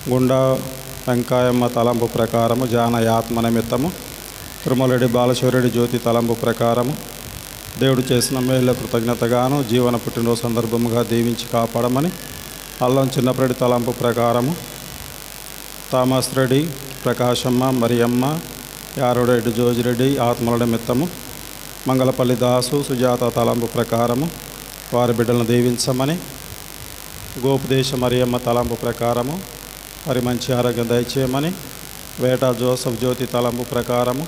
గుండా వెంకాయమ్మ తలంపు ప్రకారము, జానయ్య ఆత్మ నిమిత్తము, తిరుమలరెడ్డి బాలశివరెడ్డి జ్యోతి తలంపు ప్రకారము దేవుడు చేసిన మేళ్ళ కృతజ్ఞతగాను జీవన పుట్టినరోజు సందర్భముగా దీవించి కాపాడమని, అల్లం చిన్నపరెడ్డి తలంపు ప్రకారము థామస్ రెడ్డి, ప్రకాశమ్మ, మరియమ్మ, యారోరెడ్డి జోజిరెడ్డి ఆత్మల నిమిత్తము, మంగళపల్లి దాసు, సుజాత తలంపు ప్రకారము వారి బిడ్డలను దీవించమని, గోపదేశ మరియమ్మ తలంపు ప్రకారము వారి మంచి ఆరోగ్యం దయచేయమని, వేట జోసఫ్ జ్యోతి తలంపు ప్రకారము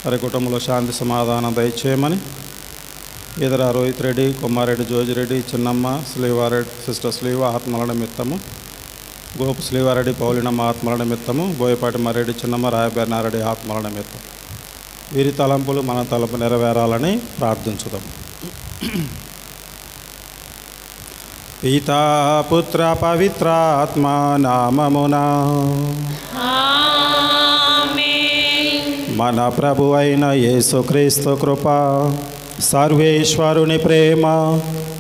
వారి కుటుంబంలో శాంతి సమాధానం దయచేయమని, ఈదర రోహిత్ రెడ్డి, కొమ్మారెడ్డి జోజిరెడ్డి, చిన్నమ్మ, శ్రీవారెడ్డి సిస్టర్ శ్రీవ ఆత్మల నిమిత్తము, గోపు శ్రీవారెడ్డి పౌలినమ్మ ఆత్మల నిమిత్తము, బోయపాటి మరెడ్డి చిన్నమ్మ, రాయబెర్నారెడ్డి ఆత్మల నిమిత్తం. వీరి తలంపులు మన తలంపు నెరవేరాలని ప్రార్థించుదాం. పితా పుత్ర పవిత్రాత్మ నామమున మన ప్రభు అయిన యేసుక్రీస్తు కృప, సర్వేశ్వరుని ప్రేమ,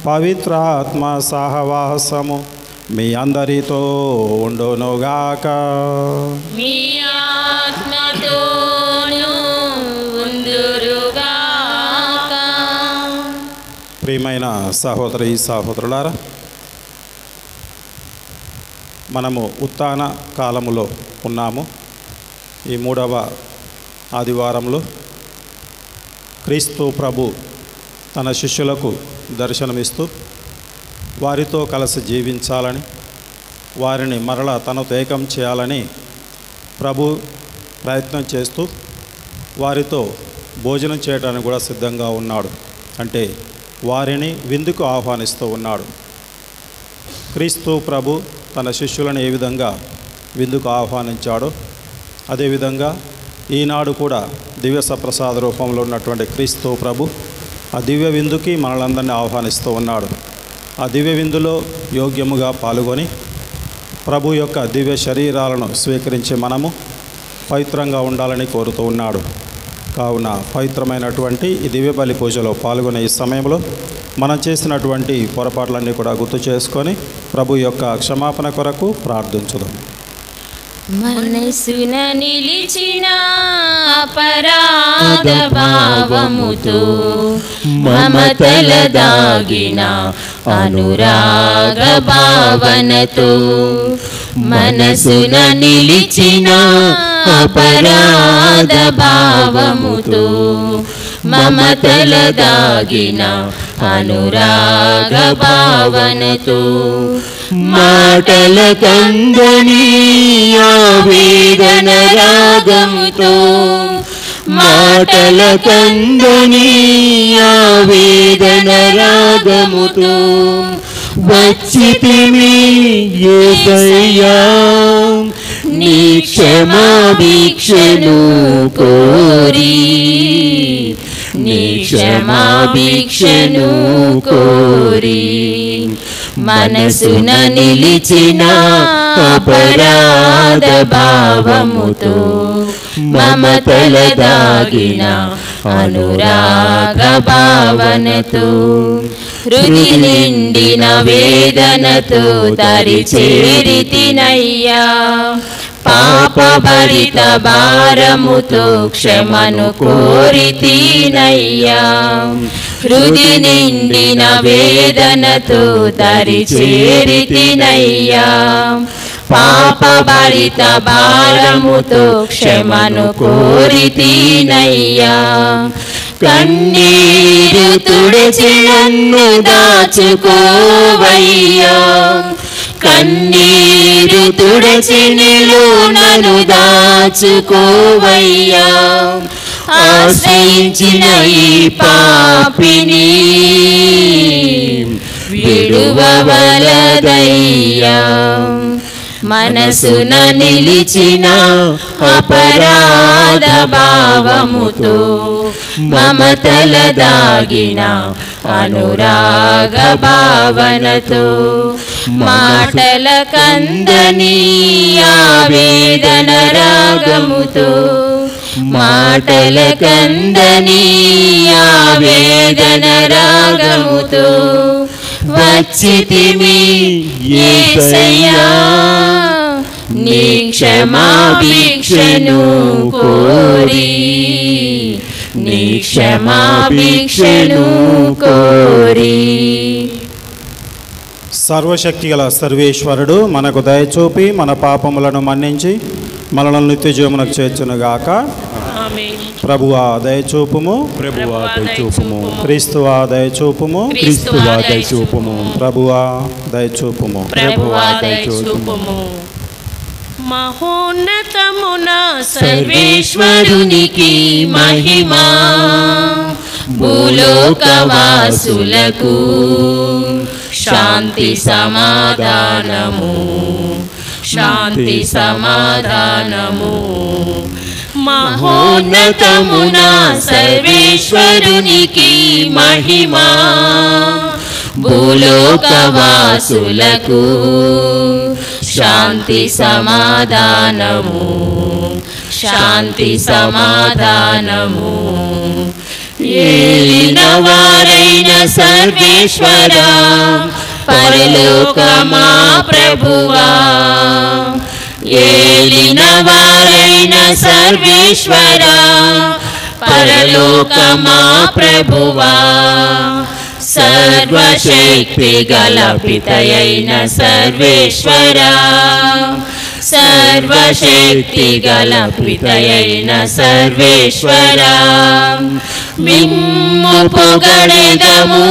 పవిత్రాత్మ సహవాసము మీ అందరితో ఉండునుగాక. మీ ఆత్మతోను ఉందురుగాక. ప్రియమైన సహోదరి సహోదరులారా, మనము ఉత్థాన కాలములో ఉన్నాము. ఈ 3వ ఆదివారంలో క్రీస్తు ప్రభు తన శిష్యులకు దర్శనమిస్తూ వారితో కలిసి జీవించాలని, వారిని మరలా తనతో ఏకం చేయాలని ప్రభు ప్రయత్నం చేస్తూ వారితో భోజనం చేయడానికి కూడా సిద్ధంగా ఉన్నాడు. అంటే వారిని విందుకు ఆహ్వానిస్తూ ఉన్నాడు. క్రీస్తు ప్రభు తన శిష్యులను ఏ విధంగా విందుకు ఆహ్వానించాడో అదేవిధంగా ఈనాడు కూడా దివ్య సప్రసాద రూపంలో ఉన్నటువంటి క్రీస్తు ప్రభు ఆ దివ్య విందుకి మనలందరినీ ఆహ్వానిస్తూ ఉన్నాడు. ఆ దివ్య విందులో యోగ్యముగా పాల్గొని ప్రభు యొక్క దివ్య శరీరాలను స్వీకరించి మనము పవిత్రంగా ఉండాలని కోరుతూ ఉన్నాడు. కావున పవిత్రమైనటువంటి ఈ దివ్య బలి పూజలో పాల్గొనే ఈ సమయంలో మనం చేసినటువంటి పొరపాట్లన్నీ కూడా గుర్తు చేసుకొని ప్రభు యొక్క క్షమాపణ కొరకు ప్రార్థించుదాం. మనసున నిలిచిన అపరాధ భావముతో మమతల దాగిన అనురాగ భావనతో, మనసున నిలిచిన అపరాధ భావముతో మమతల దాగిన అనురాగ భావనతో, మాటల కందని ఆవేదన రాగముతో, మాటల కందని ఆవేదన రాగముతో వచ్చితిమి యేసయ్యా నీ క్షమాభిక్షను కోరి, నీ క్షమాభిక్షను కోరి, మనసున నిలిచిన అపరాధ భావముతో మమతల దాగిన అనురాగ భావనతో, హృది నిండిన వేదనతో దరి చేరితినయ్యా, పాపభరిత భారముతో క్షమను కోరితినయ్యా, హృది నిండిన వేదనతో దరి చేరితినయ్యా, పాపభరిత భారముతో క్షమను కోరితినయ్యా, కన్నీరు తుడిచి నన్ను దాచుకోవయ్యా, కన్నీరు తుడిచి నీలో నన్ను దాచుకోవయ్యా, ఆశ్రయించిన ఈ పాపిని విడువవలదయ్యా, మనసున నిలిచిన అపరాధ భావముతో మమతల దాగిన అనురాగ భావనతో, మాటల కందని ఆవేదన రాగముతో, మాటల కందని ఆవేదన రాగముతో వచ్చితిమి యేసయ్యా నీ క్షమాభిక్షను కోరి, నీ క్షమాభిక్షను కోరి. సర్వశక్తిగల సర్వేశ్వరుడు మనకు దయచూపి మన పాపములను మన్నించి మనల్ని నిత్య జీవమునకు చేర్చునుగాక. ప్రభువా దయచూపుము, ప్రభువా దయచూపుము, క్రీస్తువా దయచూపుము, క్రీస్తువా దయచూపుము, ప్రభువా దయచూపుము, ప్రభువా దయచూపుము. మహోన్నతమున సర్వేశ్వరునికి మహిమా, భూలోకవాసులకు శాంతి సమాధానము, శాంతి సమాధానము. మహోన్నతమున సర్వేశ్వరునికి మహిమా, భూలోకవాసులకు శాంతి సమాధానము, శాంతి సమాధానము. ఏలిన వారైన సర్వేశ్వర పరలోకమా ప్రభువా, ఏలిన వారైన సర్వేశ్వర పరలోకమా ప్రభువా, సర్వశక్తి గల పితయైన సర్వేశ్వర, సర్వశక్తి గల పితయైన సర్వేశ్వర, మిమ్ము పొగడెదము,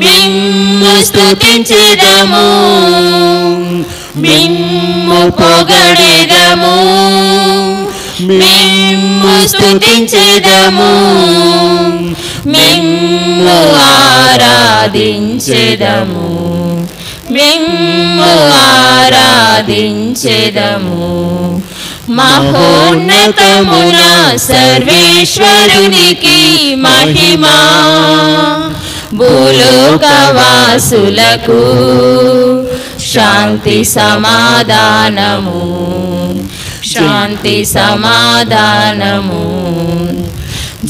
మిమ్ము స్తుతించెదము, మిమ్ము పొగడెదము, మిమ్ము స్తుతించెదము, మిమ్ము ఆరాధించెదము, మిమ్ము ఆరాధించెదము. మహోన్నతమున సర్వేశ్వరునికి మహిమా, భూలోకవాసులకు శాంతి సమాధానము, శాంతి సమాధానము.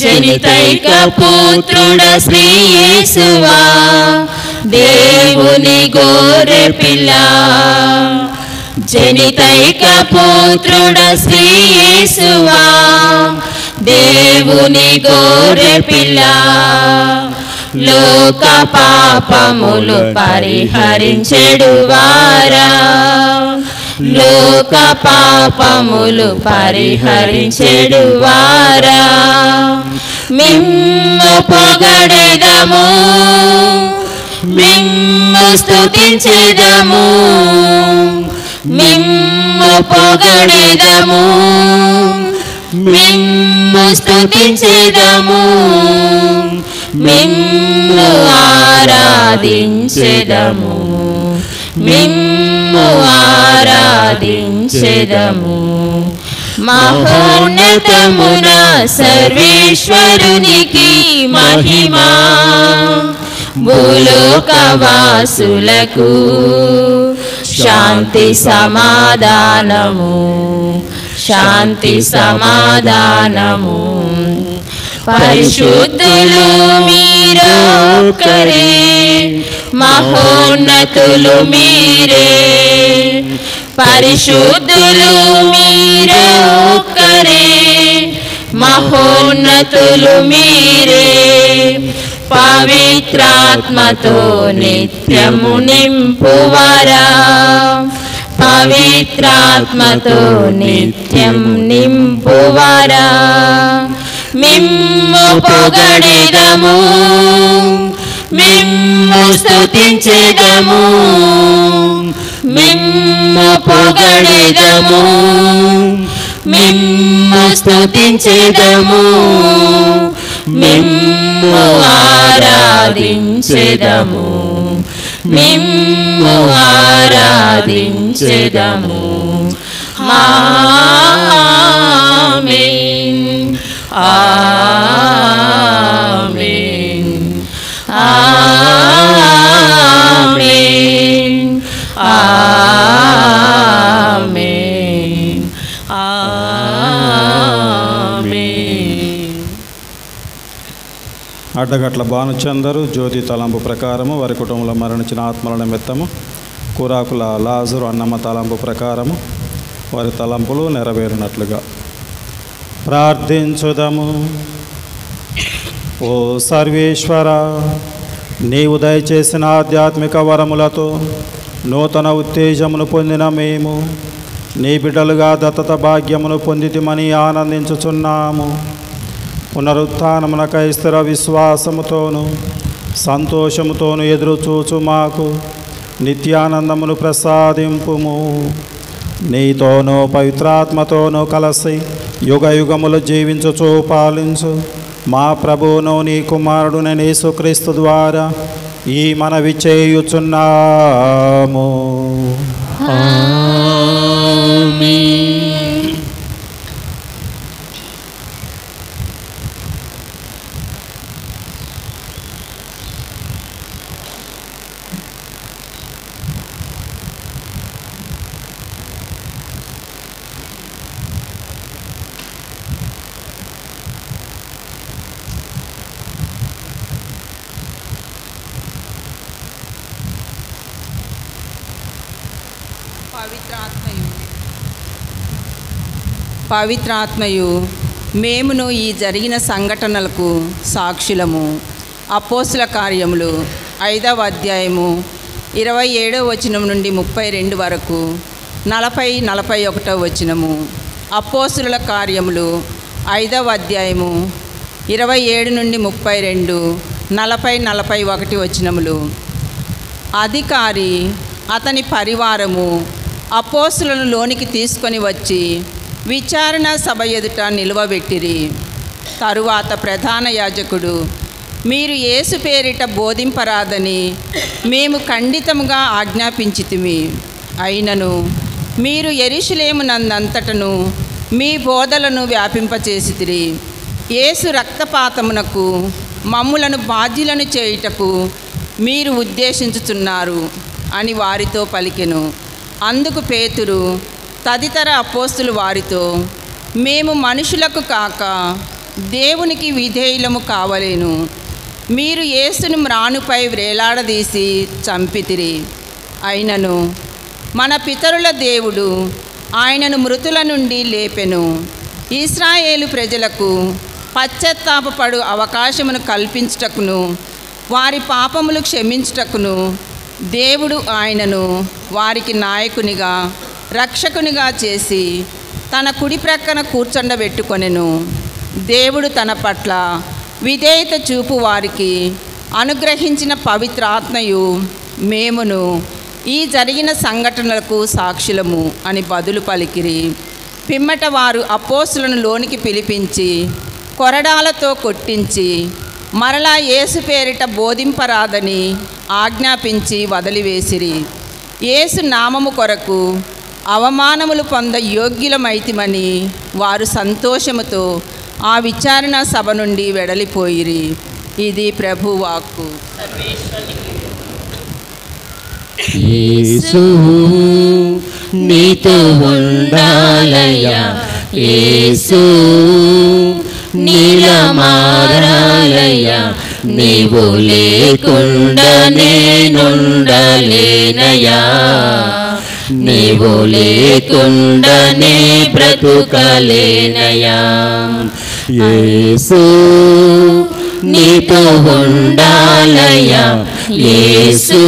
జనితైక పుత్రుడ శ్రీ యేసువా, దేవుని గొర్రె పిల్ల, జనితైక పుత్రుడ శ్రీ యేసువా, దేవుని గొర్రె పిల్ల, లోక పాపములు పరిహరించెడువారా, లోక పాపములు పరిహరించెడువారా, మిమ్ము పొగడెదము, మిమ్ము స్తుతించెదము, మిమ్ము పొగడెదము, మిమ్ము స్తుతించెదము, మిమ్ము ఆరాధించెదము, మిమ్ము ఆరాధించెదము. మహోన్నతమున సర్వేశ్వరునికి మహిమా, భూలోకవాసులకు శాంతి సమాధానము, శాంతి సమాధానము. పరిశుద్ధులు మీరొక్కరే, మహోన్నతులు మీరే, పరిశుద్ధులు మీరొక్కరే, మహోన్నతులు మీరే, పవిత్రాత్మతో నిత్యము నింపువారా, పవిత్రాత్మతో నిత్యం నింపువారా, మిమ్ము పొగడెదము, మిమ్ము స్తుతించెదము, మిమ్ము పొగడెదము, మిమ్ము స్తుతించెదము, మిమ్ము ఆరాధించెదము, మిమ్ము ఆరాధించెదము. ఆమేన్, ఆమేన్, ఆమేన్, ఆమేన్, ఆమేన్. అడ్డగట్ల భానుచందరు జ్యోతి తలంపు ప్రకారము వారి కుటుంబంలో మరణించిన ఆత్మల నిమిత్తము కురాకుల లాజరు అన్నమ్మ తలంపు ప్రకారము వారి తలంపులు నెరవేరినట్లుగా ప్రార్థించుదము. ఓ సర్వేశ్వర, నీవు దయచేసిన ఆధ్యాత్మిక వరములతో నూతన ఉత్తేజమును పొందిన మేము నీ బిడ్డలుగా దత్తత భాగ్యమును పొందితిమని ఆనందించుచున్నాము. పునరుత్థానమునకై స్థిర విశ్వాసముతోను సంతోషముతోను ఎదురుచూచు మాకు నిత్యానందమును ప్రసాదింపుము. నీతోనూ పవిత్రాత్మతోనూ కలిసి యుగ యుగములు జీవించుచు పాలించు మా ప్రభువును నీ కుమారుడునైన యేసుక్రీస్తు ద్వారా ఈ మనవి చేయుచున్నాము. ఆమేన్. పవిత్రాత్మయు మేమును ఈ జరిగిన సంఘటనలకు సాక్షులము. అపోస్తుల కార్యములు 5వ అధ్యాయము 27వ వచనం నుండి 32 వరకు, 40-41వ వచనము. అపోస్తుల కార్యములు 5వ అధ్యాయము 27 నుండి 32, 40-41 వచనములు. అధికారి అతని పరివారము అపోస్తులను లోనికి తీసుకొని వచ్చి విచారణ సభ ఎదుట నిలువబెట్టిరి. తరువాత ప్రధాన యాజకుడు, మీరు యేసు పేరిట బోధింపరాదని మేము ఖండితముగా ఆజ్ఞాపించితిమి. అయినను మీరు యెరూషలేమునందంతటను మీ బోధలను వ్యాపింపచేసితిరి. యేసు రక్తపాతమునకు మమ్ములను బాధ్యులను చేయుటకు మీరు ఉద్దేశించుచున్నారు అని వారితో పలికెను. అందుకు పేతురు తదితర అపోస్తులు వారితో, మేము మనుషులకు కాక దేవునికి విధేయులము కావలేను. మీరు యేసును మ్రానుపై వ్రేలాడదీసి చంపితిరి. అయినను మన పితరుల దేవుడు ఆయనను మృతుల నుండి లేపెను. ఇశ్రాయేలు ప్రజలకు పశ్చాత్తాపపడు అవకాశమును కల్పించుటకును వారి పాపములు క్షమించుటకును దేవుడు ఆయనను వారికి నాయకునిగా రక్షకునిగా చేసి తన కుడి ప్రక్కన కూర్చుండబెట్టుకొనెను. దేవుడు తన పట్ల విధేయత చూపు వారికి అనుగ్రహించిన పవిత్రాత్మయు మేమును ఈ జరిగిన సంఘటనలకు సాక్షులము అని బదులు పలికిరి. పిమ్మట వారు అపోస్తులను లోనికి పిలిపించి కొరడాలతో కొట్టించి మరలా యేసు పేరిట బోధింపరాదని ఆజ్ఞాపించి వదిలివేసిరి. యేసు నామము కొరకు అవమానములు పొంద యోగ్యులమైతిమని వారు సంతోషముతో ఆ విచారణ సభ నుండి వెడలిపోయిరి. ఇది ప్రభువాక్కు. యేసు నీతో ఉండాలయ్యా, యేసు నీలా మారాలయ్యా, నీవు లేకుండా నేనుండలేనయ్యా, నీవు లేకుండానే బ్రతుకలేనయ్యా. యేసు నీతో ఉండాలయ్యా, యేసు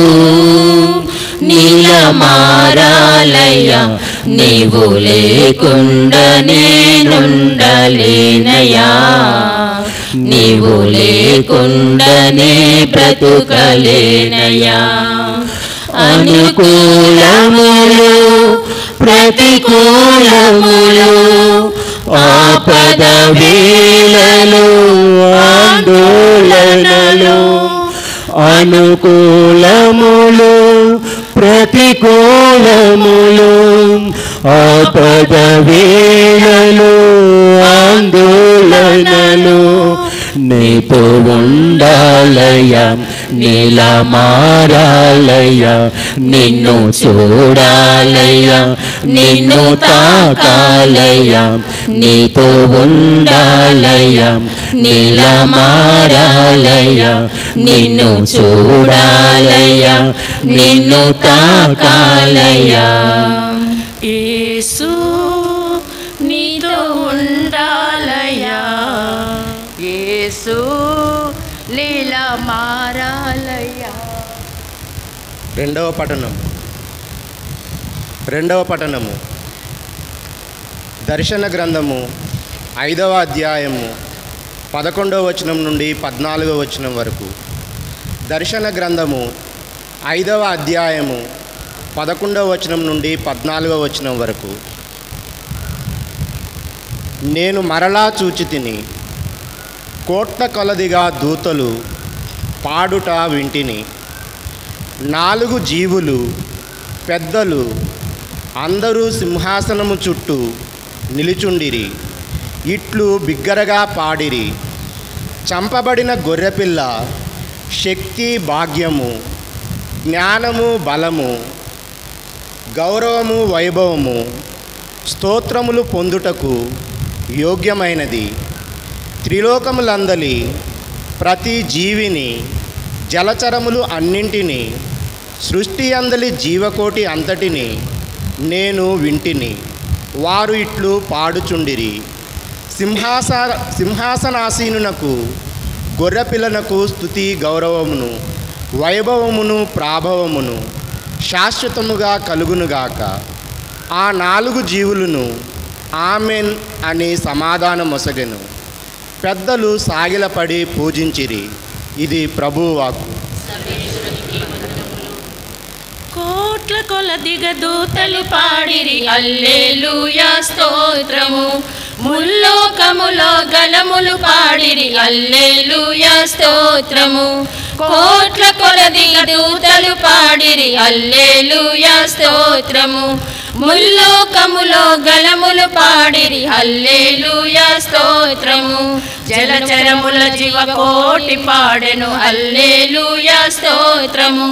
నీలా మారాలయ్యా, నీవు లేకుండా నేనుండలేనయ్యా, నీవు లేకుండానే బ్రతుకలేనయ్యా. అనుకూలములు ప్రతికూలములు ఆపద వేళలు ఆందోళనలు, అనుకూలములు ప్రతికూలములు ఆపద వేళలు ఆందోళనలు, నీతో ఉండాలయ్యా, నీలా మారాలయ్యా, నిన్ను చూడాలయ్యా, నిన్ను తాకాలయ్యా, నీతో ఉండాలయ్యా, నీలా మారాలయ్యా, నిన్ను చూడాలయ్యా, నిన్ను తాకాలయ్యా. యేసు నీతో ఉండాలయ్యా, యేసు లీలా మారాలయ్యా. రెండవ పఠనము దర్శన గ్రంథము 5వ అధ్యాయము 11వ వచనం నుండి 14వ వచనం వరకు. దర్శన గ్రంథము 5వ అధ్యాయము 11వ వచనం నుండి 14వ వచనం వరకు. నేను మరలా చూచితిని, కోట్ల కొలదిగా దూతలు పాడుట వింటిని. 4 జీవులు పెద్దలు అందరూ సింహాసనము చుట్టూ నిలుచుండిరి. ఇట్లు బిగ్గరగా పాడిరి, చంపబడిన గొర్రెపిల్ల శక్తి, భాగ్యము, జ్ఞానము, బలము, గౌరవము, వైభవము, స్తోత్రములు పొందుటకు యోగ్యమైనది. త్రిలోకములందలి ప్రతి జీవిని, జలచరములు అన్నింటినీ, సృష్టి అందలి జీవకోటి అంతటిని నేను వింటిని. వారు ఇట్లు పాడుచుండిరి, సింహాసనాసీనునకు గొర్రెపిల్లనకు స్తుతి, గౌరవమును, వైభవమును, ప్రాభవమును శాశ్వతముగా కలుగునుగాక. ఆ 4 జీవులను ఆమెన్ అని సమాధానమొసగెను. పెద్దలు సాగిలపడి పూజించిరి. ఇది ప్రభువు వాక్కు. కోట్ల కొలదిగా దూతలు పాడిరి హల్లెలూయా స్తోత్రము. ముల్లోకములో గలములు పాడిరి హల్లెలూయా స్తోత్రము. కోట్ల కొలదిగా దూతలు పాడిరి హల్లెలూయా స్తోత్రము. ముల్లోకములో గలములు పాడిరి హల్లెలూయా స్తోత్రము. జలచరముల జీవకోటి పాడెను హల్లెలూయా స్తోత్రము.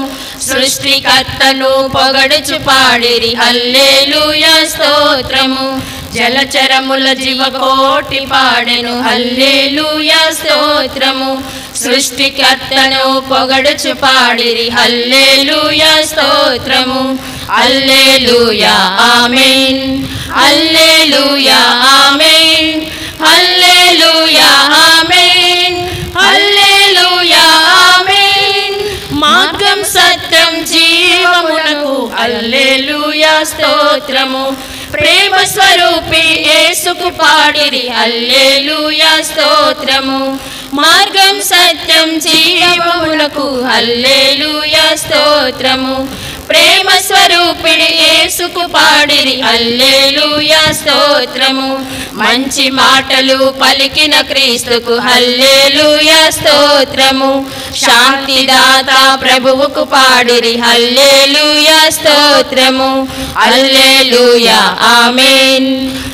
సృష్టికర్తను పొగడుచు పాడిరి హల్లెలూయా స్తోత్రము. జలచరముల జీవకోటి పాడెను హల్లెలూయా స్తోత్రము. సృష్టికర్తను పొగడుచు పాడిరి హల్లెలూయా స్తోత్రము. హల్లెలూయా ఆమేన్, హల్లెలూయా ఆమేన్, హల్లెలూయా ఆమేన్, హల్లెలూయా ఆమేన్. మార్గం, సత్యం, జీవమునకు హల్లెలూయా స్తోత్రము. ప్రేమ స్వరూపి యేసుకు పాడిరి హల్లెలూయా స్తోత్రము. మార్గం, సత్యం, జీవమునకు హల్లెలూయా స్తోత్రము. ప్రేమ స్వరూపిణి యేసుకు పాడిరి హల్లెలూయా స్తోత్రము. మంచి మాటలు పలికిన క్రీస్తుకు హల్లెలూయా స్తోత్రము. శాంతిదాత ప్రభువుకు పాడిరి హల్లెలూయా స్తోత్రము. హల్లెలూయా ఆమేన్,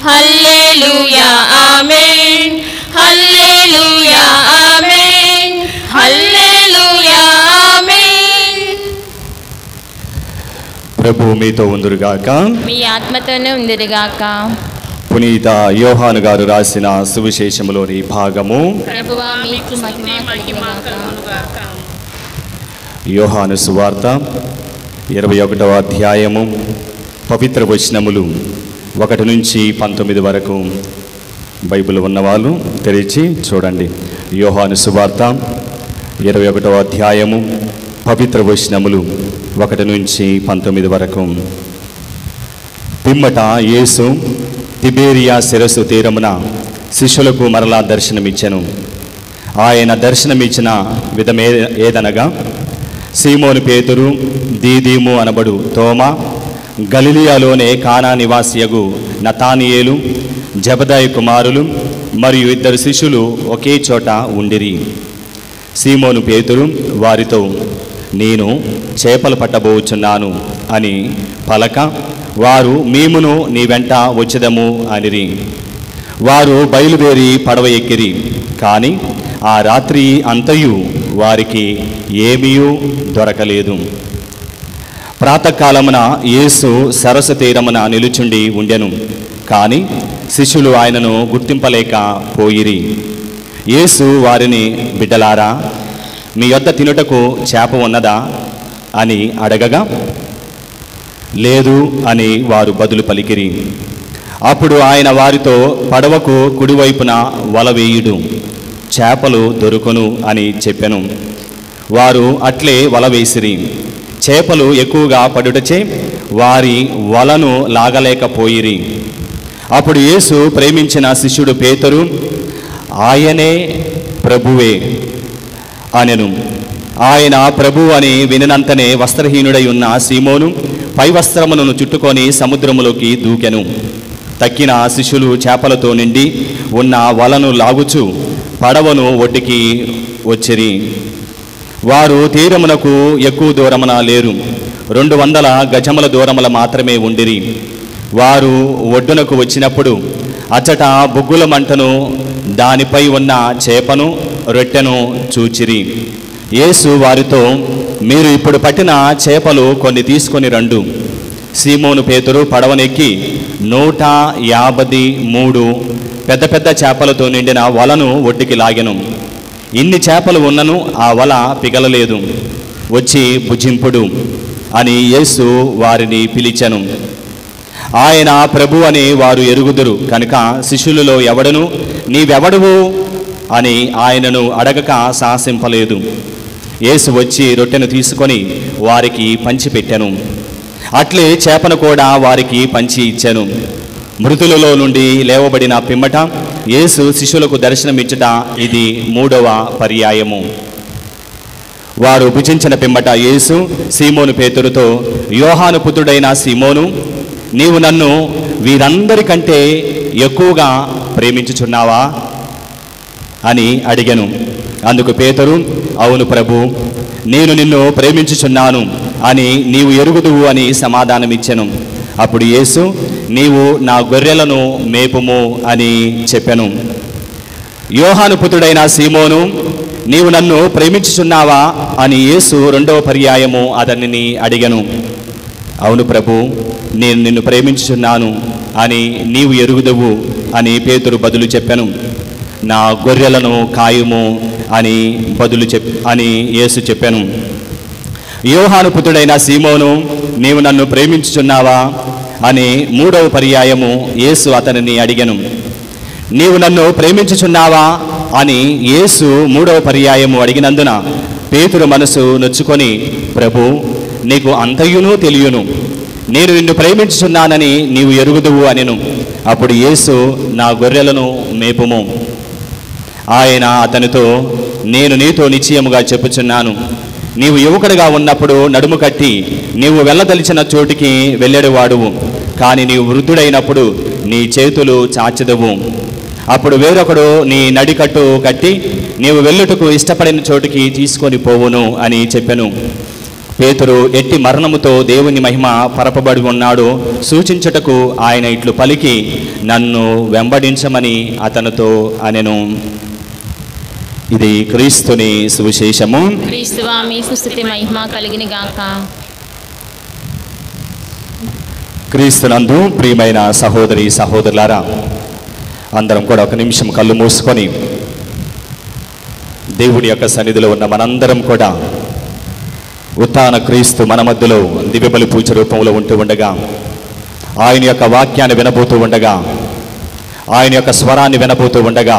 హల్లెలూయా ఆమేన్, హల్లెలూయా ఆమేన్, హల్లెలూయా ఆమేన్. ప్రభు మీతో ఉందురుగాక, మీ ఆత్మతోనే ఉందిరుగాక. పునీత యోహాను గారు రాసిన సువిశేషములోని భాగము. ప్రభువా మీకు మహిమ కలుగునుగాక. యోహాను సువార్త 21వ అధ్యాయము పవిత్ర వచనములు 1 నుంచి 19 వరకు. బైబిల్ ఉన్నవాళ్ళు తెరిచి చూడండి. యోహాను సువార్త 21వ అధ్యాయము పవిత్ర వచనములు 1 నుంచి 19 వరకు. పిమ్మట యేసు తిబేరియా శిరస్సు తీరమున శిష్యులకు మరలా దర్శనమిచ్చెను. ఆయన దర్శనమిచ్చిన విధమే ఏదనగా, సీమోను పేతురు, దీదీము అనబడు తోమా, గలిలియాలోనే కానా నివాసియగు నతానియేలు, జబదాయి కుమారులు మరియు 2 శిష్యులు ఒకే చోట ఉండిరి. సీమోను పేతురు వారితో, నేను చేపలు పట్టబోచున్నాను అని పలక, వారు మేమును నీ వెంట వచ్చెదము అనిరి. వారు బయలుదేరి పడవ ఎక్కిరి. కానీ ఆ రాత్రి అంతయు వారికి ఏమీ దొరకలేదు. ప్రాతకాలమున యేసు సరస్సు తీరమున నిలుచుండి ఉండెను. కానీ శిష్యులు ఆయనను గుర్తింపలేక పోయిరి. యేసు వారిని, బిడ్డలారా, మీ యొద్ద తినుటకు చేప ఉన్నదా అని అడగగా, లేదు అని వారు బదులు పలికిరి. అప్పుడు ఆయన వారితో, పడవకు కుడివైపున వల వేయుడు, చేపలు దొరుకును అని చెప్పెను. వారు అట్లే వల వేసిరి. చేపలు ఎక్కువగా పడుటచే వారి వలను లాగలేకపోయిరి. అప్పుడు యేసు ప్రేమించిన శిష్యుడు పేతురు, ఆయనే ప్రభువే అనెను. ఆయన ప్రభు అని వినినంతనే వస్త్రహీనుడై ఉన్న సీమోను పై వస్త్రములను చుట్టుకొని సముద్రములోకి దూకెను. తక్కిన శిష్యులు చేపలతో నిండి ఉన్న వలను లాగుచు పడవను ఒడ్డుకి వచ్చిరి. వారు తీరమునకు ఎక్కువ దూరమున లేరు, 200 గజముల దూరముల మాత్రమే ఉండిరి. వారు ఒడ్డునకు వచ్చినప్పుడు అచ్చట బొగ్గుల మంటను, దానిపై ఉన్న చేపను, రొట్టెను చూచిరి. యేసు వారితో, మీరు ఇప్పుడు పట్టిన చేపలు కొన్ని తీసుకొని రండు. సీమోను పేతురు పడవనెక్కి 153 పెద్ద పెద్ద చేపలతో నిండిన వలను ఒడ్డుకి లాగెను. ఇన్ని చేపలు ఉన్నను ఆ వల పిగలలేదు. వచ్చి భుజింపుడు అని యేసు వారిని పిలిచెను. ఆయన ప్రభు అని వారు ఎరుగుదురు కనుక శిష్యులలో ఎవడను, నీవెవడువు అని ఆయనను అడగక సాహసింపలేదు. యేసు వచ్చి రొట్టెను తీసుకొని వారికి పంచిపెట్టెను. అట్లే చేపను కూడా వారికి పంచి ఇచ్చెను. మృతులలో నుండి లేవబడిన పిమ్మట యేసు శిష్యులకు దర్శనమిచ్చుట ఇది 3వ పర్యాయము. వారు భుజించిన పిమ్మట యేసు సీమోను పేతురుతో, యోహాను పుత్రుడైన సీమోను, నీవు నన్ను వీరందరికంటే ఎక్కువగా ప్రేమించుచున్నావా అని అడిగెను. అందుకు పేతురు, అవును ప్రభు, నేను నిన్ను ప్రేమించుచున్నాను అని నీవు ఎరుగుదువు అని సమాధానమిచ్చెను. అప్పుడు యేసు, నీవు నా గొర్రెలను మేపుము అని చెప్పెను. యోహాను పుత్రుడైన సీమోను, నీవు నన్ను ప్రేమించుచున్నావా అని యేసు 2వ పర్యాయము అతనిని అడిగెను. అవును ప్రభు, నేను నిన్ను ప్రేమించుచున్నాను అని నీవు ఎరుగుదువు అని పేతురు బదులు చెప్పెను. నా గొర్రెలను కాయుము అని అని యేసు చెప్పెను. యోహాను పుత్రుడైన సీమోను, నీవు నన్ను ప్రేమించుచున్నావా అని 3వ పర్యాయము యేసు అతనిని అడిగెను. నీవు నన్ను ప్రేమించుచున్నావా అని యేసు 3వ పర్యాయము అడిగినందున పేతురు మనసు నొచ్చుకొని, ప్రభు, నీకు అంతయును తెలియను, నేను నిన్ను ప్రేమించుచున్నానని నీవు ఎరుగుదువు అనెను. అప్పుడు యేసు, నా గొర్రెలను మేపుము. ఆయన అతనితో, నేను నీతో నిశ్చయముగా చెప్పుచున్నాను, నీవు యువకుడిగా ఉన్నప్పుడు నడుము కట్టి నీవు వెళ్ళదలిచిన చోటికి వెళ్ళేవాడువు, కానీ నీవు వృద్ధుడైనప్పుడు నీ చేతులు చాచెదవు. అప్పుడు వేరొకడు నీ నడికట్టు కట్టి నీవు వెళ్ళుటకు ఇష్టపడిన చోటికి తీసుకొని పోవును అని చెప్పెను. పేతురు ఎట్టి మరణముతో దేవుని మహిమ పరపబడి ఉన్నాడో సూచించుటకు ఆయన ఇట్లు పలికి, నన్ను వెంబడించమని అతనితో అనెను. ఇది క్రీస్తుని సువిశేషము. క్రీస్తువా మీకు స్తుతి మహిమ కలిగిన గాక. క్రీస్తునందు ప్రియమైన సహోదరి సహోదరులారా, అందరం కూడా ఒక నిమిషం కళ్ళు మూసుకొని దేవుని యొక్క సన్నిధిలో ఉన్న మనందరం కూడా ఉత్థాన క్రీస్తు మన మధ్యలో దివ్యబలి పూజ రూపంలో ఉంటూ ఉండగా, ఆయన యొక్క వాక్యాన్ని వినబోతూ ఉండగా, ఆయన యొక్క స్వరాన్ని వినబోతూ ఉండగా,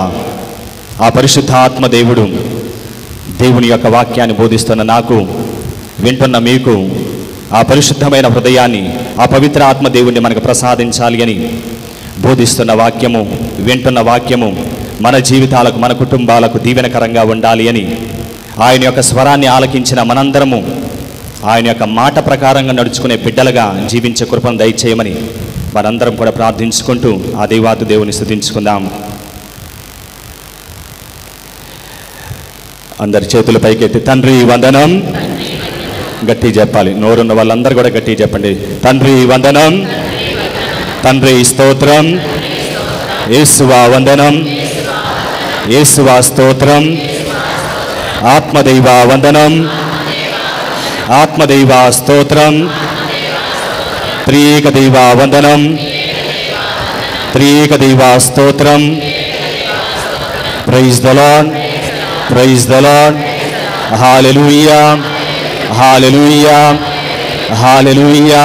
ఆ పరిశుద్ధాత్మ దేవుడు దేవుని యొక్క వాక్యాన్ని బోధిస్తున్న నాకు, వింటున్న మీకు ఆ పరిశుద్ధమైన హృదయాన్ని, ఆ పవిత్ర ఆత్మ దేవుణ్ణి మనకు ప్రసాదించాలి అని బోధిస్తున్న వాక్యము, వింటున్న వాక్యము మన జీవితాలకు, మన కుటుంబాలకు దీవెనకరంగా ఉండాలి అని ఆయన యొక్క స్వరాన్ని ఆలకించిన మనందరము ఆయన యొక్క మాట ప్రకారంగా నడుచుకునే బిడ్డలుగా జీవించే కృపను దయచేయమని మనందరం కూడా ప్రార్థించుకుంటూ ఆ దేవాతి దేవుని స్తుతించుకుందాం. అందరి చేతులు పైకెత్తి తండ్రి వందనం. గట్టి చెప్పాలి, నోరున్న వాళ్ళందరూ కూడా గట్టి చెప్పండి. తండ్రి వందనం, తండ్రి స్తోత్రం, యేసువా వందనం, యేసువా స్తోత్రం, ఆత్మదైవ వందనం, ఆత్మదైవ స్తోత్రం, త్రియేక దైవ వందనం, త్రియేక దైవ స్తోత్రం. Praise the lord, praise the lord. హల్లెలూయా, హల్లెలూయా, హల్లెలూయా,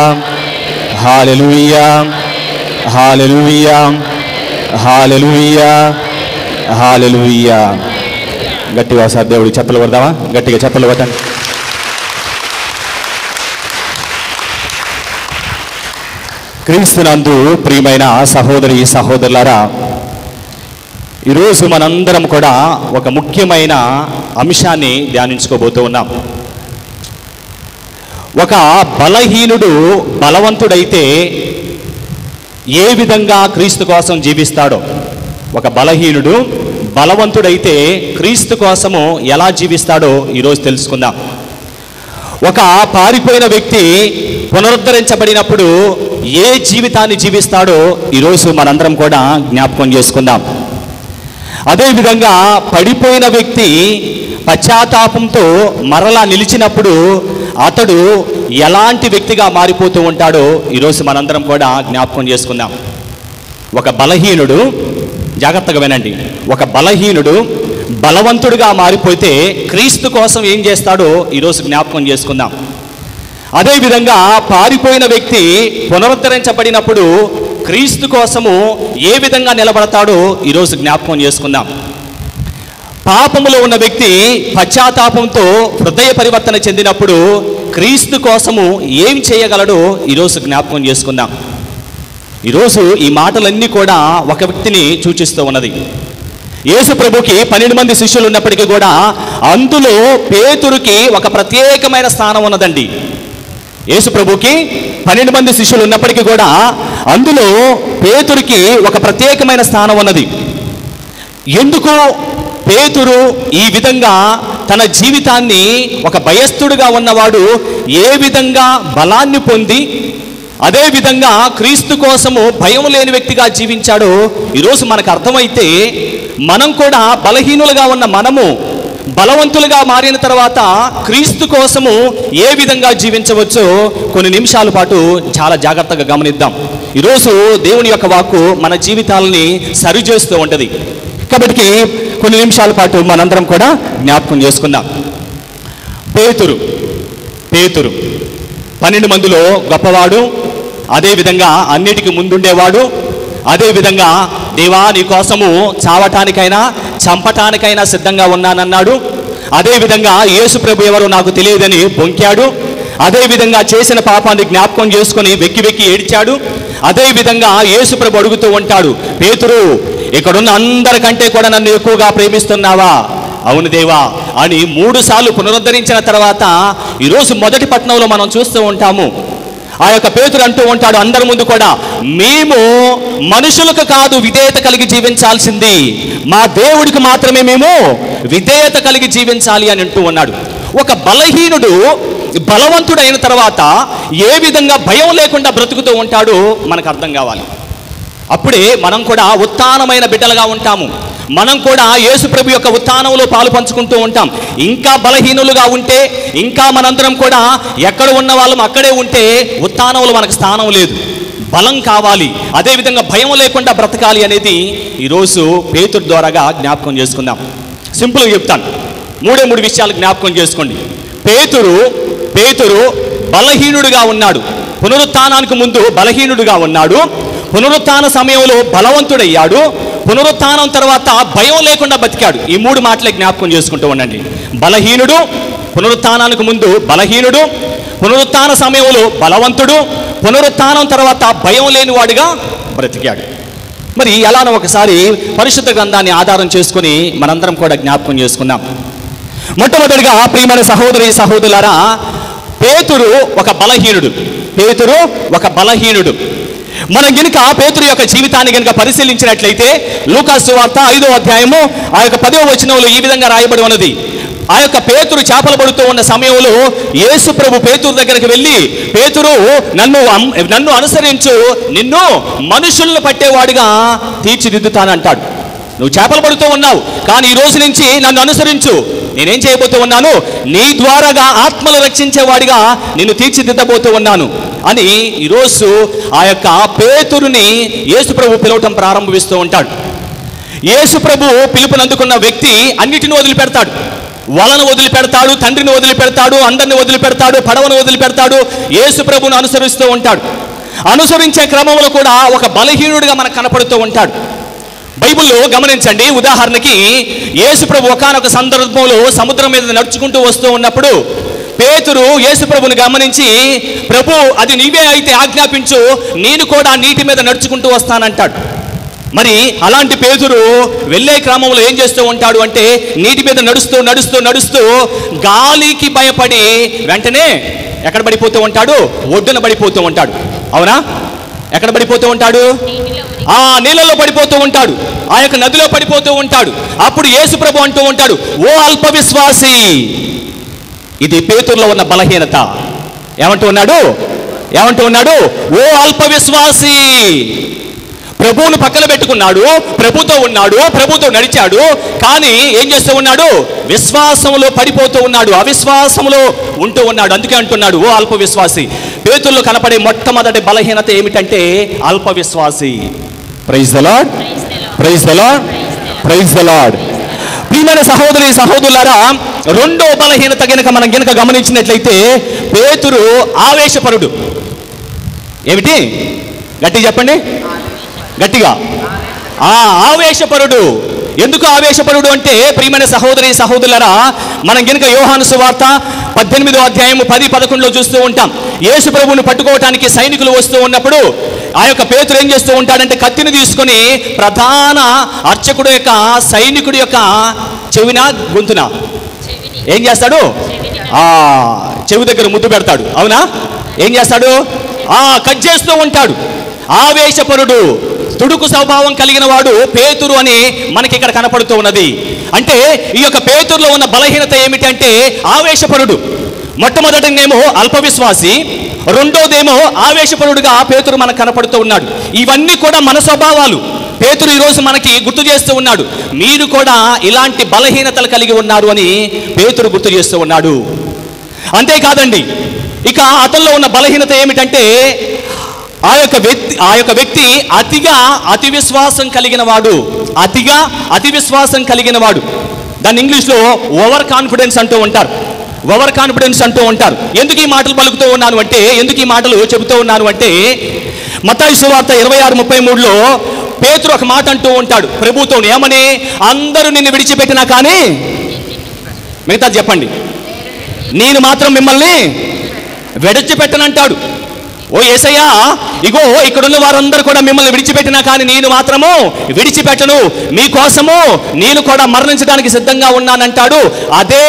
హల్లెలూయా, హల్లెలూయా, హల్లెలూయా, హల్లెలూయా. గట్టిగా సార్ దేవుడికి చప్పలు కొడదామా? గట్టిగా చప్పలు కొట్టండి. క్రీస్తునందు ప్రియమైన సహోదరి సహోదరులారా, ఈరోజు మనందరం కూడా ఒక ముఖ్యమైన అంశాన్ని ధ్యానించుకోబోతూ ఉన్నాం. ఒక బలహీనుడు బలవంతుడైతే ఏ విధంగా క్రీస్తు కోసం జీవిస్తాడో, ఒక బలహీనుడు బలవంతుడైతే క్రీస్తు కోసము ఎలా జీవిస్తాడో ఈరోజు తెలుసుకుందాం. ఒక పారిపోయిన వ్యక్తి పునరుద్ధరించబడినప్పుడు ఏ జీవితాన్ని జీవిస్తాడో ఈరోజు మనందరం కూడా జ్ఞాపకం చేసుకుందాం. అదేవిధంగా పడిపోయిన వ్యక్తి పశ్చాత్తాపంతో మరలా నిలిచినప్పుడు అతడు ఎలాంటి వ్యక్తిగా మారిపోతూ ఉంటాడో ఈరోజు మనందరం కూడా జ్ఞాపకం చేసుకుందాం. ఒక బలహీనుడు, జాగ్రత్తగా వినండి, ఒక బలహీనుడు బలవంతుడిగా మారిపోతే క్రీస్తు కోసం ఏం చేస్తాడో ఈరోజు జ్ఞాపకం చేసుకుందాం. అదేవిధంగా పారిపోయిన వ్యక్తి పునరుద్ధరించబడినప్పుడు క్రీస్తు కోసము ఏ విధంగా నిలబడతాడో ఈరోజు జ్ఞాపకం చేసుకుందాం. పాపములో ఉన్న వ్యక్తి పశ్చాత్తాపంతో హృదయ పరివర్తన చెందినప్పుడు క్రీస్తు కోసము ఏం చేయగలడో ఈరోజు జ్ఞాపకం చేసుకుందాం. ఈరోజు ఈ మాటలన్నీ కూడా ఒక వ్యక్తిని సూచిస్తూ ఉన్నది. యేసు ప్రభుకి 12 మంది శిష్యులు ఉన్నప్పటికీ కూడా అందులో పేతురుకి ఒక ప్రత్యేకమైన స్థానం ఉన్నదండి. యేసు ప్రభుకి 12 మంది శిష్యులు ఉన్నప్పటికీ కూడా అందులో పేతురుకి ఒక ప్రత్యేకమైన స్థానం ఉన్నది. ఎందుకు పేతురు ఈ విధంగా తన జీవితాన్ని, ఒక భయస్థుడుగా ఉన్నవాడు ఏ విధంగా బలాన్ని పొంది అదేవిధంగా క్రీస్తు కోసము భయం లేని వ్యక్తిగా జీవించాడో ఈరోజు మనకు అర్థమైతే మనం కూడా బలహీనులుగా ఉన్న మనము బలవంతులుగా మారిన తర్వాత క్రీస్తు కోసము ఏ విధంగా జీవించవచ్చో కొన్ని నిమిషాల పాటు చాలా జాగ్రత్తగా గమనిద్దాం. ఈరోజు దేవుని యొక్క వాక్కు మన జీవితాలని సరిచేస్తూ ఉంటుంది కాబట్టి కొన్ని నిమిషాల పాటు మనందరం కూడా జ్ఞాపకం చేసుకుందాం. పేతురు 12 మందిలో గొప్పవాడు, అదేవిధంగా అన్నిటికీ ముందుండేవాడు, అదేవిధంగా దేవా నీ కోసము చావటానికైనా చంపటానికైనా సిద్ధంగా ఉన్నానన్నాడు. అదేవిధంగా యేసు ప్రభు ఎవరో నాకు తెలియదని బొంకాడు. అదేవిధంగా చేసిన పాపాన్ని జ్ఞాపకం చేసుకొని వెక్కి వెక్కి ఏడ్చాడు. అదేవిధంగా యేసు ప్రభు అడుగుతూ ఉంటాడు, పేతురు ఇక్కడున్న అందరికంటే కూడా నన్ను ఎక్కువగా ప్రేమిస్తున్నావా? అవును దేవా అని 3 సార్లు పునరుద్ధరించిన తర్వాత ఈరోజు మొదటి పట్టణంలో మనం చూస్తూ ఉంటాము. ఆ యొక్క పేతురు అంటూ ఉంటాడు అందరి ముందు కూడా, మేము మనుషులకు కాదు విధేయత కలిగి జీవించాల్సింది, మా దేవుడికి మాత్రమే మేము విధేయత కలిగి జీవించాలి అని అంటూ ఉన్నాడు. ఒక బలహీనుడు బలవంతుడైన తర్వాత ఏ విధంగా భయం లేకుండా బ్రతుకుతూ ఉంటాడో మనకు అర్థం కావాలి. అప్పుడే మనం కూడా ఉత్థానమైన బిడ్డలుగా ఉంటాము. మనం కూడా యేసు ప్రభు యొక్క ఉత్థానంలో పాలు పంచుకుంటూ ఉంటాం. ఇంకా బలహీనులుగా ఉంటే, ఇంకా మనందరం కూడా ఎక్కడ ఉన్న వాళ్ళం అక్కడే ఉంటే ఉత్థానంలో మనకు స్థానం లేదు. బలం కావాలి, అదేవిధంగా భయం లేకుండా బ్రతకాలి అనేది ఈరోజు పేతురు ద్వారాగా జ్ఞాపకం చేసుకుందాం. సింపుల్గా చెప్తాను, 3 విషయాలు జ్ఞాపకం చేసుకోండి. పేతురు బలహీనుడిగా ఉన్నాడు. పునరుత్థానానికి ముందు బలహీనుడిగా ఉన్నాడు. పునరుత్థాన సమయంలో బలవంతుడయ్యాడు. పునరుత్థానం తర్వాత భయం లేకుండా బతికాడు. ఈ 3 మాటలే జ్ఞాపకం చేసుకుంటూ ఉండండి. బలహీనుడు, పునరుత్థానానికి ముందు బలహీనుడు, పునరుత్థాన సమయంలో బలవంతుడు, పునరుత్థానం తర్వాత భయం లేనివాడిగా బ్రతికాడు. మరి ఎలానో ఒకసారి పరిశుద్ధ గ్రంథాన్ని ఆధారం చేసుకుని మనందరం కూడా జ్ఞాపకం చేసుకుందాం. మొట్టమొదటిగా ప్రియమైన సహోదరి సహోదరులారా, పేతురు ఒక బలహీనుడు. మనం గనుక పేతురు యొక్క జీవితాన్ని గనుక పరిశీలించినట్లయితే లూకాసు సువార్త 5వ అధ్యాయము ఆ యొక్క 10వ వచనంలో ఈ విధంగా రాయబడి ఉన్నది. ఆ యొక్క పేతురు చేపలు పడుతూ ఉన్న సమయంలో యేసు ప్రభు పేతురు దగ్గరికి వెళ్ళి, పేతురు నన్ను అనుసరించు, నిన్ను మనుషులను పట్టేవాడిగా తీర్చిదిద్దుతానంటాడు. నువ్వు చేపలు పడుతూ ఉన్నావు, కానీ ఈ రోజు నుంచి నన్ను అనుసరించు, నేనేం చేయబోతూ ఉన్నాను, నీ ద్వారాగా ఆత్మలు రక్షించేవాడిగా నిన్ను తీర్చిదిద్దబోతూ ఉన్నాను అని ఈరోజు ఆ యొక్క పేతురుని యేసుప్రభు పిలవటం ప్రారంభిస్తూ ఉంటాడు. యేసుప్రభు పిలుపునందుకున్న వ్యక్తి అన్నిటిని వదిలిపెడతాడు. వలను వదిలిపెడతాడు, తండ్రిని వదిలిపెడతాడు, అందరిని వదిలిపెడతాడు, పడవను వదిలిపెడతాడు, యేసుప్రభును అనుసరిస్తూ ఉంటాడు. అనుసరించే క్రమంలో కూడా ఒక బలహీనుడిగా మనకు కనపడుతూ ఉంటాడు. బైబిల్లో గమనించండి, ఉదాహరణకి యేసుప్రభు ఒకానొక సందర్భంలో సముద్రం మీద నడుచుకుంటూ వస్తూ ఉన్నప్పుడు పేతురు యేసుప్రభుని గమనించి, ప్రభు అది నీవే అయితే ఆజ్ఞాపించు, నేను కూడా నీటి మీద నడుచుకుంటూ వస్తానంటాడు. మరి అలాంటి పేతురు వెళ్ళే క్రమంలో ఏం చేస్తూ ఉంటాడు అంటే, నీటి మీద నడుస్తూ నడుస్తూ నడుస్తూ గాలికి భయపడి వెంటనే ఎక్కడ పడిపోతూ ఉంటాడు, ఒడ్డున పడిపోతూ ఉంటాడు. అవునా? ఎక్కడ పడిపోతూ ఉంటాడు? ఆ నీళ్ళలో పడిపోతూ ఉంటాడు, ఆ యొక్క నదిలో పడిపోతూ ఉంటాడు. అప్పుడు యేసుప్రభు అంటూ ఉంటాడు, ఓ అల్ప విశ్వాసి. ఇది పేతురులో ఉన్న బలహీనత. ఏమంటూ ఉన్నాడు? ఓ అల్ప విశ్వాసి. ప్రభువును పక్కన పెట్టుకున్నాడు, ప్రభుతో ఉన్నాడు, ప్రభుతో నడిచాడు, కానీ ఏం చేస్తూ ఉన్నాడు? విశ్వాసంలో పడిపోతూ ఉన్నాడు, అవిశ్వాసంలో ఉంటూ ఉన్నాడు. అందుకే అంటున్నాడు, ఓ అల్ప విశ్వాసి. పేతురులో కనపడే మొట్టమొదటి బలహీనత ఏమిటంటే అల్ప విశ్వాసి. Praise the lord, praise the lord, praise the lord. ప్రియమైన సహోదరి సహోదరులారా, రెండో బలహీనత మనం గనుక గమనించినట్లయితే పేతురు ఆవేశపరుడు. ఏమిటి? గట్టిగా చెప్పండి, గట్టిగా. ఆవేశపరుడు. ఎందుకు ఆవేశపరుడు అంటే, ప్రియమైన సహోదరి సహోదరులారా, మనం గనుక యోహాను సువార్త 18వ అధ్యాయం 10-11లో చూస్తూ ఉంటాం. యేసు ప్రభువును పట్టుకోవటానికి సైనికులు వస్తూ ఉన్నప్పుడు ఆ యొక్క పేతురు ఏం చేస్తూ ఉంటాడంటే, కత్తిని తీసుకొని ప్రధాన అర్చకుడు యొక్క సైనికుడి యొక్క చెవిన గొంతున ఏం చేస్తాడు? చెవి దగ్గర ముద్దు పెడతాడు. అవునా? ఏం చేస్తాడు? కట్ చేస్తూ ఉంటాడు. ఆవేశపరుడు, తుడుకు స్వభావం కలిగిన వాడు పేతురు అని మనకి ఇక్కడ కనపడుతూ ఉన్నది. అంటే ఈ యొక్క పేతురులో ఉన్న బలహీనత ఏమిటంటే ఆవేశపరుడు. మొట్టమొదటినేమో అల్పవిశ్వాసి, రెండోదేమో ఆవేశపరుడుగా పేతురు మనకు కనపడుతూ ఉన్నాడు. ఇవన్నీ కూడా మన స్వభావాలు. పేతురు ఈరోజు మనకి గుర్తు చేస్తూ ఉన్నాడు, మీరు కూడా ఇలాంటి బలహీనతలు కలిగి ఉన్నారు అని పేతురు గుర్తు చేస్తూ ఉన్నాడు. అంతేకాదండి, ఇక అతనిలో ఉన్న బలహీనత ఏమిటంటే ఆ యొక్క వ్యక్తి అతి విశ్వాసం కలిగిన వాడు. అతి విశ్వాసం కలిగిన వాడు. దాన్ని ఇంగ్లీష్లో ఓవర్ కాన్ఫిడెన్స్ అంటూ ఉంటారు. ఓవర్ కాన్ఫిడెన్స్ అంటూ ఉంటారు. ఎందుకు ఈ మాటలు పలుకుతూ ఉన్నాను అంటే, ఎందుకు ఈ మాటలు చెబుతూ ఉన్నాను అంటే, మత్తయి సువార్త 26:33లో పేతురు ఒక మాట అంటూ ఉంటాడు ప్రభుతో. ఏమని? అందరూ నిన్ను విడిచిపెట్టినా కానీ మిగతా చెప్పండి, నేను మాత్రం మిమ్మల్ని విడిచిపెట్టనంటాడు. ఓ యేసయ్యా, ఇగో ఇక్కడున్న వారందరూ కూడా మిమ్మల్ని విడిచిపెట్టినా కానీ నేను మాత్రము విడిచిపెట్టను, మీకోసము నేను కూడా మరణించడానికి సిద్ధంగా ఉన్నానంటాడు. అదే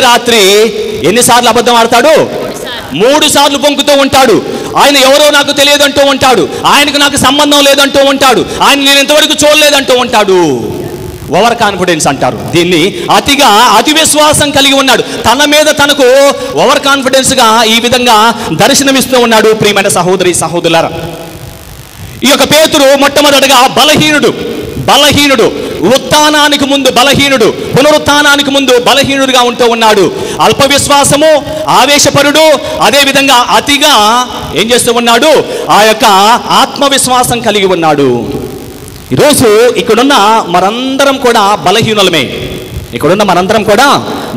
రాత్రి ఎన్నిసార్లు అబద్ధం ఆడతాడు? 3 సార్లు పొంకుతూ ఉంటాడు. ఆయన ఎవరో నాకు తెలియదంటూ ఉంటాడు, ఆయనకు నాకు సంబంధం లేదంటూ ఉంటాడు, ఆయన నేను ఇంతవరకు చూడలేదంటూ ఉంటాడు. ఓవర్ కాన్ఫిడెన్స్ అంటారు దీన్ని. అతి విశ్వాసం కలిగి ఉన్నాడు. తన మీద తనకు ఓవర్ కాన్ఫిడెన్స్గా ఈ విధంగా దర్శనమిస్తూ ఉన్నాడు. ప్రియమైన సహోదరి సహోదరులారా, ఈ యొక్క పేతురు మొట్టమొదటిగా బలహీనుడు, ఉత్థానానికి ముందు బలహీనుడు, పునరుత్థానానికి ముందు బలహీనుడుగా ఉంటూ ఉన్నాడు. అల్ప విశ్వాసము, ఆవేశపరుడు, అదేవిధంగా అతిగా ఏం చేస్తూ ఉన్నాడు? ఆ యొక్క ఆత్మవిశ్వాసం కలిగి ఉన్నాడు. ఈరోజు ఇక్కడున్న మనందరం కూడా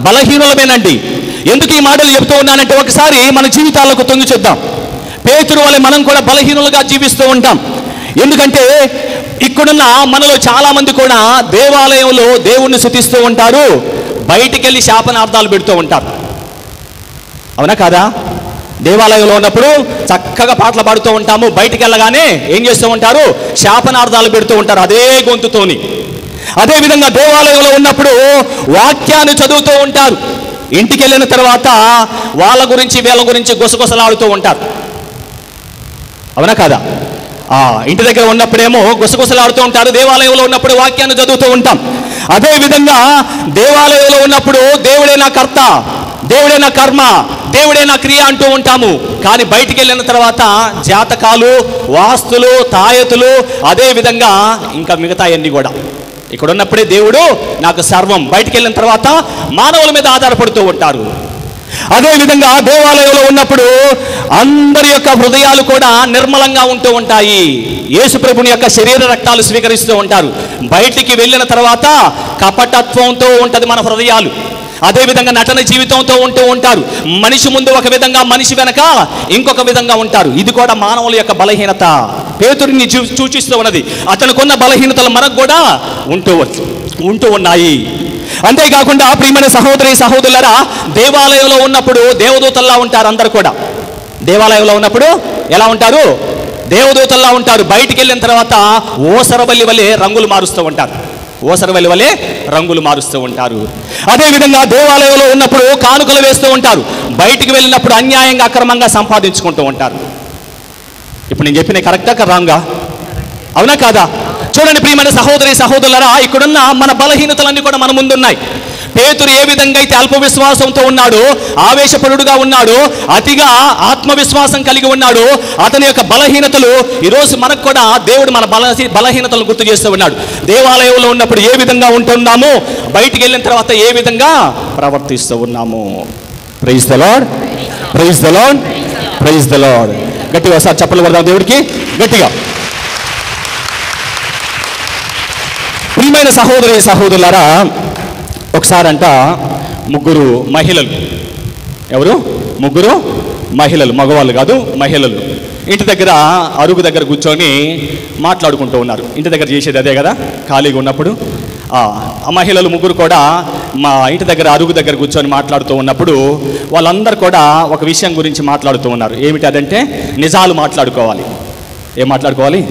బలహీనులమేనండి. ఎందుకు ఈ మాటలు చెబుతూ ఉన్నానంటే, ఒకసారి మన జీవితాలకు తొంగి చూద్దాం. పేతురు వలె మనం కూడా బలహీనులుగా జీవిస్తూ ఉంటాం. ఎందుకంటే ఇక్కడున్న మనలో చాలా మంది కూడా దేవాలయంలో దేవుణ్ణి స్తుతిస్తూ ఉంటారు, బయటికి వెళ్ళి శాపనార్థాలు పెడుతూ ఉంటారు. అవునా కాదా? దేవాలయంలో ఉన్నప్పుడు చక్కగా పాటలు పాడుతూ ఉంటాము, బయటికి వెళ్ళగానే ఏం చేస్తూ ఉంటారు? శాపనార్థాలు పెడుతూ ఉంటారు అదే గొంతుతోని. అదేవిధంగా దేవాలయంలో ఉన్నప్పుడు వాక్యాన్ని చదువుతూ ఉంటారు, ఇంటికి వెళ్ళిన తర్వాత వాళ్ళ గురించి వీళ్ళ గురించి గుసగుసలాడుతూ ఉంటారు. అవునా కాదా? ఇంటి దగ్గర ఉన్నప్పుడేమో గుసగుసలాడుతూ ఉంటారు, దేవాలయంలో ఉన్నప్పుడు వాక్యాన్ని చదువుతూ ఉంటాం. అదేవిధంగా దేవాలయంలో ఉన్నప్పుడు దేవుడే నా కర్త, దేవుడే నా కర్మ, దేవుడే నా క్రియ అంటూ ఉంటాము. కానీ బయటికి వెళ్ళిన తర్వాత జాతకాలు, వాస్తులు, తాయతులు, అదేవిధంగా ఇంకా మిగతా అన్నీ కూడా ఇక్కడ ఉన్నప్పుడే దేవుడు నాకు సర్వం. బయటికి వెళ్ళిన తర్వాత మానవుల మీద ఆధారపడుతూ ఉంటారు. అదేవిధంగా దేవాలయంలో ఉన్నప్పుడు అందరి యొక్క హృదయాలు కూడా నిర్మలంగా ఉంటూ ఉంటాయి. యేసు ప్రభుని యొక్క శరీర రక్తాలు స్వీకరిస్తూ ఉంటారు. బయటికి వెళ్ళిన తర్వాత కపటత్వంతో ఉంటుంది మన హృదయాలు. అదేవిధంగా నటన జీవితంతో ఉంటూ ఉంటారు. మనిషి ముందు ఒక విధంగా, మనిషి వెనక ఇంకొక విధంగా ఉంటారు. ఇది కూడా మానవుల యొక్క బలహీనత పేతురుని సూచిస్తూ ఉన్నది. అతనుకున్న బలహీనతలు మనకు కూడా ఉంటూ ఉన్నాయి. అంతేకాకుండా ప్రియమైన సహోదరి సహోదరులారా, దేవాలయంలో ఉన్నప్పుడు దేవదూతల్లా ఉంటారు. అందరు కూడా దేవాలయంలో ఉన్నప్పుడు ఎలా ఉంటారు? దేవదూతల్లా ఉంటారు. బయటికి వెళ్ళిన తర్వాత ఓసరవల్లి వలె రంగులు మారుస్తూ ఉంటారు. ఓసరవల్లి వలె రంగులు మారుస్తూ ఉంటారు. అదేవిధంగా దేవాలయంలో ఉన్నప్పుడు కానుకలు వేస్తూ ఉంటారు. బయటికి వెళ్ళినప్పుడు అన్యాయంగా అక్రమంగా సంపాదించుకుంటూ ఉంటారు. ఇప్పుడు నేను చెప్పిన కరెక్టా రాంగా? అవునా కాదా? చూడండి ప్రియమైన సహోదరి సహోదరులారా, ఇక్కడున్న మన బలహీనతలన్నీ కూడా మన ముందున్నాయి. పేతురు ఏ విధంగా అయితే అల్ప విశ్వాసంతో ఉన్నాడో, ఆవేశపరుడుగా ఉన్నాడో, అతిగా ఆత్మవిశ్వాసం కలిగి ఉన్నాడో, అతని యొక్క బలహీనతలు ఈరోజు మనకు కూడా దేవుడు మన బలహీనతలను గుర్తు చేస్తూ ఉన్నాడు. దేవాలయంలో ఉన్నప్పుడు ఏ విధంగా ఉంటున్నామో, బయటికి వెళ్ళిన తర్వాత ఏ విధంగా ప్రవర్తిస్తూ ఉన్నాము. Praise the lord, praise the lord, praise the lord. గట్టిగా ఒకసారి చప్పట్లు కొడదాం దేవుడికి గట్టిగా. ప్రియమైన సహోదరి సహోదరులారా, ఒకసారంట ముగ్గురు మహిళలు, ఎవరు? ముగ్గురు మహిళలు, మగవాళ్ళు కాదు, మహిళలు ఇంటి దగ్గర అరుగు దగ్గర కూర్చొని మాట్లాడుకుంటూ ఉన్నారు. ఇంటి దగ్గర చేసేది అదే కదా, ఖాళీగా ఉన్నప్పుడు. ఆ మహిళలు ముగ్గురు కూడా మా ఇంటి దగ్గర అరుగు దగ్గర కూర్చొని మాట్లాడుతూ ఉన్నప్పుడు వాళ్ళందరూ కూడా ఒక విషయం గురించి మాట్లాడుతూ ఉన్నారు. ఏమిటి అదంటే, నిజాలు మాట్లాడుకోవాలి. ఏం మాట్లాడుకోవాలి?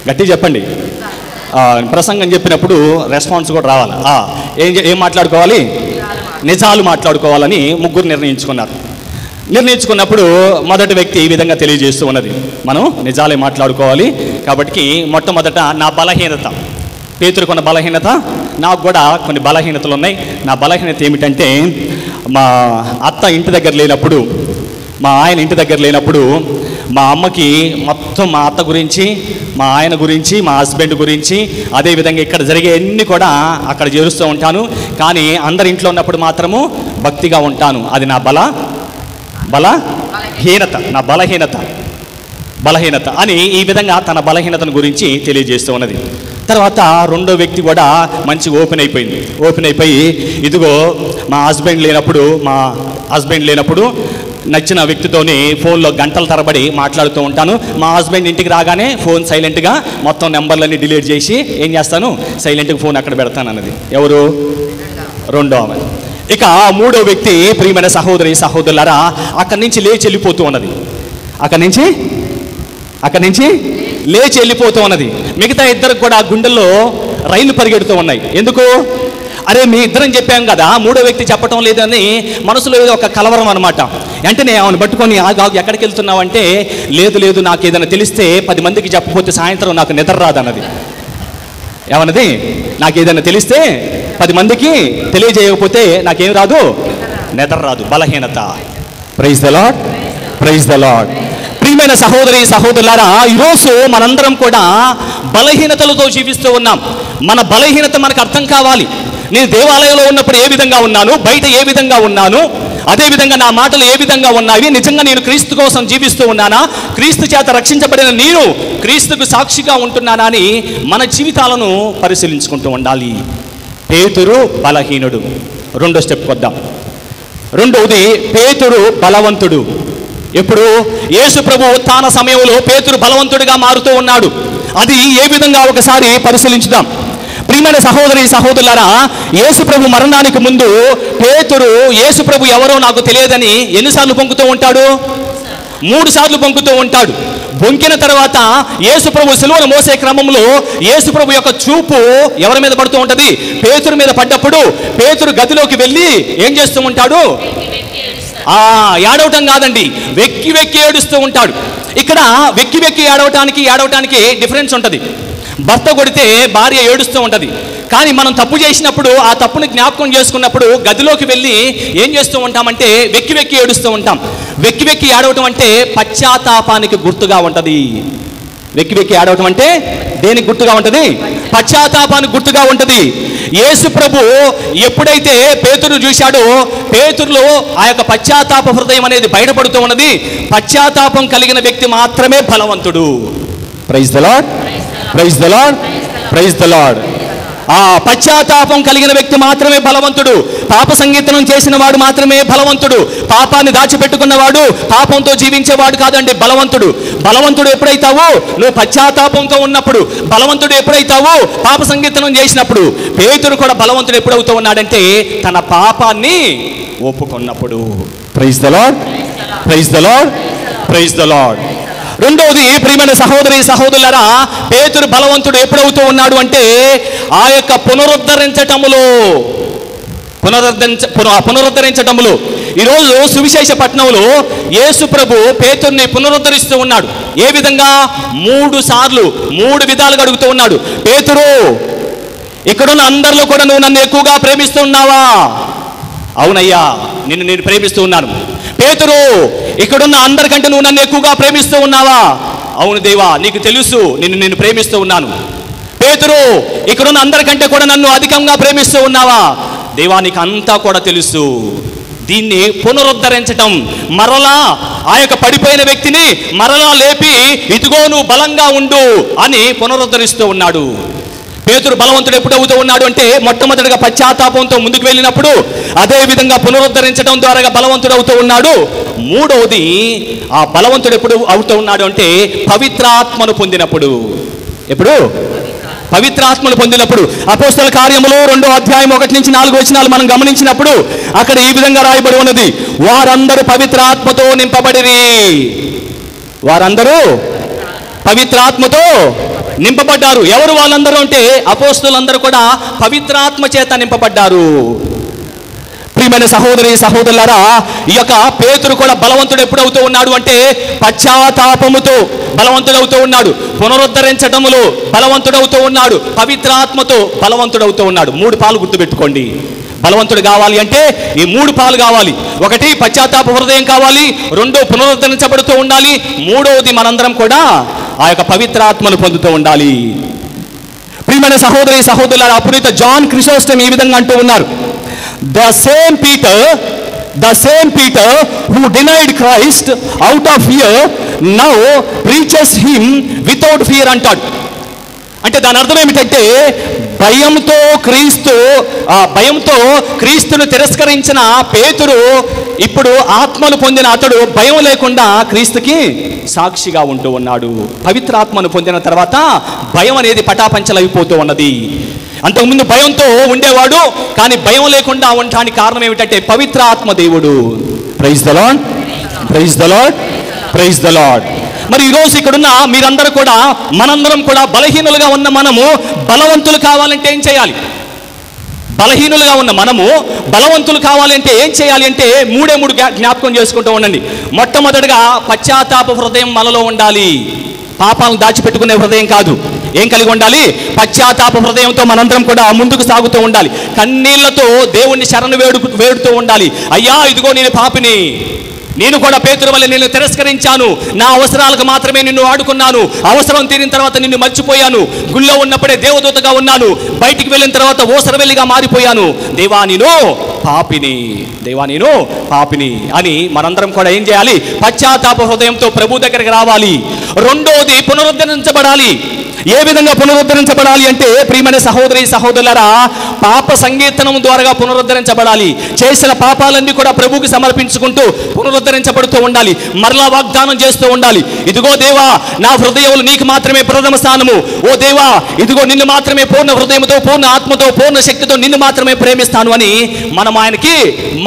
గట్టి చెప్పండి. ప్రసంగం చెప్పినప్పుడు రెస్పాన్స్ కూడా రావాలి. ఏం మాట్లాడుకోవాలి? నిజాలు మాట్లాడుకోవాలని ముగ్గురు నిర్ణయించుకున్నప్పుడు మొదటి వ్యక్తి ఈ విధంగా తెలియజేస్తూ ఉన్నది, మనం నిజాలే మాట్లాడుకోవాలి. కాబట్టి మొట్టమొదట నా బలహీనత, పేతురుకున్న బలహీనత, నాకు కూడా కొన్ని బలహీనతలు ఉన్నాయి. నా బలహీనత ఏమిటంటే, మా అత్త ఇంటి దగ్గర లేనప్పుడు, మా ఆయన ఇంటి దగ్గర లేనప్పుడు మా అమ్మకి మొత్తం మా అత్త గురించి, మా ఆయన గురించి, మా హస్బెండ్ గురించి, అదేవిధంగా ఇక్కడ జరిగే అన్ని కూడా అక్కడ చేరుస్తూ ఉంటాను. కానీ అందరి ఇంట్లో ఉన్నప్పుడు మాత్రము భక్తిగా ఉంటాను. అది నా బలహీనత, నా బలహీనత అని ఈ విధంగా తన బలహీనతను గురించి తెలియజేస్తూ ఉన్నది. తర్వాత రెండో వ్యక్తి కూడా మంచి ఓపెన్ అయిపోయి ఇదిగో మా హస్బెండ్ లేనప్పుడు నచ్చిన వ్యక్తితోని ఫోన్లో గంటల తరబడి మాట్లాడుతూ ఉంటాను. మా హస్బెండ్ ఇంటికి రాగానే ఫోన్ సైలెంట్గా మొత్తం నెంబర్లన్నీ డిలీట్ చేసి ఏం చేస్తాను, సైలెంట్గా ఫోన్ అక్కడ పెడతాను అన్నది. ఎవరు? రెండో ఆమె. ఇక మూడో వ్యక్తి ప్రియమైన సహోదరి సహోదరులారా, అక్కడి నుంచి లేచి వెళ్ళిపోతూ ఉన్నది. లేచి వెళ్ళిపోతూ ఉన్నది. మిగతా ఇద్దరికి కూడా గుండెల్లో రైలు పరిగెడుతూ ఉన్నాయి. ఎందుకు? అరే మీ ఇద్దరం చెప్పాం కదా, మూడో వ్యక్తి చెప్పటం లేదని మనసులో ఏదో ఒక కలవరం అనమాట. వెంటనే ఆమెను పట్టుకొని ఎక్కడికి వెళ్తున్నావు అంటే, లేదు నాకు ఏదైనా తెలిస్తే 10 మందికి చెప్పకపోతే సాయంత్రం నాకు నిద్ర రాదన్నది. ఏమన్నది? నాకు ఏదైనా తెలిస్తే 10 మందికి తెలియజేయకపోతే నాకేం రాదు, నిద్ర రాదు. బలహీనత. Praise the lord, praise the lord. ప్రియమైన సహోదరి సహోదరులారా, ఈరోజు మనందరం కూడా బలహీనతలతో జీవిస్తూ ఉన్నాం. మన బలహీనత మనకు అర్థం కావాలి. నేను దేవాలయంలో ఉన్నప్పుడు ఏ విధంగా ఉన్నాను, బయట ఏ విధంగా ఉన్నాను, అదేవిధంగా నా మాటలు ఏ విధంగా ఉన్నాయి, నిజంగా నేను క్రీస్తు కోసం జీవిస్తూ ఉన్నానా, క్రీస్తు చేత రక్షించబడిన నేను క్రీస్తుకు సాక్షిగా ఉంటున్నానా అని మన జీవితాలను పరిశీలించుకుంటూ ఉండాలి. పేతురు బలహీనుడు. రెండో స్టెప్ వద్దాం. రెండవది, పేతురు బలవంతుడు. ఎప్పుడు? యేసు ప్రభు ఉత్థాన సమయంలో పేతురు బలవంతుడిగా మారుతూ ఉన్నాడు. అది ఏ విధంగా ఒకసారి పరిశీలించుదాం. ప్రియమైన సహోదరి సహోదరులారా, యేసు ప్రభు మరణానికి ముందు పేతురు యేసు ప్రభు ఎవరో నాకు తెలియదని ఎన్నిసార్లు పొంగుతూ ఉంటాడు? 3 సార్లు పొంగుతూ ఉంటాడు. బొంకిన తర్వాత యేసు ప్రభు సిలువను మోసే క్రమంలో యేసు ప్రభు యొక్క చూపు ఎవరి మీద పడుతూ ఉంటుంది? పేతురు మీద పడ్డప్పుడు పేతురు గదిలోకి వెళ్ళి ఏం చేస్తూ ఉంటాడు? ఏడవటం కాదండి, వెక్కి ఏడుస్తూ ఉంటాడు. ఇక్కడ వెక్కి ఏడవటానికి డిఫరెన్స్ ఉంటుంది. భర్త కొడితే భార్య ఏడుస్తూ ఉంటుంది. కానీ మనం తప్పు చేసినప్పుడు ఆ తప్పుని జ్ఞాపకం చేసుకున్నప్పుడు గదిలోకి వెళ్ళి ఏం చేస్తూ ఉంటామంటే వెక్కి ఏడుస్తూ ఉంటాం. వెక్కి ఏడవటం అంటే పశ్చాత్తాపానికి గుర్తుగా ఉంటుంది. వెక్కి వెక్కి ఏడవటం అంటే దేనికి గుర్తుగా ఉంటుంది? పశ్చాత్తాపానికి గుర్తుగా ఉంటుంది. యేసు ప్రభు ఎప్పుడైతే పేతురు చూశాడో పేతురులో ఆ యొక్క పశ్చాత్తాప హృదయం అనేది బయటపడుతూ ఉన్నది. పశ్చాత్తాపం కలిగిన వ్యక్తి మాత్రమే బలవంతుడు. Praise the lord, praise the lord, praise the lord. ఆ పశ్చాత్తాపం కలిగిన వ్యక్తి మాత్రమే బలవంతుడు. పాప సంకీర్తనం చేసిన వాడు మాత్రమే బలవంతుడు. పాపాన్ని దాచిపెట్టుకున్నవాడు, పాపంతో జీవించేవాడు కాదండి బలవంతుడు. బలవంతుడు ఎప్పుడైతావో నువ్వు పశ్చాత్తాపంతో ఉన్నప్పుడు, బలవంతుడు ఎప్పుడైతావో పాప సంకీర్తనం చేసినప్పుడు. పేతురు కూడా బలవంతుడు ఎప్పుడవుతూ ఉన్నాడంటే తన పాపాన్ని ఒప్పుకున్నప్పుడు. Praise the lord, praise the lord, praise the lord. రెండవది, ప్రియమైన సహోదరి సహోదరులారా, పేతురు బలవంతుడు ఎప్పుడవుతూ ఉన్నాడు అంటే ఆ యొక్క పునరుద్ధరించటములో. ఈరోజు సువిశేష పట్టణంలో యేసు ప్రభు పేతుర్ని పునరుద్ధరిస్తూ ఉన్నాడు. ఏ విధంగా? 3 సార్లు 3 విధాలుగా అడుగుతూ ఉన్నాడు. పేతురు, ఇక్కడున్న అందరిలో కూడా నువ్వు నన్ను ఎక్కువగా ప్రేమిస్తూ ఉన్నావా? అవునయ్యా, నిన్ను నేను ప్రేమిస్తూ ఉన్నాను. పేతురు, ఇక్కడున్న అందరికంటే నువ్వు నన్ను ఎక్కువగా ప్రేమిస్తూ ఉన్నావా? అవును దేవా, నీకు తెలుసు నిన్ను నేను ప్రేమిస్తూ ఉన్నాను. పేతురు, ఇక్కడున్న అందరికంటే కూడా నన్ను అధికంగా ప్రేమిస్తూ ఉన్నావా? దేవా, నీకు అంతా కూడా తెలుసు. దీన్ని పునరుద్ధరించటం, మరలా ఆ యొక్క పడిపోయిన వ్యక్తిని మరలా లేపి ఇదిగో నువ్వు బలంగా ఉండు అని పునరుద్ధరిస్తూ ఉన్నాడు. పేతురు బలవంతుడు ఎప్పుడు అవుతూ ఉన్నాడు అంటే మొట్టమొదటిగా పశ్చాత్తాపంతో ముందుకు వెళ్ళినప్పుడు, అదే విధంగా పునరుద్ధరించడం ద్వారా బలవంతుడు అవుతూ ఉన్నాడు. మూడవది, ఆ బలవంతుడు ఎప్పుడు అవుతూ ఉన్నాడు అంటే పవిత్రాత్మను పొందినప్పుడు. ఎప్పుడు? పవిత్రాత్మను పొందినప్పుడు. అపోస్తల కార్యములు 2వ అధ్యాయం 1 నుంచి 4 వచనాలు మనం గమనించినప్పుడు అక్కడ ఈ విధంగా రాయబడి ఉన్నది, వారందరూ పవిత్రాత్మతో నింపబడిరి. వారందరూ పవిత్రాత్మతో నింపబడ్డారు. ఎవరు వాళ్ళందరూ అంటే అపోస్తలులందరూ కూడా పవిత్రాత్మ చేత నింపబడ్డారు. ప్రియమైన సహోదరి సహోదరులారా, ఈ యొక్క పేతురు కూడా బలవంతుడు ఎప్పుడవుతూ ఉన్నాడు అంటే పశ్చాత్తాపముతో బలవంతుడవుతూ ఉన్నాడు, పునరుద్ధరించటములో బలవంతుడవుతూ ఉన్నాడు, పవిత్రాత్మతో బలవంతుడవుతూ ఉన్నాడు. 3 పాలు గుర్తుపెట్టుకోండి. బలవంతుడు కావాలి అంటే ఈ 3 పాలు కావాలి. 1 పశ్చాత్తాప హృదయం కావాలి, 2 పునరుద్ధరించబడుతూ ఉండాలి, 3వది మనందరం కూడా ఆ యొక్క పవిత్రాత్మను పొందుతూ ఉండాలి. ప్రియమైన సహోదరి సహోదరులారా, పునీత జాన్ క్రిసోస్టమ్ ఈ విధంగా అంటూ ఉన్నారు, the same Peter who denied Christ out of fear now preaches him without fear అంటాడు. అంటే దాని అర్థం ఏమిటంటే భయంతో క్రీస్తును తిరస్కరించిన పేతురు ఇప్పుడు ఆత్మను పొందిన అతడు భయం లేకుండా క్రీస్తుకి సాక్షిగా ఉంటూ ఉన్నాడు. పవిత్రాత్మను పొందిన తర్వాత భయం అనేది పటాపంచలైపోతూ ఉన్నది. అంతకుముందు భయంతో ఉండేవాడు, కానీ భయం లేకుండా ఉండడానికి కారణం ఏమిటంటే పవిత్రాత్మ దేవుడు. Praise the lord, praise the lord, praise the lord. మరి ఈరోజు ఇక్కడున్న మీరందరూ కూడా, మనందరం కూడా బలహీనులుగా ఉన్న మనము బలవంతులు కావాలంటే ఏం చేయాలి? బలహీనులుగా ఉన్న మనము బలవంతులు కావాలంటే ఏం చేయాలి అంటే 3 జ్ఞాపకం చేసుకుంటూ ఉండండి. మొట్టమొదటిగా పశ్చాత్తాప హృదయం మనలో ఉండాలి. పాపాలను దాచిపెట్టుకునే హృదయం కాదు. ఏం కలిగి ఉండాలి? పశ్చాత్తాప హృదయంతో మనందరం కూడా ముందుకు సాగుతూ ఉండాలి. కన్నీళ్లతో దేవుణ్ణి శరణు వేడుతూ ఉండాలి. అయ్యా, ఇదిగో నేను పాపిని, నేను కూడా పేతురు వలె నిన్ను తిరస్కరించాను, నా అవసరాలకు మాత్రమే నిన్ను వాడుకున్నాను, అవసరం తీరిన తర్వాత నిన్ను మర్చిపోయాను, గుళ్ళో ఉన్నప్పుడే దేవదూతగా ఉన్నాను, బయటికి వెళ్ళిన తర్వాత ఓసరవెల్లిగా మారిపోయాను, దేవా నేను పాపిని, దేవా నేను పాపిని అని మనందరం కూడా ఏం చేయాలి? పశ్చాత్తాప హృదయంతో ప్రభు దగ్గరికి రావాలి. రెండోది, పునరుద్ధరించబడాలి. ఏ విధంగా పునరుద్ధరించబడాలి అంటే ప్రియమైన సహోదరి సహోదరులారా, పాప సంకీర్తనం ద్వారా పునరుద్ధరించబడాలి. చేసిన పాపాలన్నీ కూడా ప్రభువుకి సమర్పించుకుంటూ పునరుద్ధరించబడుతూ ఉండాలి. మరలా వాగ్దానం చేస్తూ ఉండాలి, ఇదిగో దేవా నా హృదయంలో నీకు మాత్రమే ప్రథమ స్థానము, ఓ దేవా ఇదిగో నిన్ను మాత్రమే పూర్ణ హృదయంతో, పూర్ణ ఆత్మతో, పూర్ణ శక్తితో నిన్ను మాత్రమే ప్రేమిస్తాను అని మనం ఆయనకి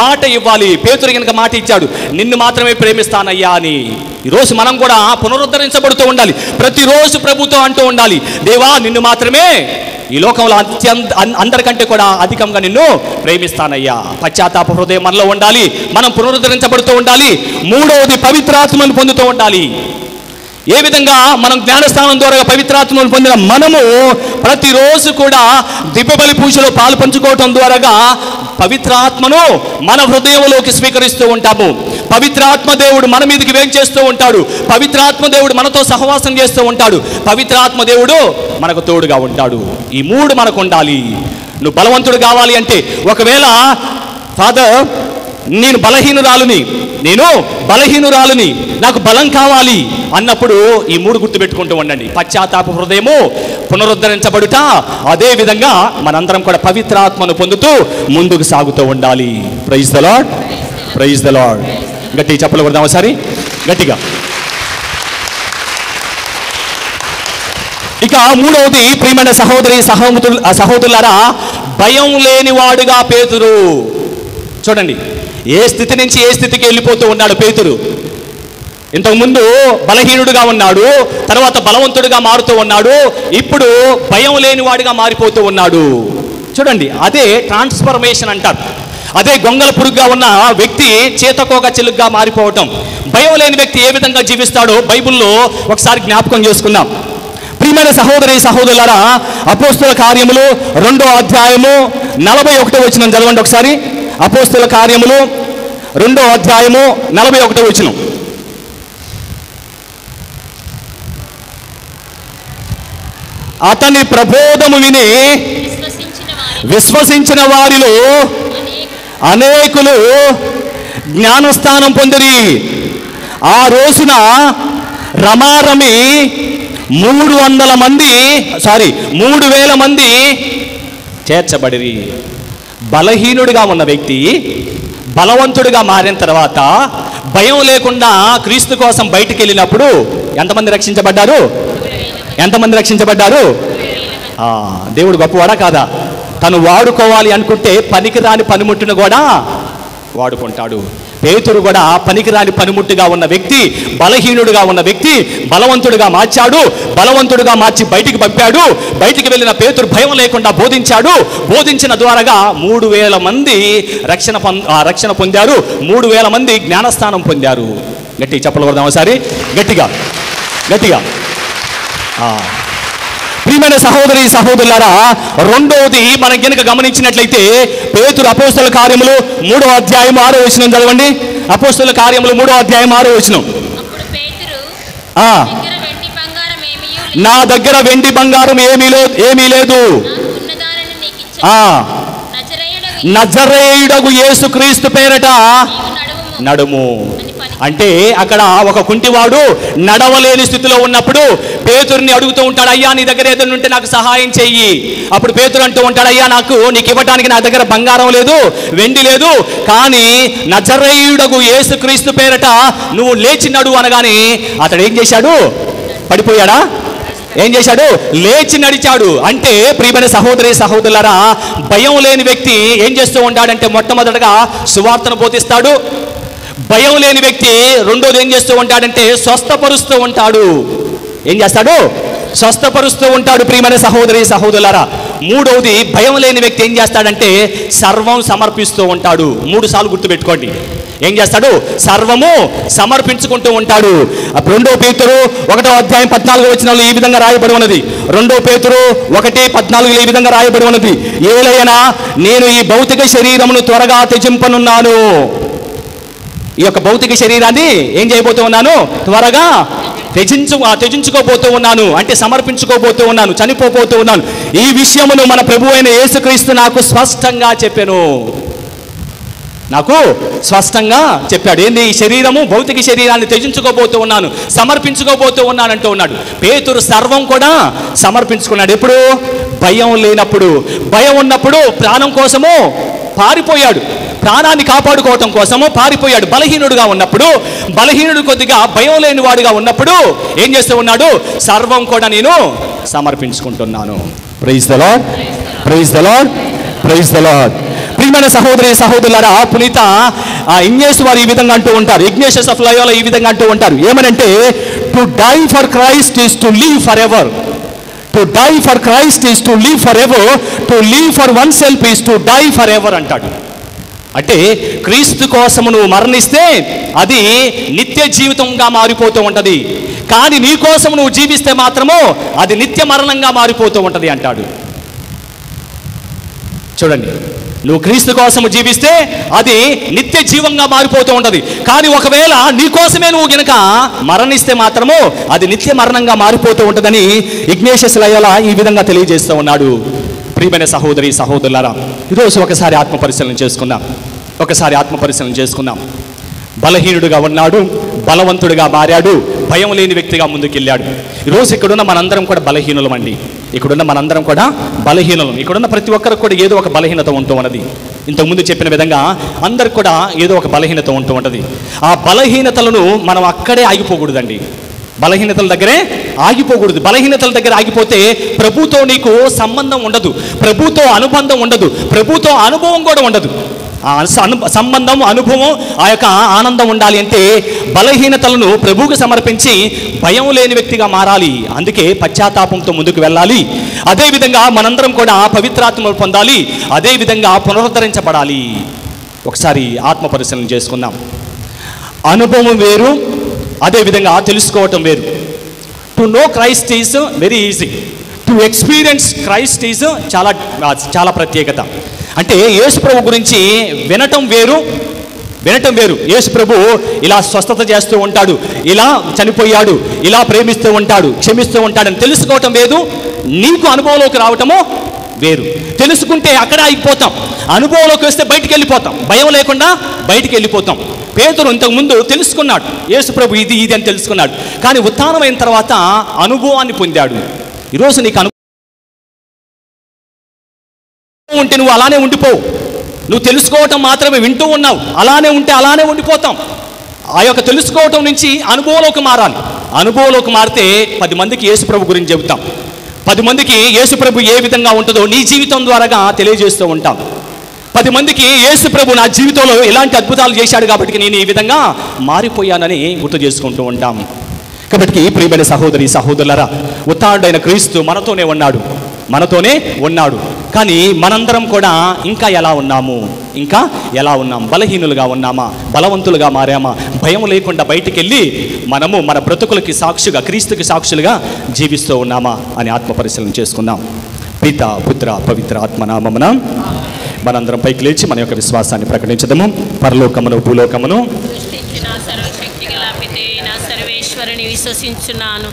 మాట ఇవ్వాలి. పేతురు కనుక మాట ఇచ్చాడు, నిన్ను మాత్రమే ప్రేమిస్తానయ్యా అని. ఈరోజు మనం కూడా పునరుద్ధరించబడుతూ ఉండాలి. ప్రతిరోజు ప్రభుతో అంటూ ఉండాలి, దేవా నిన్ను మాత్రమే ఈ లోకంలో అందరికంటే కూడా అధికంగా నిన్ను ప్రేమిస్తానయ్యా. పశ్చాత్తాప హృదయం మనలో ఉండాలి, మనం పునరుద్ధరించబడుతూ ఉండాలి. మూడవది, పవిత్రాత్మను పొందుతూ ఉండాలి. ఏ విధంగా మనం జ్ఞానస్థానం ద్వారా పవిత్రాత్మను పొందిన మనము ప్రతిరోజు కూడా దివ్యబలి పూజలో పాలు పంచుకోవటం ద్వారా పవిత్రాత్మను మన హృదయంలోకి స్వీకరిస్తూ ఉంటాము. పవిత్రాత్మ దేవుడు మన మీదకి వేం చేస్తూ ఉంటాడు. పవిత్రాత్మ దేవుడు మనతో సహవాసం చేస్తూ ఉంటాడు. పవిత్రాత్మ దేవుడు మనకు తోడుగా ఉంటాడు. ఈ మూడు మనకు ఉండాలి. నువ్వు బలవంతుడు కావాలి అంటే, ఒకవేళ ఫాదర్ నేను బలహీనురాలుని నాకు బలం కావాలి అన్నప్పుడు ఈ మూడు గుర్తుపెట్టుకుంటూ ఉండండి. పశ్చాత్తాప హృదయము, పునరుద్ధరించబడుట, అదే విధంగా మనందరం కూడా పవిత్రాత్మను పొందుతూ ముందుకు సాగుతూ ఉండాలి. Praise the lord, praise the lord. గట్టి చెప్పలు కొడదాం ఒకసారి గట్టిగా. ఇక మూడవది, ప్రియమైన సహోదరులారా, భయం లేనివాడుగా పేతురు. చూడండి, ఏ స్థితి నుంచి ఏ స్థితికి వెళ్ళిపోతూ ఉన్నాడు పేతురు. ఇంతకుముందు బలహీనుడుగా ఉన్నాడు, తర్వాత బలవంతుడిగా మారుతూ ఉన్నాడు, ఇప్పుడు భయం లేనివాడిగా మారిపోతూ ఉన్నాడు. చూడండి, అదే ట్రాన్స్ఫర్మేషన్ అంటారు. అదే గొంగల పురుగుగా ఉన్న వ్యక్తి చేతకోక చిలుగ్గా మారిపోవటం. భయం లేని వ్యక్తి ఏ విధంగా జీవిస్తాడో బైబిల్లో ఒకసారి జ్ఞాపకం చేసుకుందాం. ప్రియమైన సహోదరులారా, అపోస్తుల కార్యములు 2వ అధ్యాయము 41వ వచనం చదవండి ఒకసారి. అపోస్తుల కార్యములు 2వ అధ్యాయము 41వ వచనం. అతని ప్రబోధము విని విశ్వసించిన వారిలో అనేకులు జ్ఞానస్థానం పొందిరి. ఆ రోజున రమారమి 3,000 మంది చేర్చబడిరి. బలహీనుడిగా ఉన్న వ్యక్తి బలవంతుడిగా మారిన తర్వాత భయం లేకుండా క్రీస్తు కోసం బయటికి వెళ్ళినప్పుడు ఎంతమంది రక్షించబడ్డారు? దేవుడు గొప్పవాడా కాదా? తను వాడుకోవాలి అనుకుంటే పనికిరాని పనిముట్టును కూడా వాడుకుంటాడు. పేతురు కూడా పనికిరాని పనిముట్టుగా ఉన్న వ్యక్తి, బలహీనుడుగా ఉన్న వ్యక్తి బలవంతుడిగా మార్చాడు. బలవంతుడిగా మార్చి బయటికి పంపాడు. బయటికి వెళ్ళిన పేతురు భయం లేకుండా బోధించాడు. బోధించిన ద్వారాగా 3,000 మంది రక్షణ పొందారు. 3,000 మంది జ్ఞానస్థానం పొందారు. గట్టిగా చెప్పలు కొడదాం ఒకసారి గట్టిగా. ప్రియమైన సహోదరులారా, రెండవది మనం కనుక గమనించినట్లయితే పేతురు అపోస్తల కార్యములు 3వ అధ్యాయం 6వ వచనం చదవండి. అపోస్తల కార్యములు 3వ అధ్యాయం 6వ వచనం. నా దగ్గర వెండి బంగారం ఏమీ లేదు, నజరేయుడగు యేసుక్రీస్తు పేరట నడుము. అంటే అక్కడ ఒక కుంటివాడు నడవలేని స్థితిలో ఉన్నప్పుడు పేతురుని అడుగుతూ ఉంటాడు, అయ్యా నీ దగ్గర ఏదైనా ఉంటే నాకు సహాయం చెయ్యి. అప్పుడు పేతురు అంటూ ఉంటాడు, అయ్యా నీకు ఇవ్వటానికి నా దగ్గర బంగారం లేదు, వెండి లేదు, కానీ నజరేయుడగు యేసుక్రీస్తు పేరట నువ్వు లేచి నడువు అనగానే అతడు ఏం చేశాడు? పడిపోయాడా? ఏం చేశాడు? లేచి నడిచాడు. అంటే ప్రియమైన సహోదరులారా, భయం లేని వ్యక్తి ఏం చేస్తూ ఉంటాడంటే మొట్టమొదటగా సువార్తను బోధిస్తాడు. భయం లేని వ్యక్తి రెండోది ఏం చేస్తూ ఉంటాడంటే స్వస్థపరుస్తూ ఉంటాడు. ఏం చేస్తాడు? స్వస్థపరుస్తూ ఉంటాడు. ప్రియమైన సహోదరులారా, మూడవది భయం లేని వ్యక్తి ఏం చేస్తాడంటే సర్వం సమర్పిస్తూ ఉంటాడు. 3 సార్లు గుర్తుపెట్టుకోండి. ఏం చేస్తాడు? సర్వము సమర్పించుకుంటూ ఉంటాడు. 2 పేతురు 1వ అధ్యాయం 14వ వచనంలో ఈ విధంగా రాయబడి ఉన్నది. 2 పేతురు 1:14 ఈ విధంగా రాయబడి ఉన్నది, ఏలైనా నేను ఈ భౌతిక శరీరమును త్వరగా త్యజింపనున్నాను. ఈ యొక్క భౌతిక శరీరాన్ని ఏం చేయబోతూ ఉన్నాను? త్వరగా త్యజించుకోబోతూ ఉన్నాను. అంటే సమర్పించుకోబోతూ ఉన్నాను, చనిపోతూ ఉన్నాను. ఈ విషయమును మన ప్రభు అయిన యేసుక్రీస్తు నాకు స్పష్టంగా చెప్పాను. ఏంది? ఈ శరీరము, భౌతిక శరీరాన్ని త్యజించుకోబోతూ ఉన్నాను, సమర్పించుకోబోతూ ఉన్నాను అంటూ ఉన్నాడు. పేతురు సర్వం కూడా సమర్పించుకున్నాడు. ఎప్పుడు? భయం లేనప్పుడు. భయం ఉన్నప్పుడు ప్రాణం కోసము పారిపోయాడు. ప్రాణాన్ని కాపాడుకోవటం కోసము పారిపోయాడు. బలహీనుడుగా ఉన్నప్పుడు, బలహీనుడు కొద్దిగా భయం లేని వాడుగా ఉన్నప్పుడు ఏం చేస్తూ ఉన్నాడు? సర్వం కూడా నేను సమర్పించుకుంటున్నాను. Praise the lord, praise the lord, praise the lord. ప్రియమైన సహోదరులారా, పునీత ఇగ్నేష్ వారు ఈ విధంగా అంటూ ఉంటారు. ఇగ్నేషియస్ ఆఫ్ లయోలా ఈ విధంగా అంటూ ఉంటారు. ఏమనంటే, to die for Christ is to live forever. To die for Christ is to live forever. To live for oneself is to die forever అంటాడు. అంటే క్రీస్తు కోసము నువ్వు మరణిస్తే అది నిత్య జీవితంగా మారిపోతూ ఉంటుంది. కానీ నీ కోసం నువ్వు జీవిస్తే మాత్రము అది నిత్య మరణంగా మారిపోతూ ఉంటుంది అంటాడు. చూడండి, నువ్వు క్రీస్తు కోసము జీవిస్తే అది నిత్య జీవంగా మారిపోతూ ఉంటుంది. కానీ ఒకవేళ నీ కోసమే నువ్వు గనక మరణిస్తే మాత్రము అది నిత్య మరణంగా మారిపోతూ ఉంటుందని ఇగ్నేషియస్ లయోలా ఈ విధంగా తెలియజేస్తూ ఉన్నాడు. ప్రియమైన సహోదరి సహోదరులారా, ఈరోజు ఒకసారి ఆత్మపరిశీలన చేసుకుందాం. బలహీనుడుగా ఉన్నాడు, బలవంతుడిగా మారాడు, భయం లేని వ్యక్తిగా ముందుకెళ్ళాడు. ఈరోజు ఇక్కడున్న మనందరం కూడా బలహీనులం అండి. ఇక్కడున్న ప్రతి ఒక్కరికి కూడా ఏదో ఒక బలహీనత ఉంటూ ఉన్నది. ఇంతకుముందు చెప్పిన విధంగా అందరికి కూడా ఏదో ఒక బలహీనత ఉంటూ ఉంటుంది. ఆ బలహీనతలను మనం అక్కడే ఆగిపోకూడదండి. బలహీనతల దగ్గర ఆగిపోతే ప్రభుతో నీకు సంబంధం ఉండదు, ప్రభుతో అనుబంధం ఉండదు, ప్రభుతో అనుభవం కూడా ఉండదు. ఆ సంబంధం, అనుభవం, ఆ యొక్క ఆనందం ఉండాలి అంటే బలహీనతలను ప్రభువుకు సమర్పించి భయం లేని వ్యక్తిగా మారాలి. అందుకే పశ్చాత్తాపంతో ముందుకు వెళ్ళాలి. అదేవిధంగా మనందరం కూడా పవిత్రాత్మను పొందాలి. అదేవిధంగా పునరుద్ధరించబడాలి. ఒకసారి ఆత్మ పరిశీలన చేసుకుందాం. అనుభవం వేరు, అదేవిధంగా తెలుసుకోవటం వేరు. To know Christ is very easy, to experience Christ is చాలా ప్రత్యేకత. అంటే యేసు ప్రభు గురించి వినటం వేరు. యేసు ప్రభు ఇలా స్వస్థత చేస్తూ ఉంటాడు, ఇలా చనిపోయాడు, ఇలా ప్రేమిస్తూ ఉంటాడు, క్షమిస్తూ ఉంటాడని తెలుసుకోవటం వేరు. నీకు అనుభవంలోకి రావటము వేరు. తెలుసుకుంటే అక్కడ ఆగిపోతాం, అనుభవంలోకి వస్తే బయటికి వెళ్ళిపోతాం, భయం లేకుండా బయటికి వెళ్ళిపోతాం. పేతురు ఇంతకుముందు తెలుసుకున్నాడు, యేసు ప్రభు ఇది అని తెలుసుకున్నాడు. కానీ ఉత్థానం అయిన తర్వాత అనుభవాన్ని పొందాడు. ఈరోజు నీకు ఉంటే నువ్వు అలానే ఉండిపోవు. నువ్వు తెలుసుకోవటం మాత్రమే వింటూ ఉన్నావు, అలానే ఉంటే అలానే ఉండిపోతాం. ఆ యొక్క తెలుసుకోవటం నుంచి అనుభవంలోకి మారాలి. అనుభవంలోకి మారితే 10 మందికి యేసు ప్రభు గురించి చెబుతాం. 10 మందికి యేసు ప్రభు ఏ విధంగా ఉంటుందో నీ జీవితం ద్వారాగా తెలియజేస్తూ ఉంటాం. 10 మందికి యేసు ప్రభు నా జీవితంలో ఎలాంటి అద్భుతాలు చేశాడు కాబట్టి నేను ఈ విధంగా మారిపోయానని గుర్తు చేసుకుంటూ ఉంటాం. కాబట్టి ప్రియమైన సహోదరి సహోదరులారా, ఉత్థానుడైన క్రీస్తు మనతోనే ఉన్నాడు. కానీ మనందరం కూడా ఇంకా ఎలా ఉన్నాం? బలహీనులుగా ఉన్నామా? బలవంతులుగా మారామా? భయం లేకుండా బయటికి వెళ్ళి మనము మన బ్రతుకులకి సాక్షిగా, క్రీస్తుకి సాక్షులుగా జీవిస్తూ ఉన్నామా అని ఆత్మ పరిశీలన చేసుకుందాం. పిత, పుత్ర, పవిత్ర ఆత్మనామమున మనందరం పైకి లేచి మన యొక్క విశ్వాసాన్ని ప్రకటించదము. పరలోకమును భూలోకమును సర్వేశ్వరుని విశ్వసించున్నాను.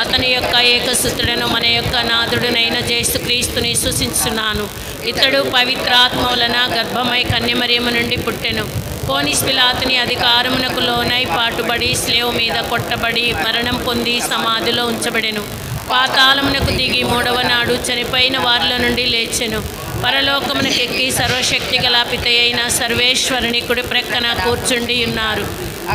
అతని యొక్క ఏకసుతుడను మన యొక్క నాథుడునైన యేసుక్రీస్తుని విశ్వసించున్నాను. ఇతడు పవిత్రాత్మ వలన గర్భమై కన్యమరియము నుండి పుట్టెను. పోనీస్ పిలాతుని అధికారమునకు లోనై పాటుబడి స్లేవ్ మీద కొట్టబడి మరణం పొంది సమాధిలో ఉంచబడెను. పాతాళమునకు దిగి 3వ నాడు చనిపోయిన వారిలో నుండి లేచెను. పరలోకమునకెక్కి సర్వశక్తి గల పితయైన సర్వేశ్వరుని కుడి ప్రక్కన కూర్చుండి ఉన్నారు.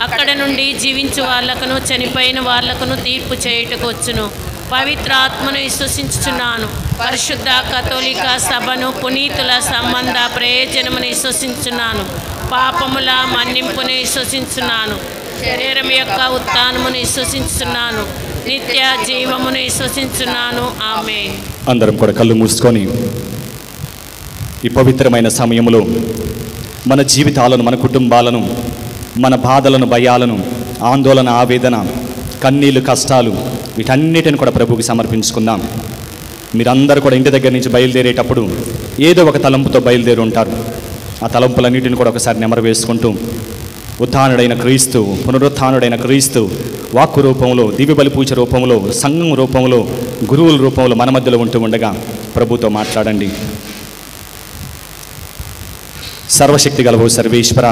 అక్కడ నుండి జీవించు వాళ్ళకును చనిపోయిన వాళ్ళకును తీర్పు చేయుటకు వచ్చును. పవిత్రాత్మను విశ్వసించుచున్నాను. పరిశుద్ధ కథోలిక సభను, పునీతుల సంబంధ ప్రయోజనమును విశ్వసించున్నాను. పాపముల మన్నింపును విశ్వసించున్నాను. శరీరం యొక్క ఉత్థానమును విశ్వసించున్నాను. నిత్య జీవమును విశ్వసించున్నాను. ఆమేన్. అందరం కూడా కళ్ళు మూసుకొని ఈ పవిత్రమైన సమయంలో మన జీవితాలను, మన కుటుంబాలను, మన బాధలను, భయాలను, ఆందోళన, ఆవేదన, కన్నీళ్ళు, కష్టాలు వీటన్నిటిని కూడా ప్రభువుకి సమర్పించుకుందాం. మీరందరూ కూడా ఇంటి దగ్గర నుంచి బయలుదేరేటప్పుడు ఏదో ఒక తలంపుతో బయలుదేరి ఉంటారు. ఆ తలంపులన్నిటిని కూడా ఒకసారి నెమరు వేసుకుంటూ ఉత్థానుడైన క్రీస్తు, పునరుత్థానుడైన క్రీస్తు వాక్కు రూపంలో, దివ్య బలి పూజ రూపంలో, సంఘం రూపంలో, గురువుల రూపంలో మన మధ్యలో ఉంటూ ఉండగా ప్రభుతో మాట్లాడండి. సర్వశక్తి గలవు సర్వేశ్వర,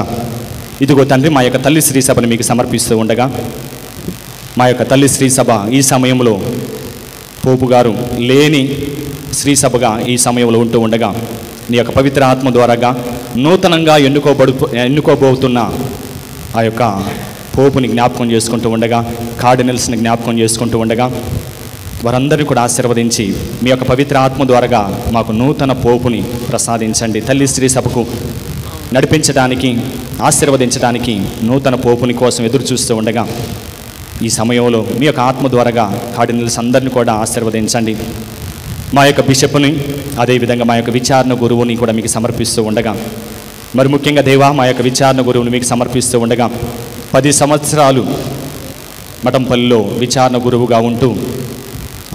ఇదిగో తండ్రి, మా యొక్క తల్లి శ్రీ సభను మీకు సమర్పిస్తూ ఉండగా, మా యొక్క తల్లి శ్రీ సభ ఈ సమయంలో పోపు గారు లేని శ్రీ సభగా ఈ సమయంలో ఉంటూ ఉండగా, నీ యొక్క పవిత్ర ఆత్మ ద్వారాగా నూతనంగా ఎన్నుకోబోతున్న ఆ యొక్క పోపుని జ్ఞాపకం చేసుకుంటూ ఉండగా, కార్డినల్స్ని జ్ఞాపకం చేసుకుంటూ ఉండగా, వారందరినీ కూడా ఆశీర్వదించి మీ యొక్క పవిత్ర ఆత్మ ద్వారాగా మాకు నూతన పోపుని ప్రసాదించండి. తల్లి శ్రీ సభకు నడిపించడానికి, ఆశీర్వదించడానికి నూతన పోపుని కోసం ఎదురు చూస్తూ ఉండగా ఈ సమయంలో మీ యొక్క ఆత్మ ద్వారాగా కార్డినల్స్ అందరినీ కూడా ఆశీర్వదించండి. మా యొక్క బిషప్ని, అదేవిధంగా మా యొక్క విచారణ గురువుని కూడా మీకు సమర్పిస్తూ ఉండగా, మరి ముఖ్యంగా దేవా, మా యొక్క విచారణ గురువుని మీకు సమర్పిస్తూ ఉండగా 10 సంవత్సరాలు మఠంపల్లిలో విచారణ గురువుగా ఉంటూ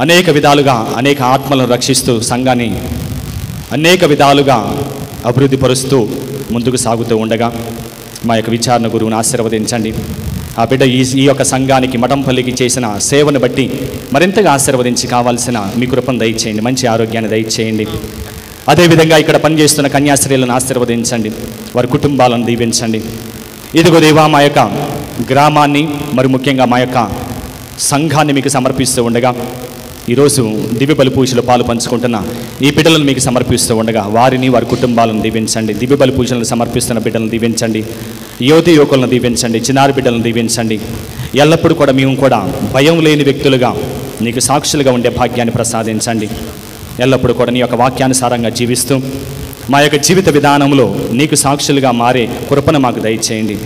అనేక విధాలుగా అనేక ఆత్మలను రక్షిస్తూ సంఘాన్ని అనేక విధాలుగా అభివృద్ధి పరుస్తూ ముందుకు సాగుతూ ఉండగా మా యొక్క విచారణ గురువుని ఆశీర్వదించండి. ఆ బిడ్డ ఈ యొక్క సంఘానికి మఠంపల్లికి చేసిన సేవను బట్టి మరింతగా ఆశీర్వదించి కావాల్సిన మీ కృపను దయచేయండి, మంచి ఆరోగ్యాన్ని దయచేయండి. అదేవిధంగా ఇక్కడ పనిచేస్తున్న కన్యాస్త్రీలను ఆశీర్వదించండి, వారి కుటుంబాలను దీవించండి. ఇదిగో దేవా, మా యొక్క గ్రామాన్ని మరి ముఖ్యంగా మా యొక్క సంఘాన్ని మీకు సమర్పిస్తూ ఉండగా ఈరోజు దివ్య బలి పూజలో పాలు పంచుకుంటున్న ఈ బిడ్డలను మీకు సమర్పిస్తూ ఉండగా వారిని వారి కుటుంబాలను దీవించండి. దివ్య బలి పూజలను సమర్పిస్తున్న బిడ్డలను దీవించండి, యువతి యువకులను దీవించండి, చిన్నారి బిడ్డలను దీవించండి. ఎల్లప్పుడూ కూడా మేము కూడా భయం లేని వ్యక్తులుగా నీకు సాక్షులుగా ఉండే భాగ్యాన్ని ప్రసాదించండి. ఎల్లప్పుడూ కూడా నీ యొక్క వాక్యానుసారంగా జీవిస్తూ మా యొక్క జీవిత విధానంలో నీకు సాక్షులుగా మారే కృపను మాకు దయచేయండి.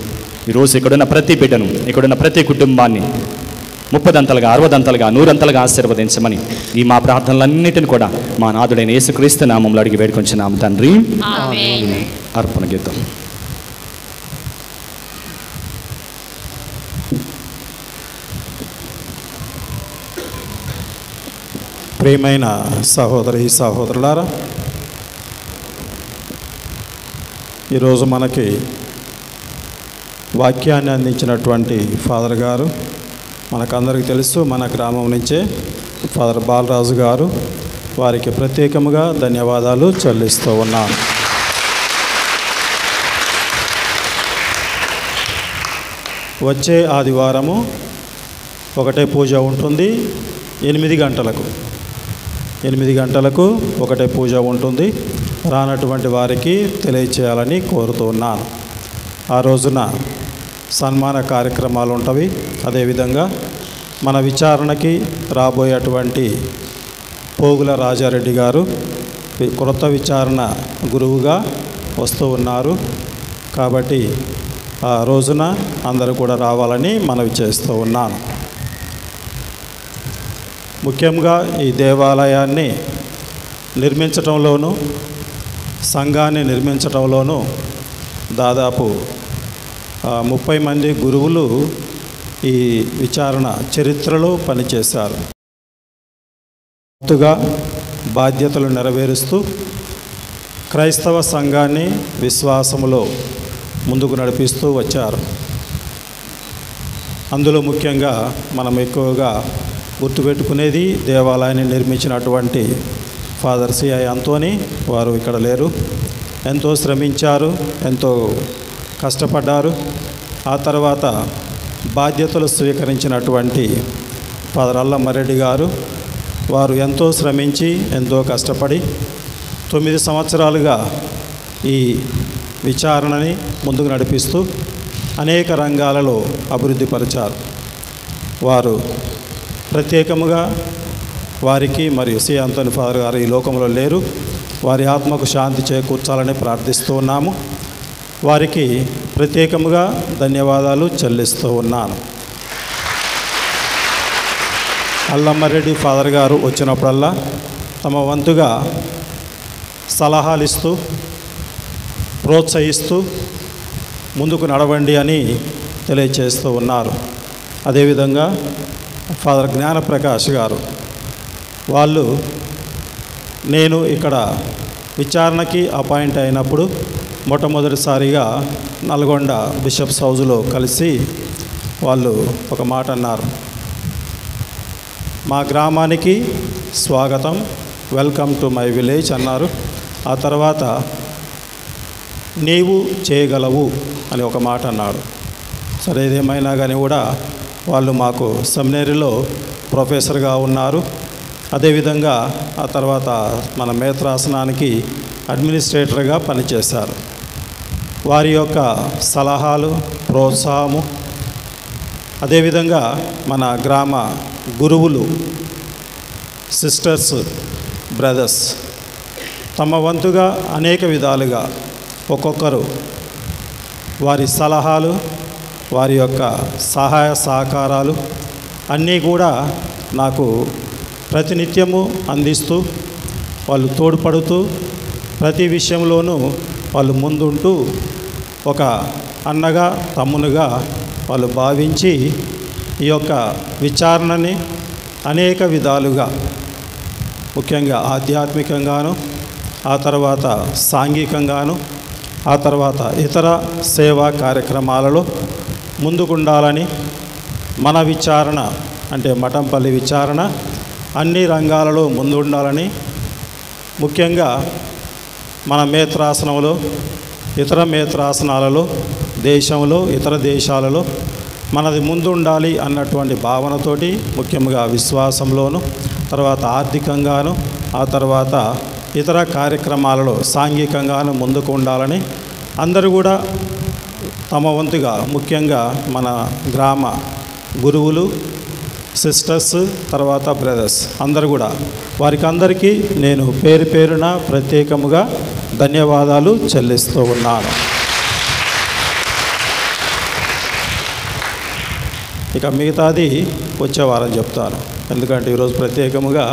ఈరోజు ఇక్కడున్న ప్రతి బిడ్డను, ఇక్కడున్న ప్రతి కుటుంబాన్ని 30 60 100 ఆశీర్వదించమని ఈ మా ప్రార్థనలన్నిటిని కూడా మా నాథుడైన యేసుక్రీస్తు నామంలో అడిగి వేడుకొంచున్నాము తండ్రి. ఆమేన్. అర్పణ గీతం. ప్రియమైన సహోదరి సహోదరులారా, ఈరోజు మనకి వాక్యాన్ని అందించినటువంటి ఫాదర్ గారు మనకందరికీ తెలుసు, మన గ్రామం నుంచే ఫాదర్ బాలరాజు గారు. వారికి ప్రత్యేకముగా ధన్యవాదాలు చెల్లిస్తూ ఉన్నాను. వచ్చే ఆదివారము ఒకటే పూజ ఉంటుంది. 8 గంటలకు ఒకటే పూజ ఉంటుంది. రానటువంటి వారికి తెలియచేయాలని కోరుతున్నాను. ఆ రోజున సన్మాన కార్యక్రమాలు ఉంటవి. అదేవిధంగా మన విచారణకి రాబోయేటువంటి పోగుల రాజారెడ్డి గారు క్రొత్త విచారణ గురువుగా వస్తూ ఉన్నారు. కాబట్టి ఆ రోజున అందరూ కూడా రావాలని మనవి చేస్తూ ఉన్నాను. ముఖ్యంగా ఈ దేవాలయాన్ని నిర్మించటంలోనూ సంఘాన్ని నిర్మించటంలోనూ దాదాపు 30 మంది గురువులు ఈ విచారణ చరిత్రలో పనిచేశారు. పూర్తిగా బాధ్యతలు నెరవేరుస్తూ క్రైస్తవ సంఘాన్ని విశ్వాసములో ముందుకు నడిపిస్తూ వచ్చారు. అందులో ముఖ్యంగా మనం ఎక్కువగా గుర్తుపెట్టుకునేది దేవాలయాన్ని నిర్మించినటువంటి ఫాదర్ సిఐ అంతోని. వారు ఇక్కడ లేరు. ఎంతో శ్రమించారు, ఎంతో కష్టపడ్డారు. ఆ తర్వాత బాధ్యతలు స్వీకరించినటువంటి ఫాదర్ అల్లమ్మారెడ్డి గారు, వారు ఎంతో శ్రమించి ఎంతో కష్టపడి 9 సంవత్సరాలుగా ఈ విచారణని ముందుకు నడిపిస్తూ అనేక రంగాలలో అభివృద్ధి పరిచారు. వారు ప్రత్యేకముగా వారికి మరియు సి అంతోని ఫాదర్ గారు ఈ లోకంలో లేరు. వారి ఆత్మకు శాంతి చేకూర్చాలని ప్రార్థిస్తూ ఉన్నాము. వారికి ప్రత్యేకముగా ధన్యవాదాలు చెల్లిస్తూ ఉన్నాను. అల్లమ్మారెడ్డి ఫాదర్ గారు వచ్చినప్పుడల్లా తమ వంతుగా సలహాలు ఇస్తూ ప్రోత్సహిస్తూ ముందుకు నడవండి అని తెలియచేస్తూ ఉన్నారు. అదేవిధంగా ఫాదర్ జ్ఞానప్రకాష్ గారు, వాళ్ళు నేను ఇక్కడ విచారణకి అపాయింట్ అయినప్పుడు మొట్టమొదటిసారిగా నల్గొండ బిషప్స్ హౌజ్లో కలిసి వాళ్ళు ఒక మాట అన్నారు. మా గ్రామానికి స్వాగతం, వెల్కమ్ టు మై విలేజ్ అన్నారు. ఆ తర్వాత నీవు చేయగలవు అని ఒక మాట అన్నాడు. సరే, ఏదేమైనా కానీ కూడా వాళ్ళు మాకు సెమినరీలో ప్రొఫెసర్గా ఉన్నారు. అదేవిధంగా ఆ తర్వాత మన మేత్రాసనానికి అడ్మినిస్ట్రేటర్గా పనిచేశారు. వారి యొక్క సలహాలు, ప్రోత్సాహము, అదేవిధంగా మన గ్రామ గురువులు, సిస్టర్స్, బ్రదర్స్ తమ వంతుగా అనేక విధాలుగా ఒక్కొక్కరు వారి సలహాలు, వారి యొక్క సహాయ సహకారాలు అన్నీ కూడా నాకు ప్రతినిత్యము అందిస్తూ, వాళ్ళు తోడ్పడుతూ, ప్రతి విషయంలోనూ వాళ్ళు ముందుంటూ ఒక అన్నగా తమ్మునుగా వాళ్ళు భావించి ఈ యొక్క విచారణని అనేక విధాలుగా ముఖ్యంగా ఆధ్యాత్మికంగాను ఆ తర్వాత సాంఘికంగాను, ఆ తర్వాత ఇతర సేవా కార్యక్రమాలలో ముందుకుండాలని, మన విచారణ అంటే మఠంపల్లి విచారణ అన్ని రంగాలలో ముందుండాలని, ముఖ్యంగా మన మేత్రాసనంలో, ఇతర మేత్రాసనాలలో, దేశంలో, ఇతర దేశాలలో మనది ముందుండాలి అన్నటువంటి భావనతోటి, ముఖ్యంగా విశ్వాసంలోను, తర్వాత ఆర్థికంగాను, ఆ తర్వాత ఇతర కార్యక్రమాలలో సాంఘికంగాను ముందుకు ఉండాలని అందరూ కూడా తమ వంతుగా, ముఖ్యంగా మన గ్రామ గురువులు, సిస్టర్స్, తర్వాత బ్రదర్స్ అందరూ కూడా వారికి అందరికీ నేను పేరు పేరున ప్రత్యేకముగా ధన్యవాదాలు చెల్లిస్తూ ఉన్నాను. ఇక మిగతాది వచ్చే వారం చెప్తాను, ఎందుకంటే ఈరోజు ప్రత్యేకముగా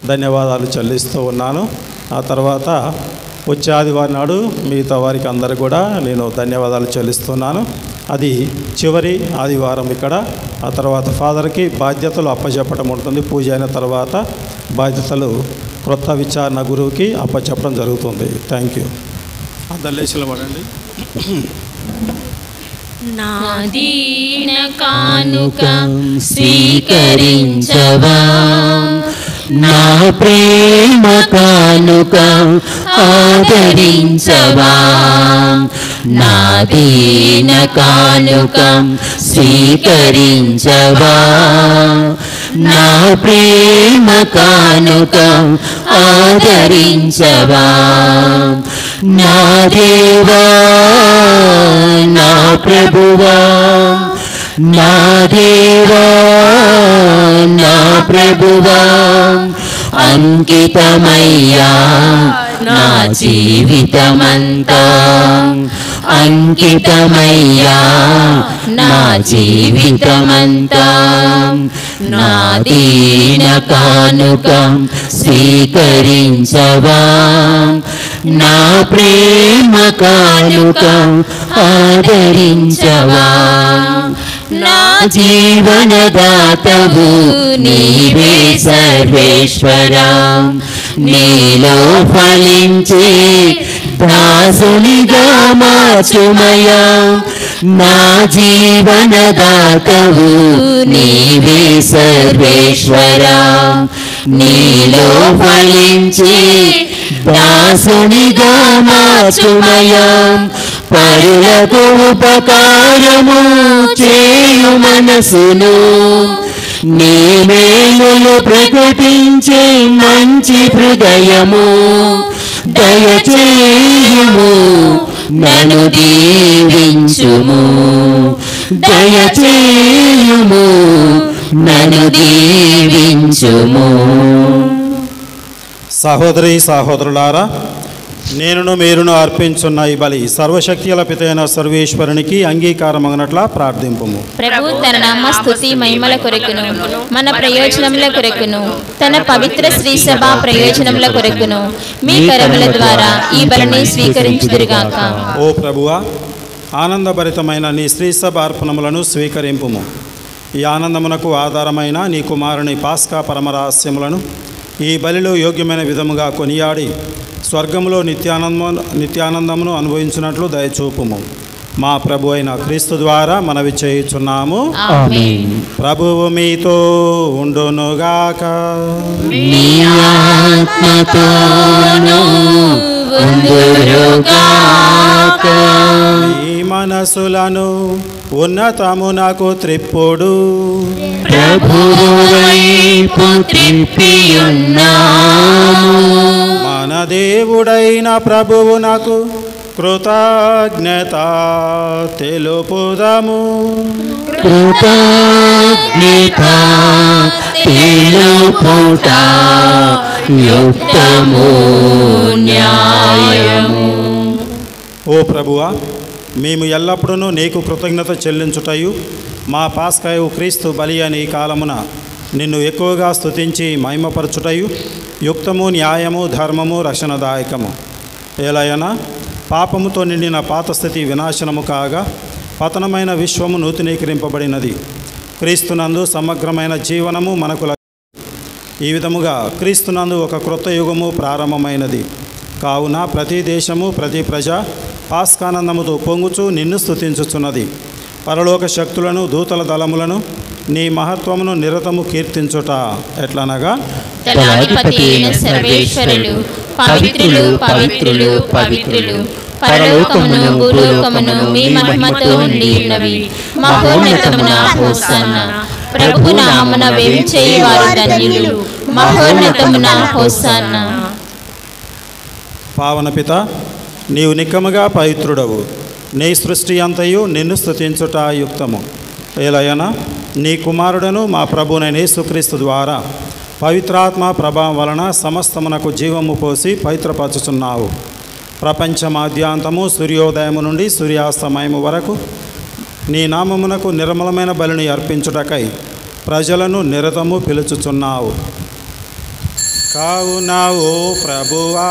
ధన్యవాదాలు చెల్లిస్తూ ఉన్నాను. ఆ తర్వాత వచ్చే ఆదివారం నాడు మిగతా వారికి అందరూ కూడా నేను ధన్యవాదాలు చెల్లిస్తున్నాను. అది చివరి ఆదివారం ఇక్కడ. ఆ తర్వాత ఫాదర్కి బాధ్యతలు అప్పచెప్పడం ఉంటుంది. పూజ అయిన తర్వాత బాధ్యతలు క్రొత్త విచారణ గురువుకి అప్పచెప్పడం జరుగుతుంది. Thank you. అందరు లేచిలో పడండి. నా దీన కానుక స్వీకరించవా, నా ప్రేమ కానుక ఆదరించవా, నా దీన కానుక స్వీకరించవా, నా ప్రేమ కానుక ఆదరించవా, నా దేవా నా ప్రభువా, నా దేవా నా ప్రభువా, అంకితమయ్యా నా జీవితమంతా, అంకితమయ్యా నా జీవితమంతా, నా దీన కానుక స్వీకరించవా, నా ప్రేమ కానుక ఆదరించవా, నా జీవనదాతవు నీవే సర్వేశ్వరా, నీలో ఫలించే దాసునిగా మార్చుమయా, నా జీవనదాతవు నీవే సర్వేశ్వరా, నీలో ఫలించే దాసునిగా మార్చుమయా, పరులకు ఉపకారము చేయు మనసును, నీ మేలులు ప్రకటించే మంచి హృదయము దయచేయుము, నన్ను దీవించుము, దయచేయుము, నన్ను దీవించుము. సహోదరి సహోదరులారా, నేనును మీరును అర్పించున్న ఈ బలి సర్వశక్తిల పితైన సర్వేశ్వరునికి అంగీకారమగినట్లా ప్రార్థింపుము. ప్రభు తన నామ స్తుతి మహిమల కొరకును, మన ప్రయోజనముల కొరకును, తన పవిత్ర శ్రీ సభ ప్రయోజనముల కొరకును మీ కరముల ద్వారా ఈ బలిని స్వీకరించుదురుగాక. ఓ ప్రభువా, ఆనందభరితమైన నీ శ్రీ సభ అర్పణములను స్వీకరింపుము. ఈ ఆనందమునకు ఆధారమైన నీ కుమారుని పాస్కా పరమరహస్యములను ఈ బలిలో యోగ్యమైన విధముగా కొనియాడి స్వర్గంలో నిత్యానందమును అనుభవించినట్లు దయచూపుము. మా ప్రభు అయిన క్రీస్తు ద్వారా మనవి చేయుచున్నాము. ఆమేన్. ప్రభువు మీతో ఉండునుగాక. మీ ఆత్మతోను ఉండునుగాక. మీ మనసులను ఉన్నతమునకు త్రిప్పుడు. ప్రభువు వైపు త్రిప్పియున్నాము. మన దేవుడైన ప్రభువునకు కృతజ్ఞత తెలుపుదము. కృతజ్ఞత తెలుపుట యుక్తము న్యాయము. ఓ ప్రభువా, మేము ఎల్లప్పుడూ నీకు కృతజ్ఞత చెల్లించుటయు మా పాస్కాయు క్రీస్తు బలి అని ఈ కాలమున నిన్ను ఎక్కువగా స్తుతించి మహిమపరచుటయు యుక్తము న్యాయము ధర్మము రక్షణదాయకము. ఏలయన పాపముతో నిండిన పాత స్థితి వినాశనము కాగా పతనమైన విశ్వము నూతనీకరింపబడినది. క్రీస్తునందు సమగ్రమైన జీవనము మనకు ఈ విధముగా క్రీస్తునందు ఒక క్రొత్త యుగము ప్రారంభమైనది. కావున ప్రతి దేశము ప్రతి ప్రజ పాస్కానందముతో పొంగుచూ నిన్ను స్తుతించుచున్నది. పరలోక శక్తులను దూతల దళములను నీ మహత్వమును నిరతము కీర్తించుట ఎట్లనగా, దళాధిపతి అయిన సర్వేశ్వరులు పవిత్రులు పవిత్రులు పవిత్రులు, పరలోకమును భూలోకమును మీ మహిమతో నిండి ఉన్నవి. మహోన్నతమున హోసన్న. ప్రభు నామమున వేంచేయువారు ధన్యులు. మహోన్నతమున హోసన్న. పావన పిత, నీవు నిక్కముగా పవిత్రుడవు. నీ సృష్టి అంతయు నిన్ను స్తుతించుట యుక్తము. ఏలయన నీ కుమారుడను మా ప్రభునైన యేసుక్రీస్తు ద్వారా పవిత్రాత్మ ప్రభావం వలన సమస్తమునకు జీవము పోసి పవిత్రపరచుచున్నావు. ప్రపంచమాద్యాంతము సూర్యోదయము నుండి సూర్యాస్తమయము వరకు నీ నామమునకు నిర్మలమైన బలిని అర్పించుటకై ప్రజలను నిరతము పిలుచుచున్నావు. కావున ఓ ప్రభువా,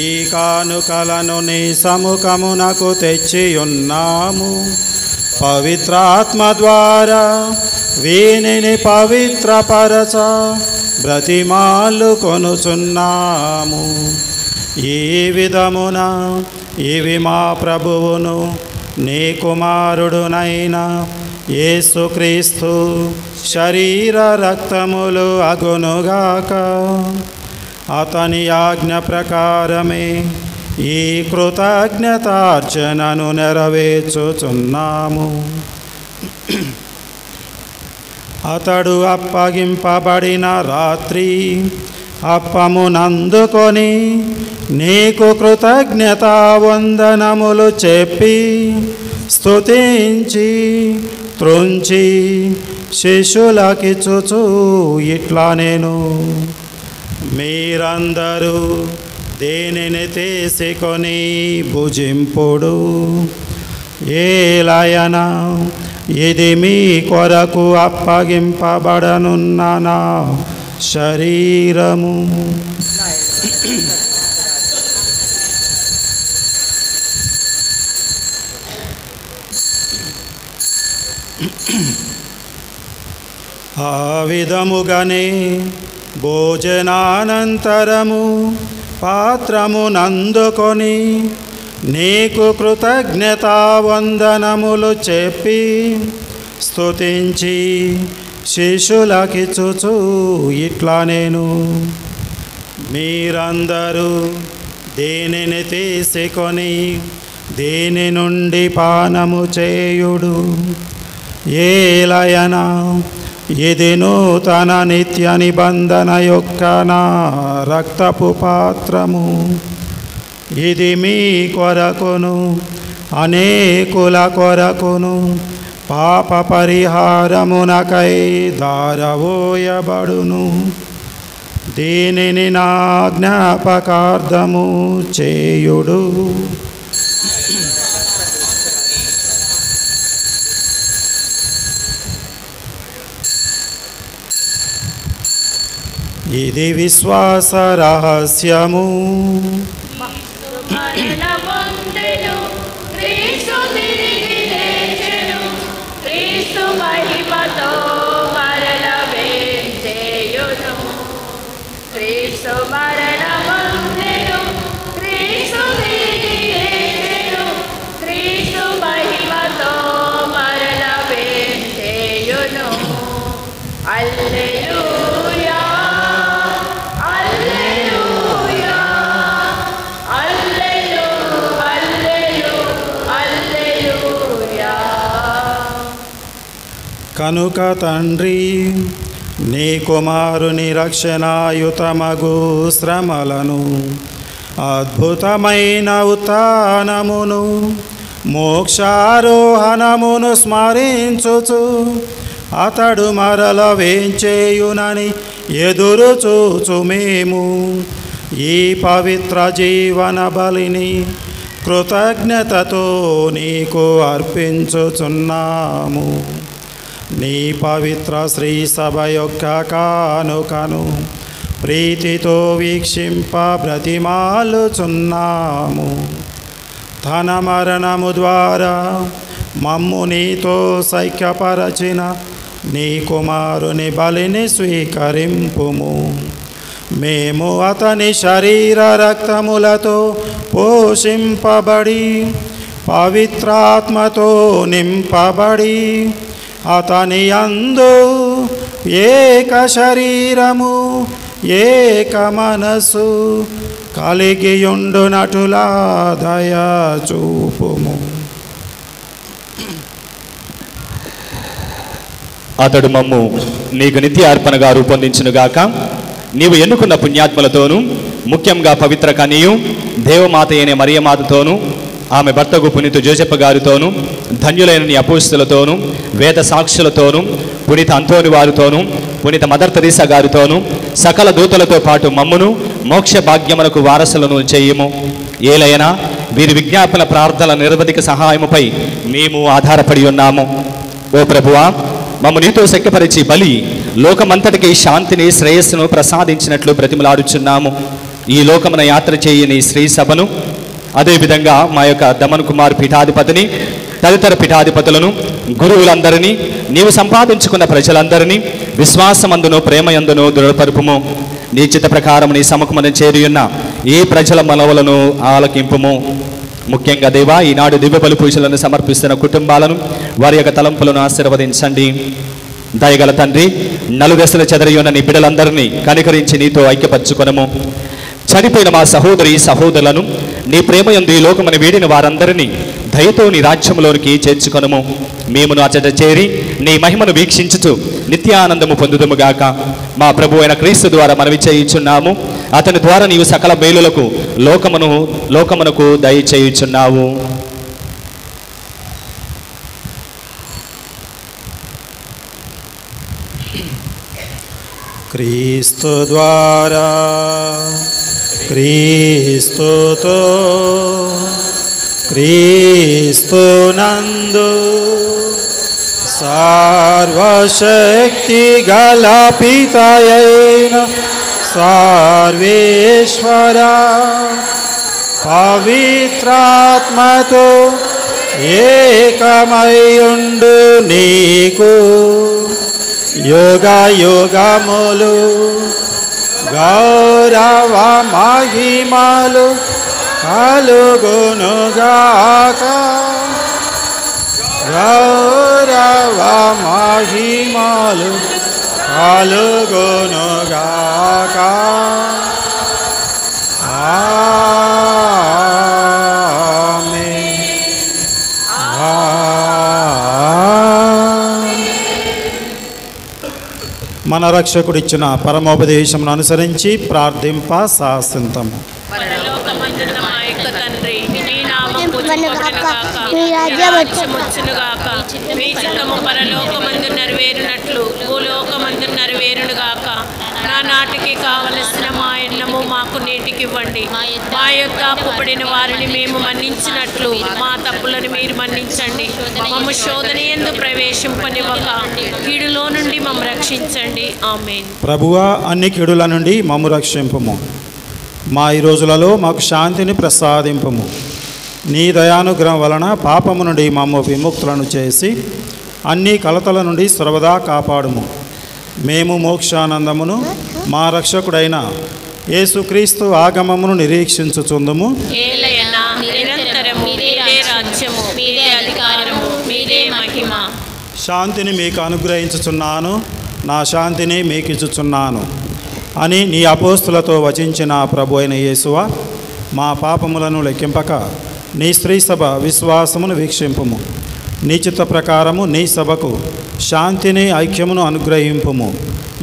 ఈ కానుకలను నీ సముఖమునకు తెచ్చియున్నాము. పవిత్రాత్మ ద్వారా వీనిని పవిత్రపరచ బ్రతిమాలు కొనుచున్నాము. ఈ విధమున ఇవి మా ప్రభువును నీ కుమారుడునైన యేసుక్రీస్తు శరీర రక్తములు అగునుగాక. అతని ఆజ్ఞ ప్రకారమే ఈ కృతజ్ఞతార్చనను నెరవేర్చుచున్నాము. అతడు అప్పగింపబడిన రాత్రి అప్పమునందుకొని నీకు కృతజ్ఞతా వందనములు చెప్పి స్తుతించి త్రుంచి శిష్యులకిచ్చుచు ఇట్లా నేను, మీరందరూ దేనిని తీసుకొని భుజింపుడు. ఏలయన ఇది మీ కొరకు అప్పగింపబడనున్న నా శరీరము. ఆ విధముగానే భోజనానంతరము పాత్రమునందుకొని నీకు కృతజ్ఞతా వందనములు చెప్పి స్తుతించి శిష్యులకిచ్చుచు ఇట్లా నేను, మీరందరూ దేనిని తీసుకొని దేని నుండి పానము చేయుడు. ఏలయన ఇది నూతన నిత్య నిబంధన యొక్క నా రక్తపు పాత్రము. ఇది మీ కొరకును అనేకుల కొరకును పాప పరిహారమునకై దారవోయబడును. దీనిని నా జ్ఞాపకార్థము చేయుడు. ఇది విశ్వాస రహస్యము. కనుక తండ్రి, నీ కుమారుని రక్షణాయుతమగు శ్రమలను, అద్భుతమైన ఉత్థానమును, మోక్షారోహణమును స్మరించుచు అతడు మరల వేంచేయునని ఎదురు చూచు మేము ఈ పవిత్ర జీవన బలిని కృతజ్ఞతతో నీకు అర్పించుచున్నాము. నీ పవిత్ర శ్రీ సభ యొక్క కానుకను ప్రీతితో వీక్షింప బ్రతిమాలుచున్నాము. తన మరణము ద్వారా మమ్ము నీతో సైక్యపరచిన నీ కుమారుని బలిని స్వీకరింపుము. మేము అతని శరీర రక్తములతో పోషింపబడి పవిత్రాత్మతో నింపబడి అతని యందు ఏక శరీరము ఏక మనసు కలిగియుండునటులా దయా చూపుము. అతడు మమ్ము నీకు నిత్య అర్పణగా రూపొందించునుగాక. నీవు ఎన్నుకున్న పుణ్యాత్మలతోనూ ముఖ్యంగా పవిత్ర కన్యయు దేవమాత అయిన మరియమాతతోనూ ఆమె భర్తకు పునీత జోసెఫ్ గారితోనూ ధన్యులైన నీ అపోస్తలతోనూ వేద సాక్షులతోనూ పునీత అంతోని వారితోనూ పునీత మదర్ తెరీసా గారితోనూ సకల దూతలతో పాటు మమ్మును మోక్ష భాగ్యమునకు వారసులను చేయము. ఏలైనా వీరి విజ్ఞాపన ప్రార్థనల నిరవధిక సహాయముపై మేము ఆధారపడి ఉన్నాము. ఓ ప్రభువా, మమ్ము నీతో శక్తిపరిచి బలి లోకమంతటికి శాంతిని శ్రేయస్సును ప్రసాదించినట్లు బ్రతిమలాడుచున్నాము. ఈ లోకమున యాత్ర చేయని శ్రీ సభను, అదేవిధంగా మా యొక్క దమన్ కుమార్ పీఠాధిపతిని, తదితర పీఠాధిపతులను, గురువులందరినీ, నీవు సంపాదించుకున్న ప్రజలందరినీ విశ్వాసమందును ప్రేమయందును దృఢపరుపుము. నీ చిత్త ప్రకారం నీ సముఖమున చేరియున్న ఈ ప్రజల మనవులను ఆలకింపుము. ముఖ్యంగా దేవా, ఈనాడు దివ్య బలి పూజలను సమర్పిస్తున్న కుటుంబాలను, వారి యొక్క తలంపులను ఆశీర్వదించండి. దయగల తండ్రి, నలుదశల చెదరి ఉన్న నీ బిడ్డలందరినీ కనికరించి నీతో ఐక్యపరచుకొనము. చనిపోయిన మా సహోదరి సహోదరులను నీ ప్రేమయందు ఈ లోకమని వీడిన వారందరినీ దయతో నీ రాజ్యంలోనికి చేర్చుకొనము. మేము అచట చేరి నీ మహిమను వీక్షించుచు నిత్యానందము పొందుదుముగాక. మా ప్రభు అయిన క్రీస్తు ద్వారా మనవి చేయుచున్నాము. అతని ద్వారా నీవు సకల మేలులకు లోకమునకు దయచేయుచున్నావు. క్రీస్తు ద్వారా, క్రీస్తుతో, క్రీస్తునందు సర్వశక్తి గల పితయైన సర్వేశ్వర పవిత్రాత్మతో ఏకమయుండు నీకు యుగ యుగములు గౌరవ మహిమలు కలుగునుగాక. గౌరవ మహిమలు కలుగునుగాక. ఆమేన్. మన రక్షకుడిచ్చిన పరమోపదేశమును అనుసరించి ప్రార్థింప శాసింతము. పరలోకమందున్న మా యొక్క తండ్రి, నీ నామము పూజింపబడునుగాక, నీ రాజ్యం వచ్చునుగాక, నీ చిత్తము పరలోకమందు నెరవేరునట్లు భూలోకమందు నెరవేరునుగాక. నానాటికి కావలసిన మా అన్నము మాకు నేటికివ్వండి. మా యొక్క అప్పుపడిన వారిని మేము మన్నించినట్లు మా తప్పులను మీరు మన్నించండి. మమ్ము శోధన యందు ప్రవేశింపనివ్వక కీడులో నుండి మమ్ము రక్షించండి. ఆమేన్. ప్రభువా, అన్ని కీడుల నుండి మమ్ము రక్షింపుము. మా ఈ రోజులలో మాకు శాంతిని ప్రసాదింపుము. నీ దయానుగ్రహం వలన పాపము నుండి మమ్ము విముక్తులను చేసి అన్ని కలతల నుండి సర్వదా కాపాడుము. మేము మోక్షానందమును మా రక్షకుడైన యేసుక్రీస్తు ఆగమమును నిరీక్షించుచుందుము. ఏలయనా నిరంతరము మీదే రాజ్యము, మీదే అధికారము, మీదే మహిమ. శాంతిని మీకు అనుగ్రహించుచున్నాను, నా శాంతిని మీకు ఇచ్చుచున్నాను అని నీ అపోస్తులతో వచించిన ప్రభు అయిన యేసువా, మా పాపములను లెక్కింపక నీ స్త్రీ సభ విశ్వాసమును వీక్షింపుము. నీ చిత్త ప్రకారము నీ సభకు శాంతిని ఐక్యమును అనుగ్రహింపుము.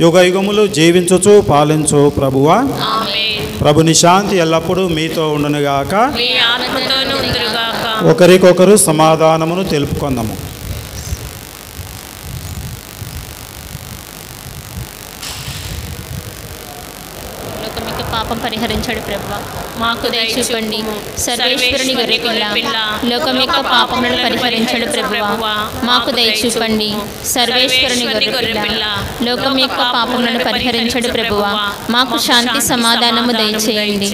యుగ యుగములు జీవించుచు పాలించు ప్రభువా. ఆమేన్. ప్రభుని శాంతి ఎల్లప్పుడూ మీతో ఉండునుగాక. మీ ఆత్మతోనూ ఉందురుగాక. ఒకరికొకరు సమాధానమును తెలుపుకొందాము. లోకమిక పాపం పరిహరించడు ప్రభువా, మాకు దయచూపండి. సర్వేశ్వరుని గొర్రెపిల్ల, లోకమిక పాపములను పరిహరించడు ప్రభువా, మాకు దయచూపండి. సర్వేశ్వరుని గొర్రెపిల్ల, లోకం యొక్క పాపములను పరిహరించడు ప్రభువా, మాకు శాంతి సమాధానము దయచేయండి.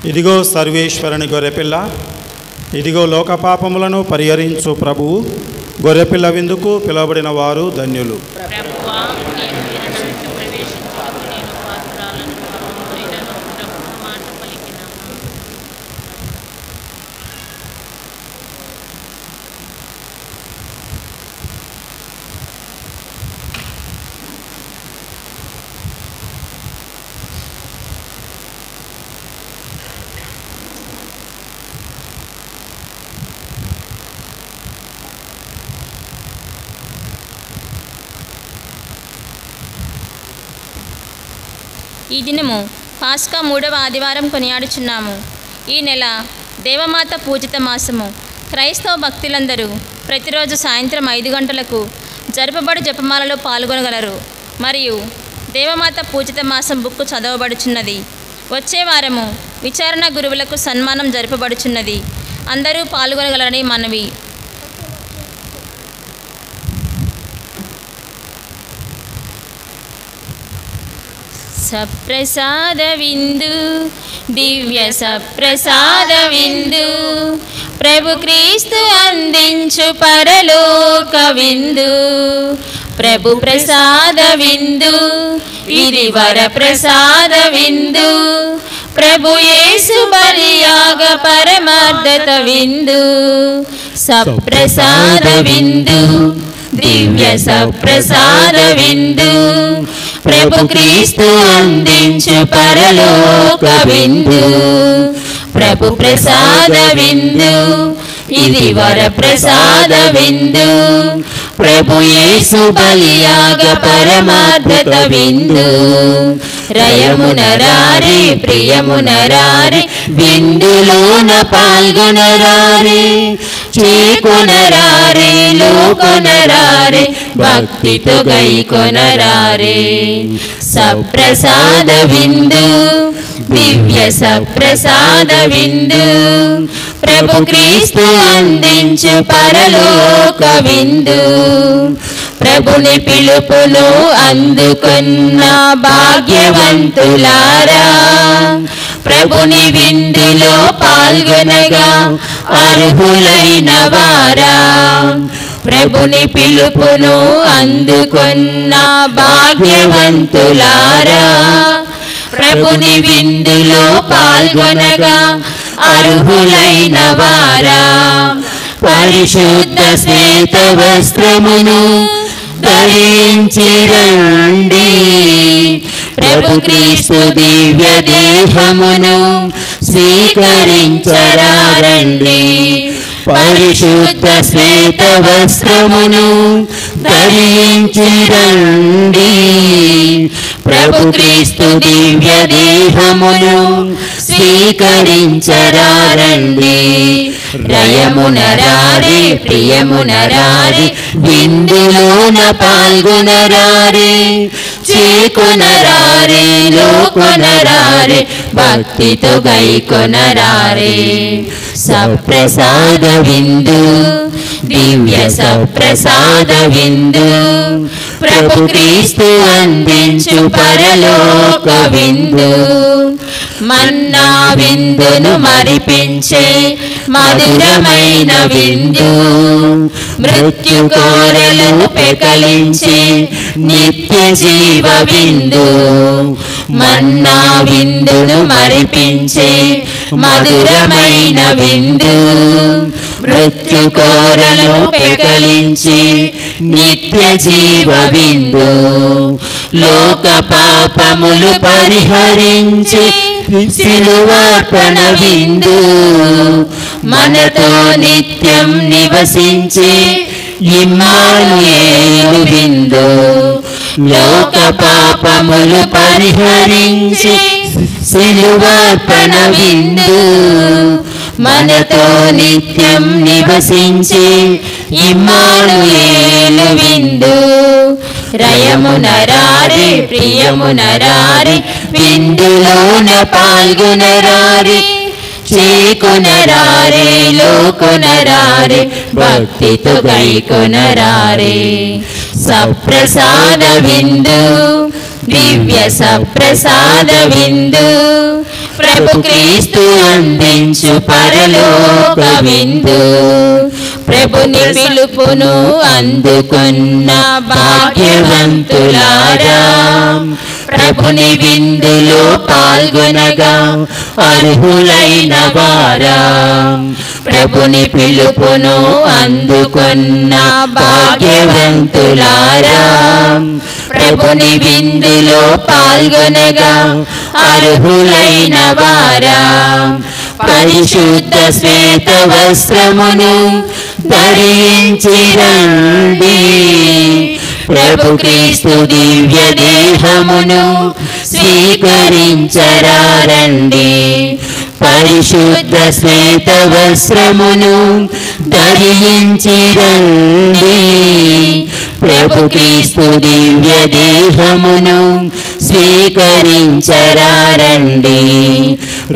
ఇదిగో సర్వేశ్వరుని గొర్రెపిల్ల, ఇదిగో లోక పాపములను పరిహరించు ప్రభువు. గొర్రెపిల్ల విందుకు పిలువబడిన వారు ధన్యులు. ప్రభువా, నేను మీ రక్షణకు ప్రవేశించుటకు నేను పాత్రురాలను అయినను ప్రభువు మాట పలికినాను. ఈ దినము పాస్కా 3వ ఆదివారం కొనియాడుచున్నాము. ఈ నెల దేవమాత పూజిత మాసము. క్రైస్తవ భక్తులందరూ ప్రతిరోజు సాయంత్రం 5 గంటలకు జరపబడు జపమాలలో పాల్గొనగలరు. మరియు దేవమాత పూజిత మాసం బుక్కు చదవబడుచున్నది. వచ్చే వారము విచారణ గురువులకు సన్మానం జరపబడుచున్నది. అందరూ పాల్గొనగలరని మనవి. సప్రసాద విందు, దివ్య సప్రసాద విందు, ప్రభు క్రీస్తు అందించు పరలోక విందు. ప్రభు ప్రసాద విందు, ఇది వర ప్రసాద విందు. ప్రభు యేసు బలియాగ పరమార్థత విందు. సప్రసాద విందు, దివ్య సప్రసాద విందు, ప్రభు క్రీస్తు అందించు పరలోక విందు. ప్రభు ప్రసాద విందు, ఇది వర ప్రసాద విందు. ప్రభు యేసు బలియాగ పరమార్థత విందు. రయమునరారే ప్రియమునరారే, విందులోన పాల్గొనరారే. చేకొనరారే లోకొనరారే, భక్తితో గైకొనరారే. సప్రసాద విందు, దివ్య సప్రసాద విందు, ప్రభు క్రీస్తు అందించు పరలోక విందు. ప్రభుని పిలుపును అందుకున్న భాగ్యవంతులారా, ప్రభుని విందులో పాల్గొనగా అర్హులైన వారా. ప్రభుని పిలుపును అందుకున్న భాగ్యవంతులారా, ప్రభుని విందులో పాల్గొనగా అర్హులైన వారా. పరిశుద్ధ శ్వేత వస్త్రమును ధరించి రండి, ప్రభు క్రీస్తు దివ్య దేహమును స్వీకరించరారండి. పరిశుద్ధ శ్వేత వస్త్రమును ధరించి రండి, ప్రభు క్రీస్తు దివ్య దేహమును స్వీకరించరారండి. రయమునరారే ప్రియమునరారే, విందులోన పాల్గొనరారే. చేకొనరారే లోకొనరారే, భక్తితో గైకొనరారే. సప్రసాద విందు, దివ్య సప్రసాద విందు, ప్రభు క్రీస్తు అందించు పరలోక విందు. మన్నా విందును మరిపించే మధురమైన విందు, మృత్యు కోరలను పెకలించే నిత్య జీవ విందు. మన్నా విందును మరిపించే మధురమైన విందు, మృత్యు కోరలను పెకలించి నిత్య జీవ విందు. లోక పాపములు పరిహరించి శిలువార్పణ విందు, మనతో నిత్యం నివసించి ఇమ్మానుయేలు విందు. లోక పాపములు పరిహరించి శిలువార్పణ విందు, మనతో నిత్యం నివసించి ఇమ్మానుయేలు విందు. రయమునరారే ప్రియమునరారే, విందులోన పాల్గొనరారే. చేకొనరారే లోకొనరారే, భక్తితో గైకొనరారే. సప్రసాద విందు, దివ్య సప్రసాద విందు, ప్రభు క్రీస్తు అందించు పరలోక విందు ప్రభుని పిలుపును అందుకున్న భాగ్యవంతులారా ప్రభుని విందులో పాల్గొనగా అర్హులైన వారా ప్రభుని పిలుపును అందుకున్న భాగ్యవంతులారా ప్రభుని విందులో పాల్గొనగా అర్హులైన వారా పరిశుద్ధ శ్వేత వస్త్రమును ధరించి రండి ప్రభు క్రీస్తు దివ్య దేహమును స్వీకరించరారండి పరిశుద్ధ శ్వేత వస్త్రమును ధరించి రండి ప్రభు క్రీస్తు దివ్య దేహమును స్వీకరించరారండి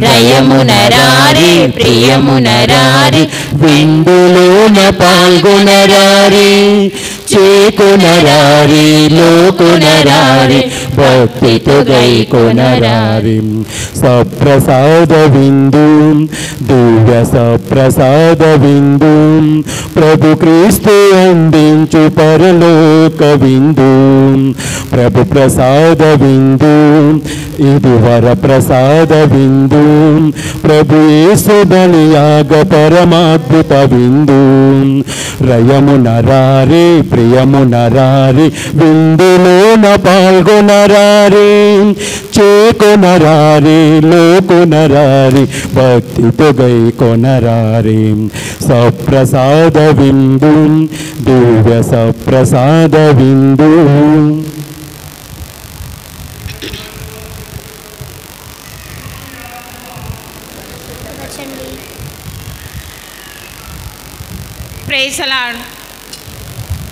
రయమునరారి ప్రియమునరారి విందులోన పాల్గొనరారి చేకొనరారి లోకొనరారి భక్తితో గైకొనరారి సప్రసాద విందు దివ్య సప్రసాద విందు ప్రభు క్రీస్తు అందించు పరలోక విందు ప్రభు ప్రసాద విందు ఇది వర ప్రసాద విందు ప్రభు యేసు బలియాగ పరమాద్భుత విందు రయమునరారి ప్రియమునరారి విందులోన పాల్గొనరారి చేకొనరారి లోకొనరారి భక్తితో గైకొనరారి సప్రసాద విందు దివ్య సప్రసాద విందు praise the lord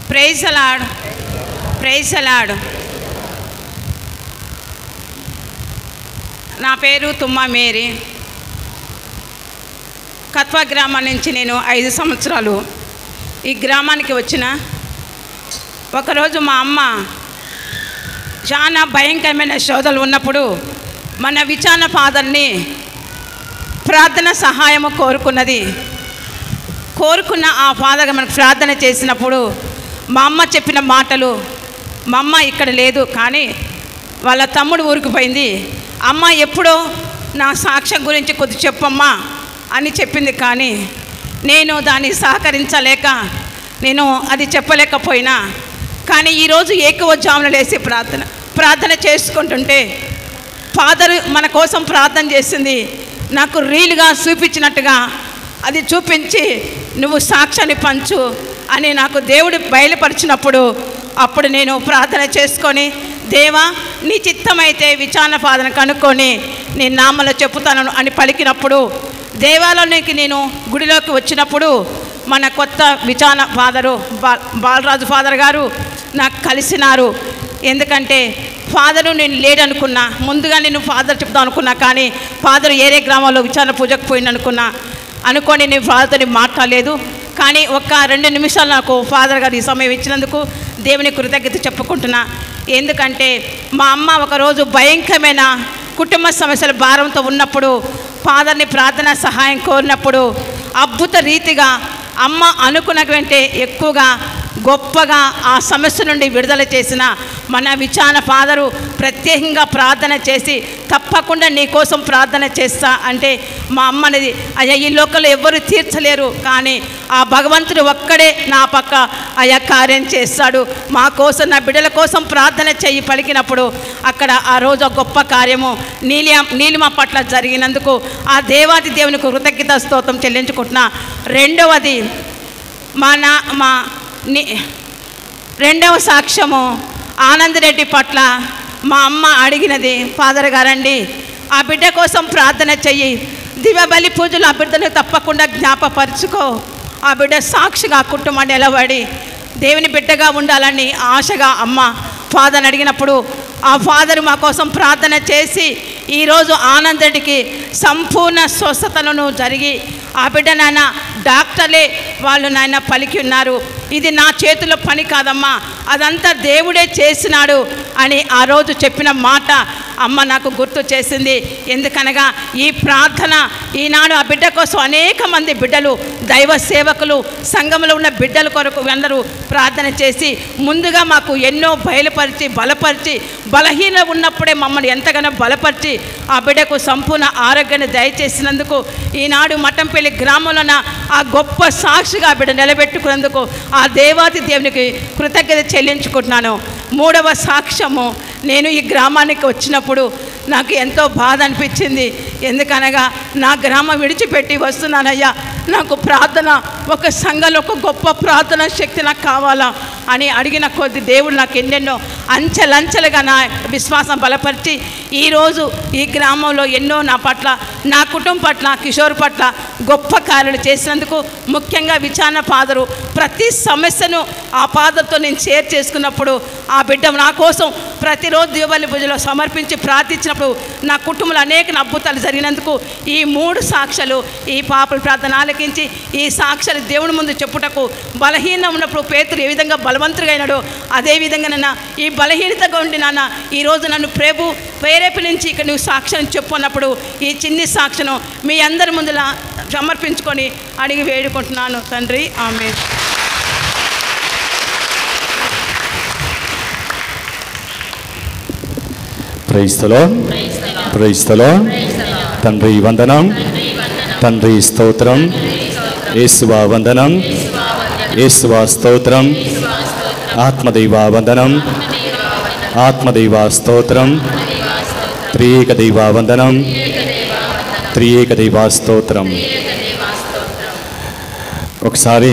praise the lord praise the lord. నా పేరు తుమ్మా మేరీ. కత్వా గ్రామం నుంచి నేను 5 సంవత్సరాలు ఈ గ్రామానికి వచ్చిన. ఒకరోజు మా అమ్మ చాలా భయంకరమైన శోధనలు ఉన్నప్పుడు మన విచారణ ఫాదర్ని ప్రార్థన సహాయము కోరుకున్న ఆ ఫాదర్గా మనకు ప్రార్థన చేసినప్పుడు మా అమ్మ చెప్పిన మాటలు, మా అమ్మ ఇక్కడ లేదు కానీ వాళ్ళ తమ్ముడు ఊరికి పోయింది, అమ్మ ఎప్పుడో నా సాక్ష్యం గురించి కొద్ది చెప్పమ్మా అని చెప్పింది. కానీ నేను దాన్ని సహకరించలేక నేను అది చెప్పలేకపోయినా, కానీ ఈరోజు ఏకవజామున లేసి ప్రార్థన చేసుకుంటుంటే ఫాదర్ మన కోసం ప్రార్థన చేసింది. నాకు రీల్గా చూపించినట్టుగా అది చూపించి నువ్వు సాక్ష్యాన్ని పంచు అని నాకు దేవుడు బయలుపరిచినప్పుడు అప్పుడు నేను ప్రార్థన చేసుకొని, దేవా నీ చిత్తమైతే విచారణ ఫాదర్ని కనుక్కొని నేను నామలో చెప్పుతాను అని పలికినప్పుడు దేవాలయానికి నేను గుడిలోకి వచ్చినప్పుడు మన కొత్త విచారణ ఫాదరు బాలరాజు ఫాదర్ గారు నాకు కలిసినారు. ఎందుకంటే ఫాదరు నేను లేడనుకున్నా, ముందుగా నేను ఫాదర్ చెప్తాను అనుకున్నా, కానీ ఫాదర్ ఏరే గ్రామంలో విచారణ పూజకు అనుకొని నేను ఫాదర్తో మాట్లాడలేదు. కానీ 1-2 నిమిషాలు నాకు ఫాదర్ గారు ఈ సమయం ఇచ్చినందుకు దేవుని కృతజ్ఞత చెప్పుకుంటున్నా. ఎందుకంటే మా అమ్మ ఒకరోజు భయంకరమైన కుటుంబ సమస్యల భారంతో ఉన్నప్పుడు ఫాదర్ని ప్రార్థన సహాయం కోరినప్పుడు అద్భుత రీతిగా అమ్మ అనుకున్న వెంటే ఎక్కువగా గొప్పగా ఆ సమస్య నుండి విడుదల చేసిన మన విచారణ ఫాదరు ప్రత్యేకంగా ప్రార్థన చేసి తప్పకుండా నీ కోసం ప్రార్థన చేస్తా అంటే మా అమ్మనిది అయ్యా ఈ లోకంలో ఎవ్వరు తీర్చలేరు, కానీ ఆ భగవంతుడు ఒక్కడే నా పక్క అయ్యా కార్యం చేస్తాడు, మా కోసం నా బిడ్డల కోసం ప్రార్థన చెయ్యి పలికినప్పుడు అక్కడ ఆ రోజు గొప్ప కార్యము నీలిమ పట్ల జరిగినందుకు ఆ దేవాది దేవునికి కృతజ్ఞత స్తోత్రం చెల్లించుకుంటున్నా. రెండవది రెండవ సాక్ష్యము ఆనందరెడ్డి పట్ల మా అమ్మ అడిగినది, ఫాదర్ గారండి ఆ బిడ్డ కోసం ప్రార్థన చెయ్యి, దివ్యబలి పూజలు ఆ బిడ్డను తప్పకుండా జ్ఞాపపరుచుకో, ఆ బిడ్డ సాక్షిగా కుటుంబాన్ని నిలబడి దేవుని బిడ్డగా ఉండాలని ఆశగా అమ్మ ఫాదర్ని అడిగినప్పుడు ఆ ఫాదర్ మా కోసం ప్రార్థన చేసి ఈరోజు ఆనందరెడ్డికి సంపూర్ణ స్వస్థతలను జరిగి ఆ బిడ్డ నాయన డాక్టర్లే వాళ్ళు నాయన పలికి ఉన్నారు, ఇది నా చేతిలో పని కాదమ్మా అదంతా దేవుడే చేసినాడు అని ఆ రోజు చెప్పిన మాట అమ్మ నాకు గుర్తు చేసింది. ఎందుకనగా ఈ ప్రార్థన ఈనాడు ఆ బిడ్డ కోసం అనేక మంది బిడ్డలు, దైవ సేవకులు, సంఘంలో ఉన్న బిడ్డల కొరకు అందరూ ప్రార్థన చేసి ముందుగా మాకు ఎన్నో బయలుపరిచి బలపరిచి, బలహీన ఉన్నప్పుడే మమ్మల్ని ఎంతగానో బలపరిచి ఆ బిడ్డకు సంపూర్ణ ఆరోగ్యాన్ని దయచేసినందుకు ఈనాడు మఠంపల్లి గ్రామంలోన ఆ గొప్ప సాక్షిగా బిడ్డ నిలబెట్టుకున్నందుకు ఆ దేవాది దేవునికి కృతజ్ఞత చెల్లించుకుంటున్నాను. మూడవ సాక్ష్యము, నేను ఈ గ్రామానికి వచ్చినప్పుడు నాకు ఎంతో బాధ అనిపించింది. ఎందుకనగా నా గ్రామం విడిచిపెట్టి వస్తున్నానయ్యా, నాకు ప్రార్థన, ఒక సంఘంలో ఒక గొప్ప ప్రార్థన శక్తి నాకు కావాలా అని అడిగిన కొద్ది దేవుడు నాకు ఎన్నెన్నో అంచెలంచెలుగా నా విశ్వాసం బలపరిచి ఈరోజు ఈ గ్రామంలో ఎన్నో నా పట్ల, నా కుటుంబం పట్ల, కిషోర్ పట్ల గొప్ప కార్యాలు చేసినందుకు, ముఖ్యంగా విచారణ ఫాదరు ప్రతి సమస్యను ఆ ఫాదర్తో నేను షేర్ చేసుకున్నప్పుడు ఆ బిడ్డ నా కోసం ప్రతిరోజు దీపావళి పూజలో సమర్పించి ప్రార్థించినప్పుడు నా కుటుంబంలో అనేక అద్భుతాలు జరిగినందుకు ఈ 3 సాక్ష్యాలు, ఈ పాపల ప్రార్థన ఆలకించి ఈ సాక్ష్యాలు దేవుని ముందు చెప్పుటకు, బలహీనం ఉన్నప్పుడు పేతురు ఏ విధంగా బలవంతుడిగా అయినాడో అదేవిధంగా నాన్న ఈ బలహీనతగా ఉండి నాన్న ఈరోజు నన్ను ప్రభు ప్రేరేపణించి ఇక్కడ నువ్వు సాక్ష్యం చెప్పు అన్నప్పుడు ఈ చిన్ని సాక్ష్యం మీ అందరి ముందులా సమర్పించుకొని అడిగి వేడుకుంటున్నాను తండ్రి. ఆమేన్. Praise the lord, praise the lord. తండ్రి వందనం, తండ్రి స్తోత్రం, యేసువా వందనం, యేసువా స్తోత్రం, ఆత్మదైవ వందనం, ఆత్మదైవ స్తోత్రం, త్రియేక దైవ వందనం, త్రియేక దైవ స్తోత్రం. ఒకసారి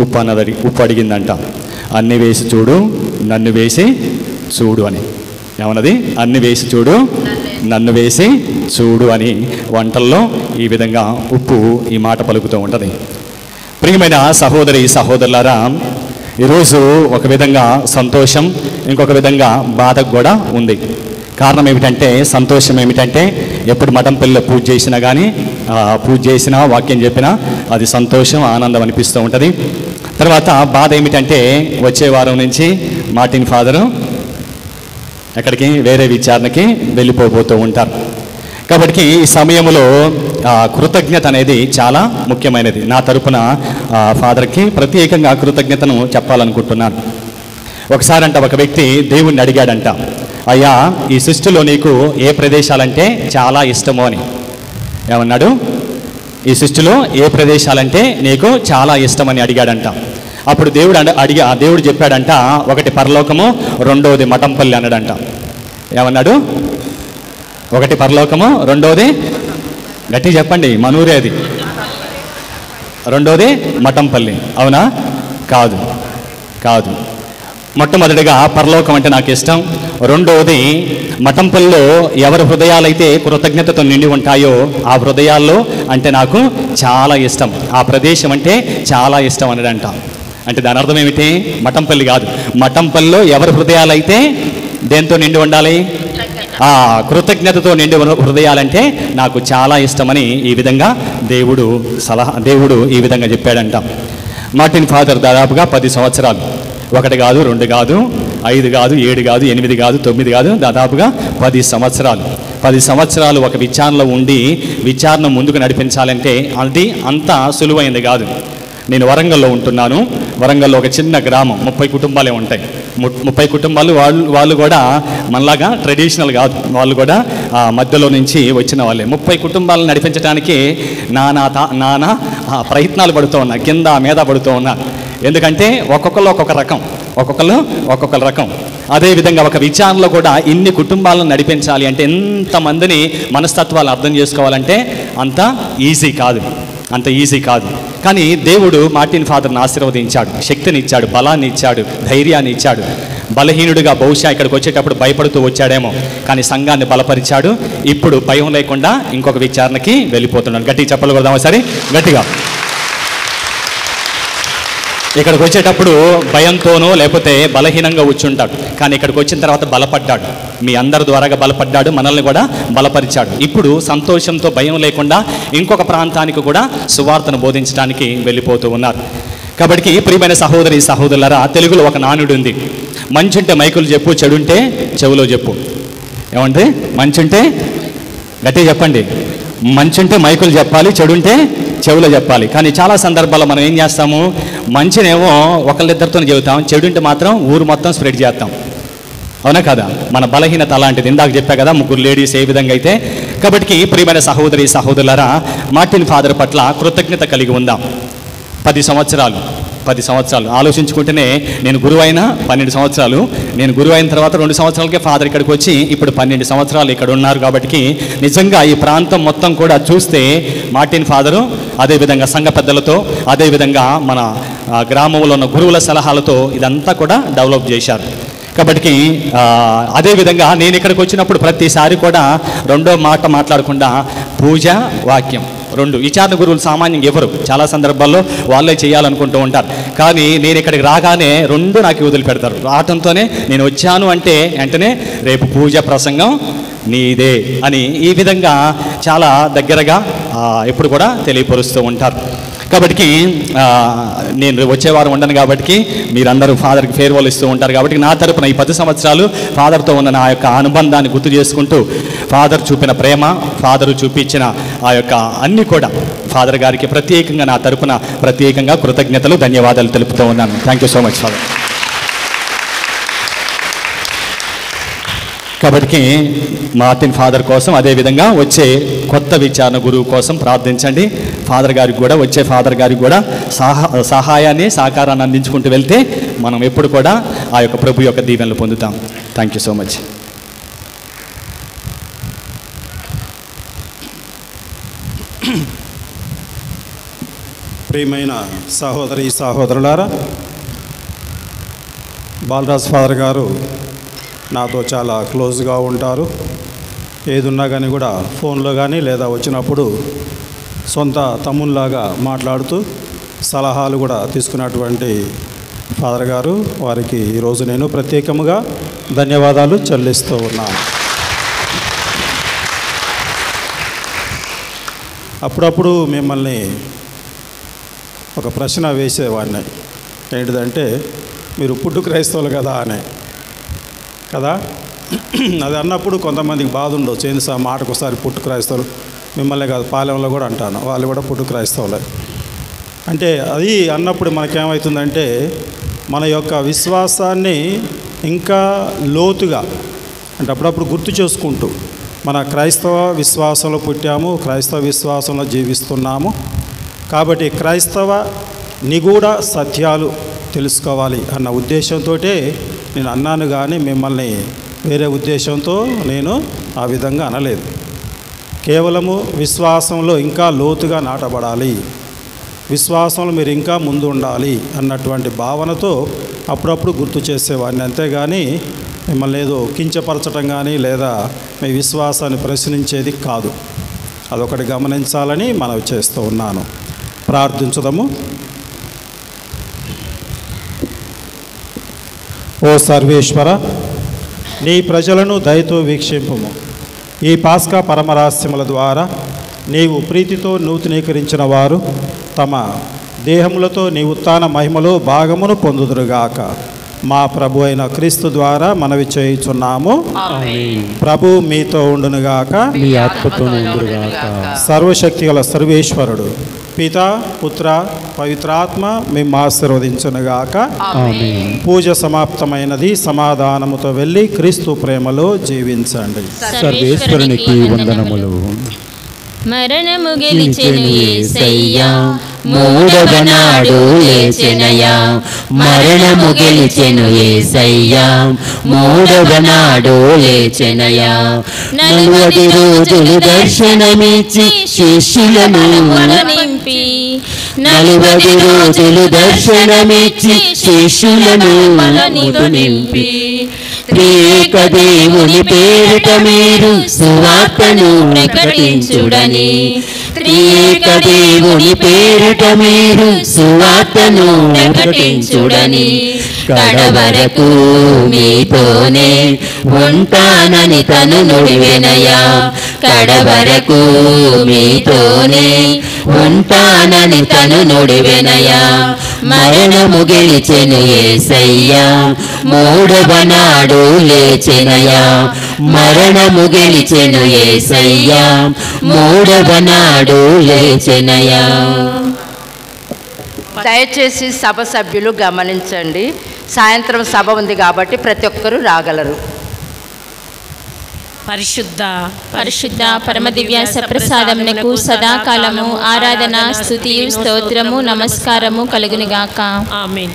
ఉప్పు అడిగిందంట, అన్ని వేసి చూడు, నన్ను వేసి చూడు అని. ఏమన్నది? అన్ని వేసి చూడు, నన్ను వేసి చూడు అని వంటల్లో ఈ విధంగా ఉప్పు ఈ మాట పలుకుతూ ఉంటుంది. ప్రియమైన సహోదరి సహోదరులారా, ఈరోజు ఒక విధంగా సంతోషం, ఇంకొక విధంగా బాధ కూడా ఉంది. కారణం ఏమిటంటే, సంతోషం ఏమిటంటే ఎప్పుడు మఠంపల్లిలో పూజ చేసినా కానీ, పూజ చేసినా వాక్యం చెప్పినా అది సంతోషం, ఆనందం అనిపిస్తూ ఉంటుంది. తర్వాత బాధ ఏమిటంటే వచ్చే వారం నుంచి మార్టిన్ ఫాదరు ఎక్కడికి, వేరే విచారణకి వెళ్ళిపోతూ ఉంటారు. కాబట్టి ఈ సమయంలో కృతజ్ఞత అనేది చాలా ముఖ్యమైనది. నా తరపున ఫాదర్కి ప్రత్యేకంగా కృతజ్ఞతను చెప్పాలనుకుంటున్నాను. ఒకసారి ఒక వ్యక్తి దేవుణ్ణి అడిగాడంట, అయ్యా ఈ సృష్టిలో నీకు ఏ ప్రదేశాలంటే చాలా ఇష్టమో అని. ఏమన్నాడు? ఈ సృష్టిలో ఏ ప్రదేశాలంటే నీకు చాలా ఇష్టమని అడిగాడంట. అప్పుడు దేవుడు చెప్పాడంట, ఒకటి పరలోకము, రెండవది మఠంపల్లి అన్నాడంట. ఏమన్నాడు? ఒకటి పరలోకము, రెండవది గట్టి చెప్పండి, మనూరే అది, రెండవది మఠంపల్లి. అవునా? కాదు, కాదు. మొట్టమొదటిగా పరలోకం అంటే నాకు ఇష్టం, రెండవది మఠంపల్లిలో ఎవరి హృదయాలైతే కృతజ్ఞతతో నిండి ఉంటాయో ఆ హృదయాల్లో అంటే నాకు చాలా ఇష్టం, ఆ ప్రదేశం అంటే చాలా ఇష్టం అన్నాడంట. అంటే దాని అర్థం ఏమిటి? మఠంపల్లి కాదు, మఠంపల్లిలో ఎవరి హృదయాలైతే దేంతో నిండి ఉండాలి? ఆ కృతజ్ఞతతో నిండి హృదయాలంటే నాకు చాలా ఇష్టమని ఈ విధంగా దేవుడు ఈ విధంగా చెప్పాడంట. మార్టిన్ ఫాదర్ దాదాపుగా 10 సంవత్సరాలు, 1 కాదు, 2 కాదు, 5 కాదు, 7 కాదు, 8 కాదు, 9 కాదు, దాదాపుగా 10 సంవత్సరాలు. 10 సంవత్సరాలు ఒక విచారణలో ఉండి విచారణ ముందుకు నడిపించాలంటే అది అంత సులువైంది కాదు. నేను వరంగల్లో ఉంటున్నాను. వరంగల్లో ఒక చిన్న గ్రామం, 30 కుటుంబాలే ఉంటాయి. 30 కుటుంబాలు. వాళ్ళు కూడా మనలాగా ట్రెడిషనల్ కాదు, వాళ్ళు కూడా మధ్యలో నుంచి వచ్చిన వాళ్ళే. 30 కుటుంబాలను నడిపించడానికి నానా ప్రయత్నాలు పడుతూ ఉన్నా, కింద మీద పడుతూ ఉన్నా. ఎందుకంటే ఒక్కొక్కరు ఒక్కొక్క రకం. అదేవిధంగా ఒక విచారణలో కూడా ఇన్ని కుటుంబాలను నడిపించాలి అంటే, ఎంతమందిని మనస్తత్వాలు అర్థం చేసుకోవాలంటే అంత ఈజీ కాదు. కానీ దేవుడు మార్టిన్ ఫాదర్ని ఆశీర్వదించాడు, శక్తిని ఇచ్చాడు, బలాన్ని ఇచ్చాడు, ధైర్యాన్ని ఇచ్చాడు. బలహీనుడిగా బహుశా ఇక్కడికి వచ్చేటప్పుడు భయపడుతూ వచ్చాడేమో, కానీ సంఘాన్ని బలపరిచాడు. ఇప్పుడు భయం లేకుండా ఇంకొక విచారణకి వెళ్ళిపోతున్నాడు. గట్టిగా చెప్పలు కొడదామా? సరే, గట్టిగా. ఇక్కడికి వచ్చేటప్పుడు భయంతోనో లేకపోతే బలహీనంగా వచ్చుంటాడు, కానీ ఇక్కడికి వచ్చిన తర్వాత బలపడ్డాడు. మీ అందరి ద్వారాగా బలపడ్డాడు, మనల్ని కూడా బలపరిచాడు. ఇప్పుడు సంతోషంతో భయం లేకుండా ఇంకొక ప్రాంతానికి కూడా సువార్తను బోధించడానికి వెళ్ళిపోతూ ఉన్నారు. కాబట్టి ప్రియమైన సహోదరి సహోదరులారా, తెలుగులో ఒక నానుడు ఉంది, మంచి ఉంటే మైకులు చెప్పు, చెడుంటే చెవులో చెప్పు. ఏమంటే మంచి ఉంటే గట్టిగా చెప్పండి, మంచి ఉంటే మైకులు చెప్పాలి, చెడు ఉంటే చెవులో చెప్పాలి. కానీ చాలా సందర్భాల్లో మనం ఏం చేస్తాము, మంచినేమో ఒకళ్ళిద్దరితో చెబుతాం, చెడు ఉంటే మాత్రం ఊరు మొత్తం స్ప్రెడ్ చేస్తాం. అవునా కదా? మన బలహీనత అలాంటిది. ఇందాక చెప్పా కదా, ముగ్గురు లేడీస్ ఏ విధంగా అయితే. కాబట్టి ప్రియమైన సహోదరి సహోదరులారా, మార్టిన్ ఫాదర్ పట్ల కృతజ్ఞత కలిగి ఉందాం. 10 సంవత్సరాలు ఆలోచించుకుంటేనే, నేను గురువు అయినా 12 సంవత్సరాలు, నేను గురువు అయిన తర్వాత 2 సంవత్సరాలకే ఫాదర్ ఇక్కడికి వచ్చి ఇప్పుడు 12 సంవత్సరాలు ఇక్కడ ఉన్నారు. కాబట్టి నిజంగా ఈ ప్రాంతం మొత్తం కూడా చూస్తే మార్టిన్ ఫాదరు అదేవిధంగా సంఘ పెద్దలతో, అదేవిధంగా మన గ్రామంలో ఉన్న గురువుల సలహాలతో ఇదంతా కూడా డెవలప్ చేశారు. కాబట్టి అదేవిధంగా నేను ఇక్కడికి వచ్చినప్పుడు ప్రతిసారి కూడా రెండో మాట మాట్లాడకుండా పూజ, వాక్యం 2 విచారణ గురువులు సామాన్యంగా ఎవరు, చాలా సందర్భాల్లో వాళ్ళే చేయాలనుకుంటూ ఉంటారు. కానీ నేను ఇక్కడికి రాగానే 2 నాకు వదిలిపెడతారు. రావటంతోనే నేను వచ్చాను అంటే వెంటనే రేపు పూజ ప్రసంగం నీదే అని ఈ విధంగా చాలా దగ్గరగా ఎప్పుడు కూడా తెలియపరుస్తూ ఉంటారు. కాబట్టి నేను వచ్చే వారం ఉండను కాబట్టి మీరందరూ ఫాదర్కి ఫేర్వెల్ ఇస్తూ ఉంటారు. కాబట్టి నా తరపున ఈ 10 సంవత్సరాలు ఫాదర్తో ఉన్న నా యొక్క అనుబంధాన్ని గుర్తు చేసుకుంటూ, ఫాదర్ చూపిన ప్రేమ, ఫాదరు చూపించిన ఆ యొక్క అన్నీ కూడా ఫాదర్ గారికి ప్రత్యేకంగా నా తరపున ప్రత్యేకంగా కృతజ్ఞతలు, ధన్యవాదాలు తెలుపుతూ ఉన్నాను. Thank you so much father. కాబట్టి మార్టిన్ ఫాదర్ కోసం, అదేవిధంగా వచ్చే కొత్త విచారణ గురువు కోసం ప్రార్థించండి. ఫాదర్ గారికి కూడా, వచ్చే ఫాదర్ గారికి కూడా సహాయాన్ని, సహకారాన్ని అందించుకుంటూ వెళ్తే మనం ఎప్పుడు కూడా ఆ యొక్క ప్రభు యొక్క దీవెనలు పొందుతాం. Thank you so much. ప్రియమైన సహోదరి సహోదరులారా, బాలరాజ్ ఫాదర్ గారు నాతో చాలా క్లోజ్గా ఉంటారు. ఏదున్నా కానీ కూడా ఫోన్లో కానీ లేదా వచ్చినప్పుడు సొంత తమ్ముళ్ళలాగా మాట్లాడుతూ సలహాలు కూడా తీసుకున్నటువంటి ఫాదర్ గారు, వారికి ఈరోజు నేను ప్రత్యేకముగా ధన్యవాదాలు చెల్లిస్తూ ఉన్నాను. అప్పుడప్పుడు మిమ్మల్ని ఒక ప్రశ్న వేసేవాడిని, ఏంటిదంటే మీరు పుట్టు క్రైస్తవులు కదా అని కదా. అది అన్నప్పుడు కొంతమందికి బాధ ఉండవచ్చు, ఏంది సార్ మాటకు ఒకసారి పుట్టు క్రైస్తవులు, మిమ్మల్ని కాదు పాలెంలో కూడా అంటాను, వాళ్ళు కూడా పుట్టు క్రైస్తవులే అంటే. అది అన్నప్పుడు మనకేమవుతుందంటే మన యొక్క విశ్వాసాన్ని ఇంకా లోతుగా అంటే అప్పుడప్పుడు గుర్తు చేసుకుంటూ, మన క్రైస్తవ విశ్వాసంలో పుట్టాము, క్రైస్తవ విశ్వాసంలో జీవిస్తున్నాము కాబట్టి క్రైస్తవ నిగూఢ సత్యాలు తెలుసుకోవాలి అన్న ఉద్దేశంతో నేను అన్నాను. కానీ మిమ్మల్ని వేరే ఉద్దేశంతో నేను ఆ విధంగా అనలేదు. కేవలము విశ్వాసంలో ఇంకా లోతుగా నాటబడాలి, విశ్వాసంలో మీరు ఇంకా ముందు ఉండాలి అన్నటువంటి భావనతో అప్పుడప్పుడు గుర్తు చేసేవాడిని. అంతేగాని మిమ్మల్ని ఏదో కించపరచడం కానీ లేదా మీ విశ్వాసాన్ని ప్రశ్నించేది కాదు. అదొకటి గమనించాలని మనవి చేస్తూ ఉన్నాను. ప్రార్థించుదాము. ఓ సర్వేశ్వర, నీ ప్రజలను దయతో వీక్షింపుము. ఈ పాస్కా పరమరహస్యముల ద్వారా నీవు ప్రీతితో నూతనీకరించిన వారు తమ దేహములతో నీ ఉత్థాన మహిమలో భాగమును పొందుదురుగాక. మా ప్రభు అయిన క్రీస్తు ద్వారా మనవి చేయుచున్నాము. ప్రభు మీతో ఉండునుగాక, మీ ఆత్మతోను ఉండునుగాక. సర్వశక్తి గల సర్వేశ్వరుడు పిత, పుత్ర, పవిత్రాత్మ మిమ్మ ఆశీర్వదించునుగాక. ఆమేన్. పూజ సమాప్తమైనది. సమాధానముతో వెళ్ళి క్రీస్తు ప్రేమలో జీవించండి. సర్వేశ్వరునికి వందనములు. మరణము గెలిచెను యేసయ్యా, మూడవ నాడు లేచెనయా. మరణము గెలిచెను యేసయ్యా, మూడవ నాడు లేచెనయా. 40 రోజులు దర్శనమిచ్చి శిష్యులను నింపి 40 రోజులు దర్శనమిచ్చి శిష్యులను నింపి త్రియేక దేవుని పేరిట మీరు సువార్తను ప్రకటించుడని, త్రియేక దేవుని పేరిట మీరు సువార్తను ప్రకటించుడని, కడవరకు మీతోనే ఉంటానని తను నుడివెనయా. కడవరకు మీతోనే ఉంటానని తను నుడివెనయా. మరణము గెలిచెను యేసయ్యా, మూడవ నాడు లేచెనయా. మరణము గెలిచెను యేసయ్యా, మూడవ నాడు లేచెనయ్యా. దయచేసి సభ సభ్యులు గమనించండి, సాయంత్రం సభ ఉంది కాబట్టి ప్రతి ఒక్కరూ రాగలరు. పరిశుద్ధ పరిశుద్ధ పరమ దివ్య సప్రసాదమునకు సదాకాలము ఆరాధన స్తుతియు స్తోత్రము నమస్కారము కలుగునుగాక. ఆమేన్.